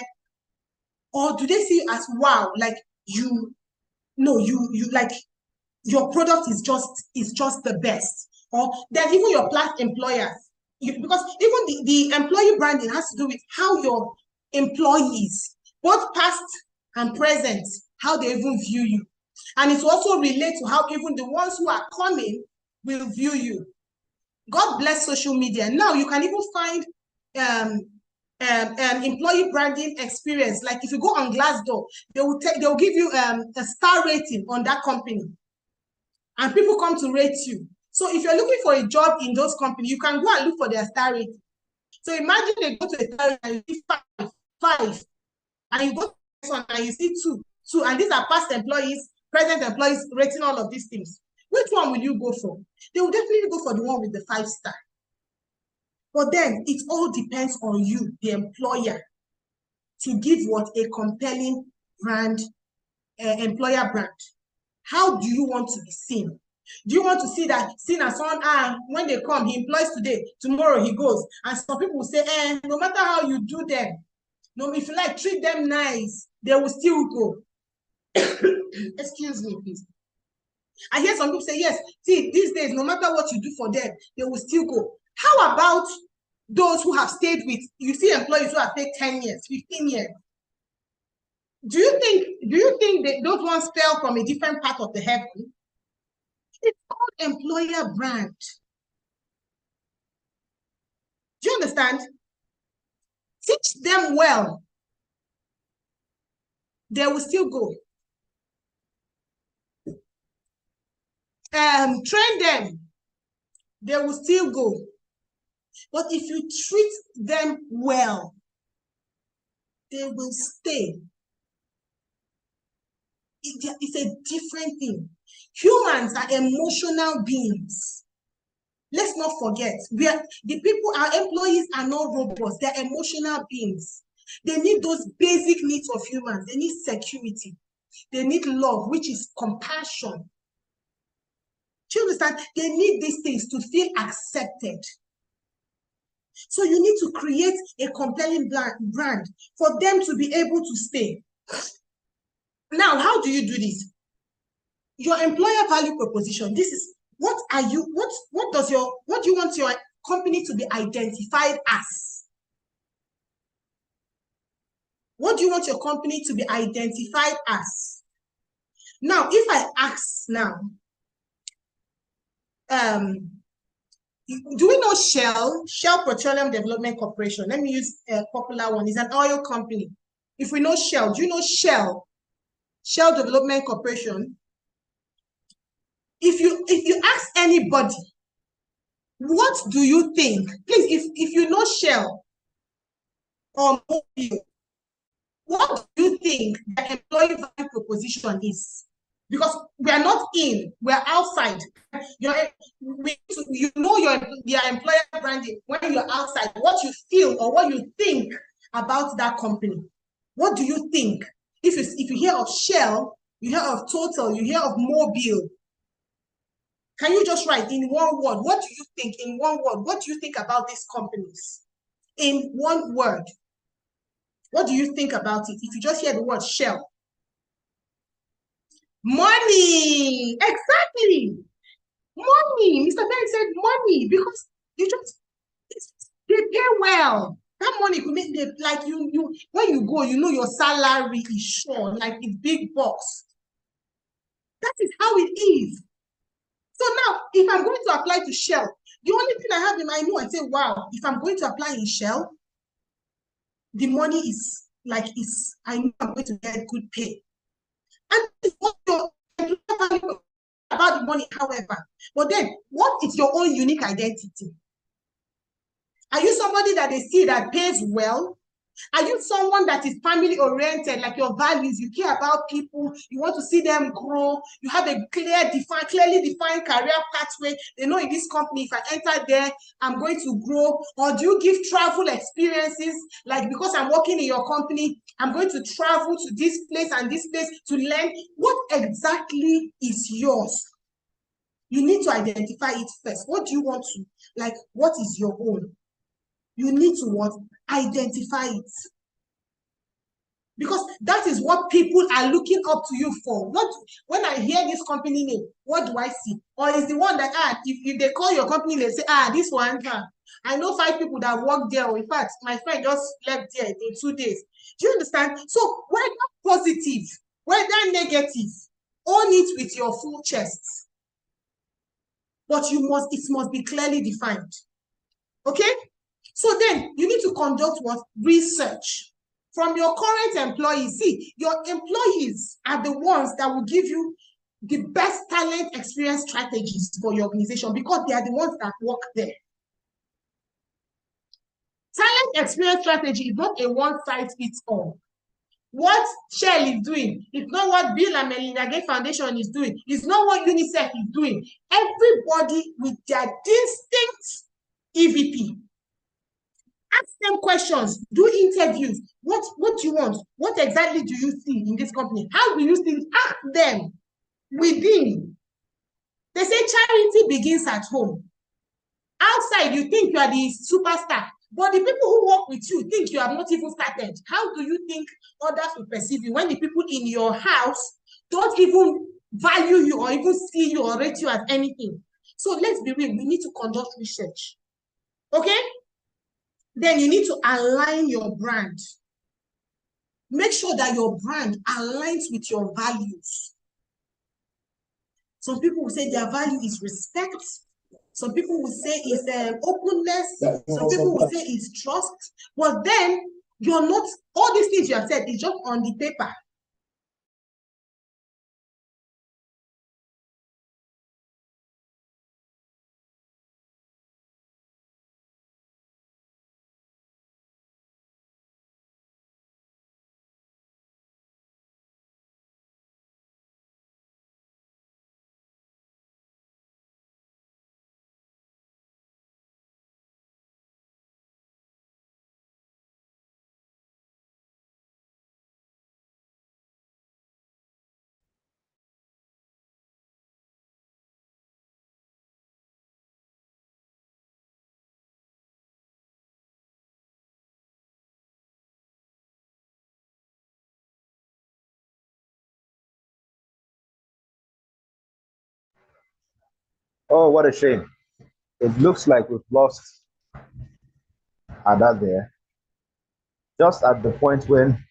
Or do they see you as wow, like you like your product is just the best? Or then even your past employers, because even the employee branding has to do with how your employees, both past and present, how they even view you. And it also relates to how even the ones who are coming will view you. God bless social media. Now you can even find employee branding experience. Like if you go on Glassdoor, they will give you a star rating on that company, and people come to rate you. So if you're looking for a job in those companies, you can go and look for their star rating. So imagine they go to a star rating and you see 5, and you go to this one and you see 2, and these are past employees, present employees rating all of these things. Which one will you go for? They will definitely go for the one with the 5 star. But then it all depends on you, the employer, to give what? A compelling brand, employer brand. How do you want to be seen? Do you want to seen as someone, when they come, he employs today, tomorrow he goes. And some people will say, no matter how you do them, no, if you like treat them nice, they will still go. Excuse me, please. I hear some people say, yes, see, these days, no matter what you do for them, they will still go. How about those who have stayed with, you see employees who have stayed 10 years, 15 years? Do you think that those ones fell from a different part of the heaven? It's called employer brand. Do you understand? Teach them well. They will still go. Train them. They will still go. But if you treat them well, they will stay. It's a different thing. Humans are emotional beings. Let's not forget, our employees are not robots, they're emotional beings. They need those basic needs of humans. They need security. They need love, which is compassion. Do you understand? They need these things to feel accepted. So you need to create a compelling brand for them to be able to stay. Now, how do you do this? Your employer value proposition. This is what do you want your company to be identified as? What do you want your company to be identified as? Now, if I ask now, do we know Shell? Shell Petroleum Development Corporation. Let me use a popular one. It's an oil company. If we know Shell, do you know Shell? Shell Development Corporation. If you ask anybody, what do you think? Please, if you know Shell or Mobil, what do you think the employee value proposition is? Because we are not in, we're outside. You know your employer branding when you're outside, what you feel or what you think about that company. What do you think? If you hear of Shell, you hear of Total, you hear of Mobil, can you just write in one word? What do you think in one word? What do you think about these companies? In one word. What do you think about it? If you just hear the word Shell. Money. Exactly. Money. Mr. Ben said money because they pay well. That money could make them like you when you go, you know your salary is sure, like it's big box. That is how it is. So now, if I'm going to apply to Shell, the only thing I have in mind, I say, wow, if I'm going to apply in Shell, the money is like, I know I'm going to get good pay. And what your about the money, however. But then, what is your own unique identity? Are you somebody that they see that pays well? Are you someone that is family oriented, like your values, you care about people, you want to see them grow, you have a clearly defined career pathway, they know in this company, if I enter there, I'm going to grow? Or do you give travel experiences, like because I'm working in your company, I'm going to travel to this place and this place to learn? What exactly is yours? You need to identify it first. What do you want to, like, what is your own? You need to what? Identify it. Because that is what people are looking up to you for. When I hear this company name, what do I see? Or is the one that, if they call your company, they say, this one, I know 5 people that work there. In fact, my friend just left there in 2 days. Do you understand? So whether positive, whether negative, own it with your full chest. But it must be clearly defined. Okay? So then you need to conduct what? Research from your current employees. See, your employees are the ones that will give you the best talent experience strategies for your organization because they are the ones that work there. Talent experience strategy is not a one-size-fits-all. What Shell is doing is not what Bill and Melinda Gates Foundation is doing. It's not what UNICEF is doing. Everybody with their distinct EVP. Ask them questions, do interviews. What do you want? What exactly do you see in this company? How do you see it? Ask them within. They say charity begins at home. Outside, you think you are the superstar, but the people who work with you think you have not even started. How do you think others will perceive you when the people in your house don't even value you or even see you or rate you as anything? So let's be real, we need to conduct research. Okay? Then you need to align your brand. Make sure that your brand aligns with your values. Some people will say their value is respect. Some people will say it's openness. Some people will say it's trust. But then you're not, all these things you have said is just on the paper. Oh, what a shame. It looks like we've lost Ada there. Just at the point when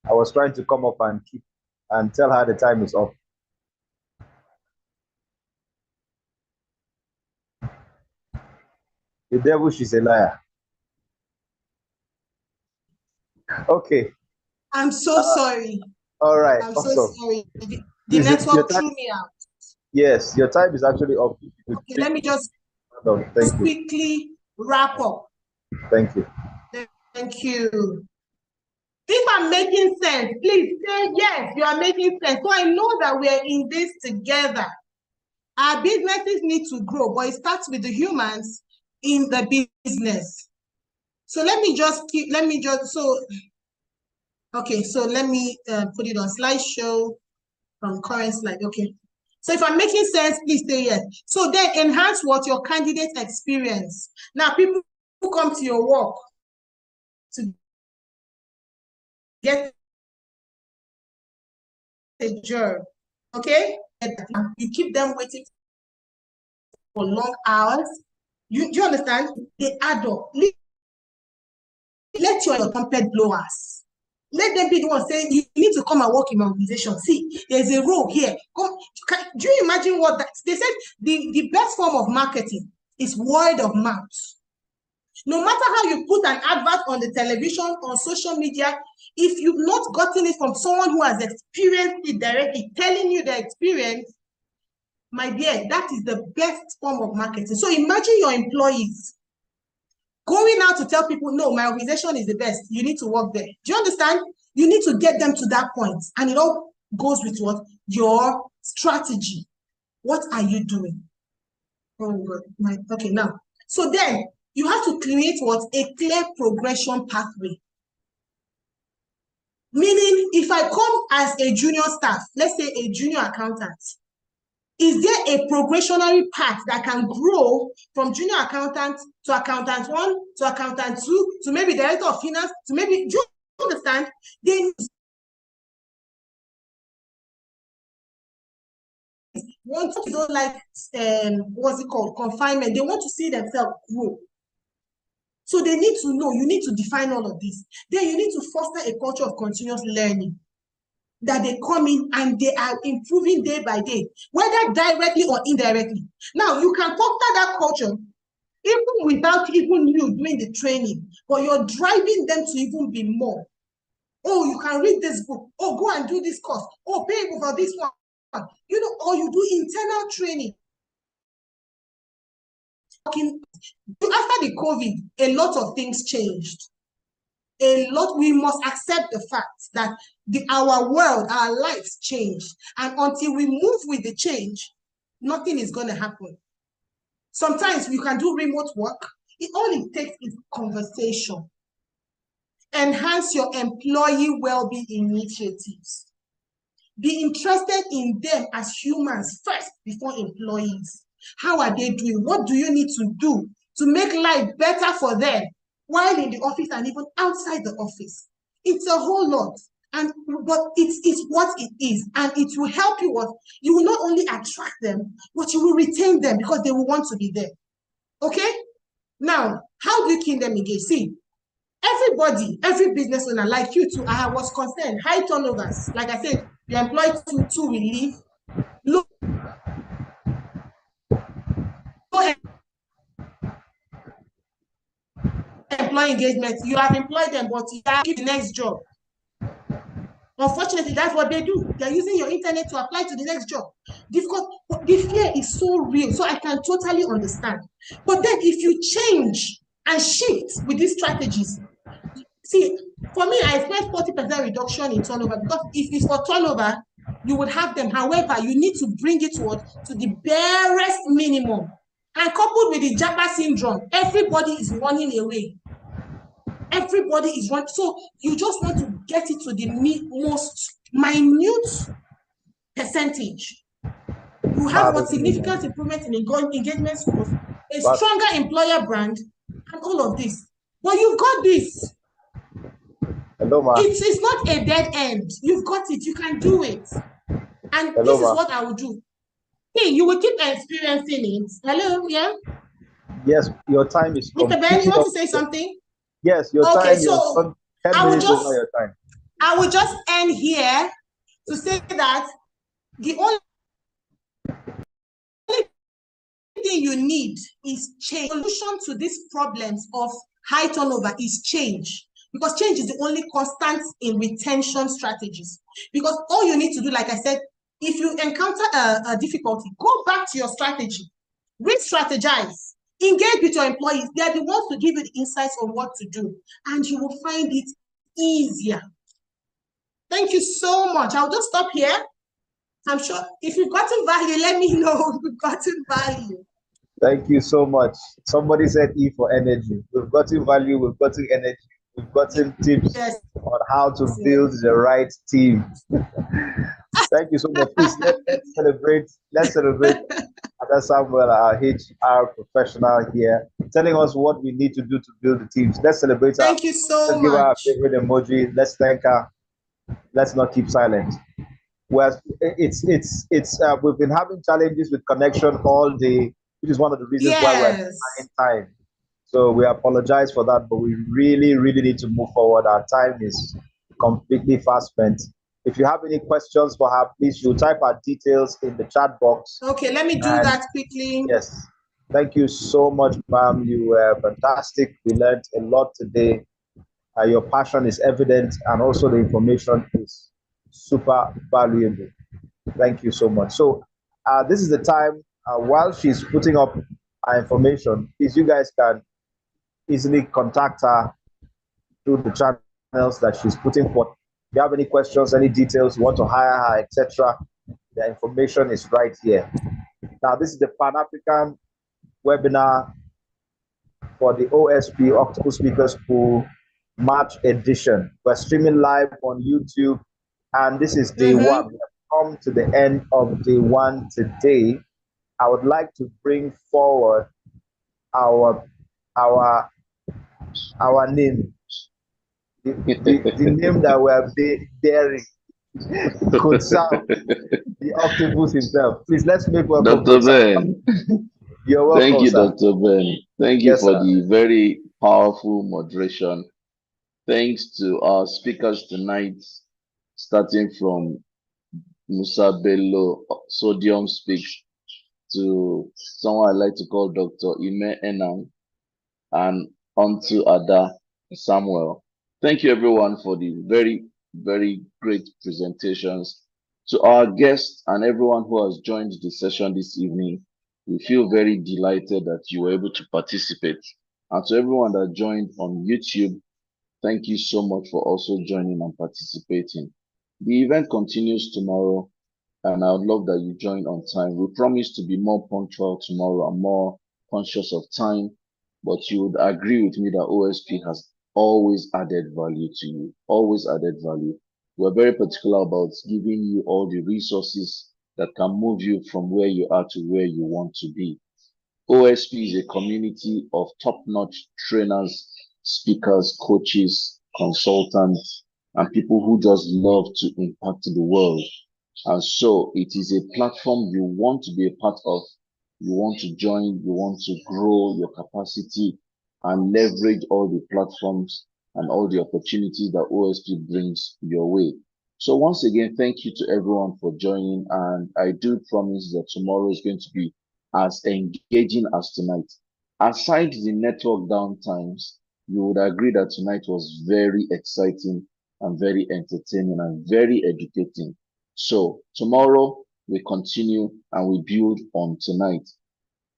I was trying to come up and tell her the time is up. The devil, she's a liar. Okay. I'm so sorry. All right. I'm awesome. so sorry. The network threw me out. Yes, your time is actually up. Okay, let me just Thank you. quickly wrap up. Thank you. Thank you. If I'm making sense, please say yes, you are making sense. So I know that we are in this together. Our businesses need to grow, but it starts with the humans in the business. So let me just put it on slideshow from current slide. Okay. So if I'm making sense, please say yes. So then enhance what your candidates experience. Now, people who come to your work to get a job, okay? You keep them waiting for long hours. Do you understand? They add up. Let your trumpet blowers. Let them be the one saying, you need to come and work in my organization. See, there's a role here. Come, do you imagine what that? They said the best form of marketing is word of mouth. No matter how you put an advert on the television, on social media, if you've not gotten it from someone who has experienced it directly, telling you the experience, my dear, that is the best form of marketing. So imagine your employees going out to tell people, no, my organization is the best. You need to work there. Do you understand? You need to get them to that point. And it all goes with what? Your strategy. What are you doing? Oh, God. Okay, now. So then you have to create what? A clear progression pathway. Meaning, if I come as a junior staff, let's say a junior accountant, is there a progressionary path that can grow from junior accountant to accountant 1 to accountant 2 to maybe director of finance to maybe, do you understand? They want to don't like what's it called, confinement. They want to see themselves grow. So they need to know, you need to define all of this. Then you need to foster a culture of continuous learning, that they come in and they are improving day by day, whether directly or indirectly. Now, you can foster that culture even without even you doing the training, but you're driving them to even be more. Oh, you can read this book. Oh, go and do this course. Oh, pay for this one. You know, or you do internal training. After the COVID, a lot of things changed. A lot, we must accept the fact that our world, our lives changed. And until we move with the change, nothing is going to happen. Sometimes we can do remote work. All it takes is conversation. Enhance your employee well-being initiatives. Be interested in them as humans first before employees. How are they doing? What do you need to do to make life better for them while in the office and even outside the office? It's a whole lot. But it's what it is, and it will help you. You will not only attract them, but you will retain them because they will want to be there. Okay? Now, how do you keep them engaged? See, everybody, every business owner, like you too, I was concerned. High turnovers. Like I said, your employee two will leave. Look, employee engagement. You have employed them, but you have to keep the next job. Unfortunately, that's what they do. They're using your internet to apply to the next job. The fear is so real, so I can totally understand. But then if you change and shift with these strategies, see, for me, I expect 40% reduction in turnover, because if it's for turnover, you would have them. However, you need to bring it to the barest minimum. And coupled with the Japa syndrome, everybody is running away. Everybody is running. So you just want to get it to the most minute percentage. You have a significant improvement in engagement scores, a stronger employer brand, and all of this. But you've got this. Hello, ma. It's not a dead end. You've got it. You can do it. And this is what I will do. Hey, you will keep experiencing it. Hello, yeah? Yes, your time is Mr. Ben, you completely want up. to say something? Yes, your Okay, time, you're 10 I will minutes just over your time. I will just end here to say that the only thing you need is change. Solution to these problems of high turnover is change, because change is the only constant in retention strategies. Because all you need to do, like I said, if you encounter a difficulty, go back to your strategy, re-strategize, engage with your employees. They're the ones to give you the insights on what to do, and you will find it easier. Thank you so much. I'll just stop here. I'm sure if you've gotten value, let me know if you've gotten value. Thank you so much. Somebody said E for energy. We've gotten value, we've gotten energy, we've gotten tips on how to build the right team. Thank you so much. Please, let's celebrate. Let's celebrate Ada Samuel, our HR professional here, telling us what we need to do to build the teams. Let's celebrate her. Thank you so Let's give her our much. favorite emoji. Let's thank her. Let's not keep silent. Well, we've been having challenges with connection all day, which is one of the reasons why we're behind time. So we apologize for that, but we really, really need to move forward. Our time is completely fast spent. If you have any questions for her, please, you type our details in the chat box. Okay, let me do that quickly. Yes. Thank you so much, ma'am. You were fantastic. We learned a lot today. Your passion is evident, and also the information is super valuable. Thank you so much. So this is the time while she's putting up our information, please, you guys can easily contact her through the channels that she's putting forth. If you have any questions, any details, you want to hire her, etc., the information is right here. Now, this is the Pan-African webinar for the OSP, Octopus Speakers Pool, March edition. We're streaming live on YouTube, and this is day one. We have come to the end of day one today. I would like to bring forward our name, the name that we are daring. Could sound the octopus himself. Please, let's make welcome Dr. Ben. You're welcome. Thank you, sir. Dr. Ben. Thank you for the very powerful moderation. Thanks to our speakers tonight, starting from Musa Bello, Sodium Speaks, to someone I like to call Dr. Ime Enang, and on to Ada Samuel. Thank you, everyone, for the very, very great presentations. To our guests and everyone who has joined the session this evening, we feel very delighted that you were able to participate. And to everyone that joined on YouTube, thank you so much for also joining and participating. The event continues tomorrow, and I would love that you join on time. We promise to be more punctual tomorrow and more conscious of time, but you would agree with me that OSP has always added value to you, always added value. We're very particular about giving you all the resources that can move you from where you are to where you want to be. OSP is a community of top-notch trainers, speakers, coaches, consultants, and people who just love to impact the world. And so it is a platform you want to be a part of, you want to join, you want to grow your capacity and leverage all the platforms and all the opportunities that OSP brings your way. So once again, thank you to everyone for joining. And I do promise that tomorrow is going to be as engaging as tonight. Aside the network downtimes, you would agree that tonight was very exciting and very entertaining and very educating. So tomorrow we continue and we build on tonight.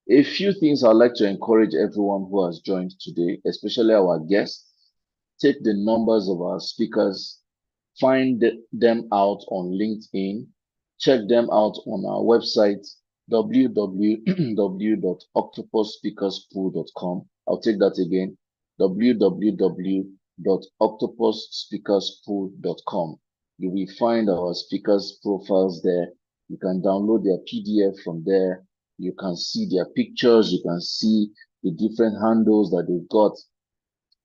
A few things I'd like to encourage everyone who has joined today, especially our guests. Take the numbers of our speakers, find them out on LinkedIn, check them out on our website, www.octopusspeakerspool.com. I'll take that again, www.octopusspeakerspool.com. You will find our speakers' profiles there. You can download their PDF from there. You can see their pictures. You can see the different handles that they've got.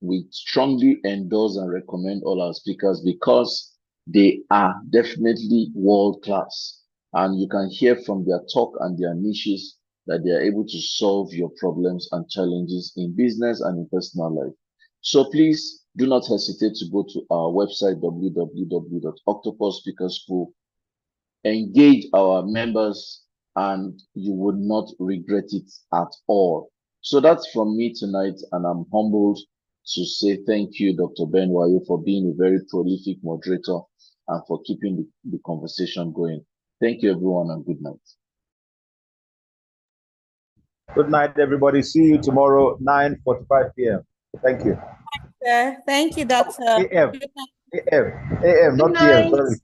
We strongly endorse and recommend all our speakers because they are definitely world class. and you can hear from their talk and their niches that they are able to solve your problems and challenges in business and in personal life. So please do not hesitate to go to our website, www.octopusspeakerschool. Engage our members and you would not regret it at all. So that's from me tonight, and I'm humbled to say thank you, Dr. Ben Wayo, for being a very prolific moderator and for keeping the conversation going. Thank you, everyone, and good night. Good night, everybody. See you tomorrow, 9:45 p.m. Thank you. Thank you, Doctor. AM, not Good PM, night. sorry.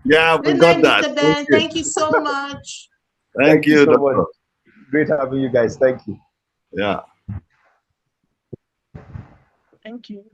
Yeah, we Good got night, that. Mr. Ben. Thank you so much. Thank you, so Doctor. much. Great having you guys. Thank you. Yeah. Thank you.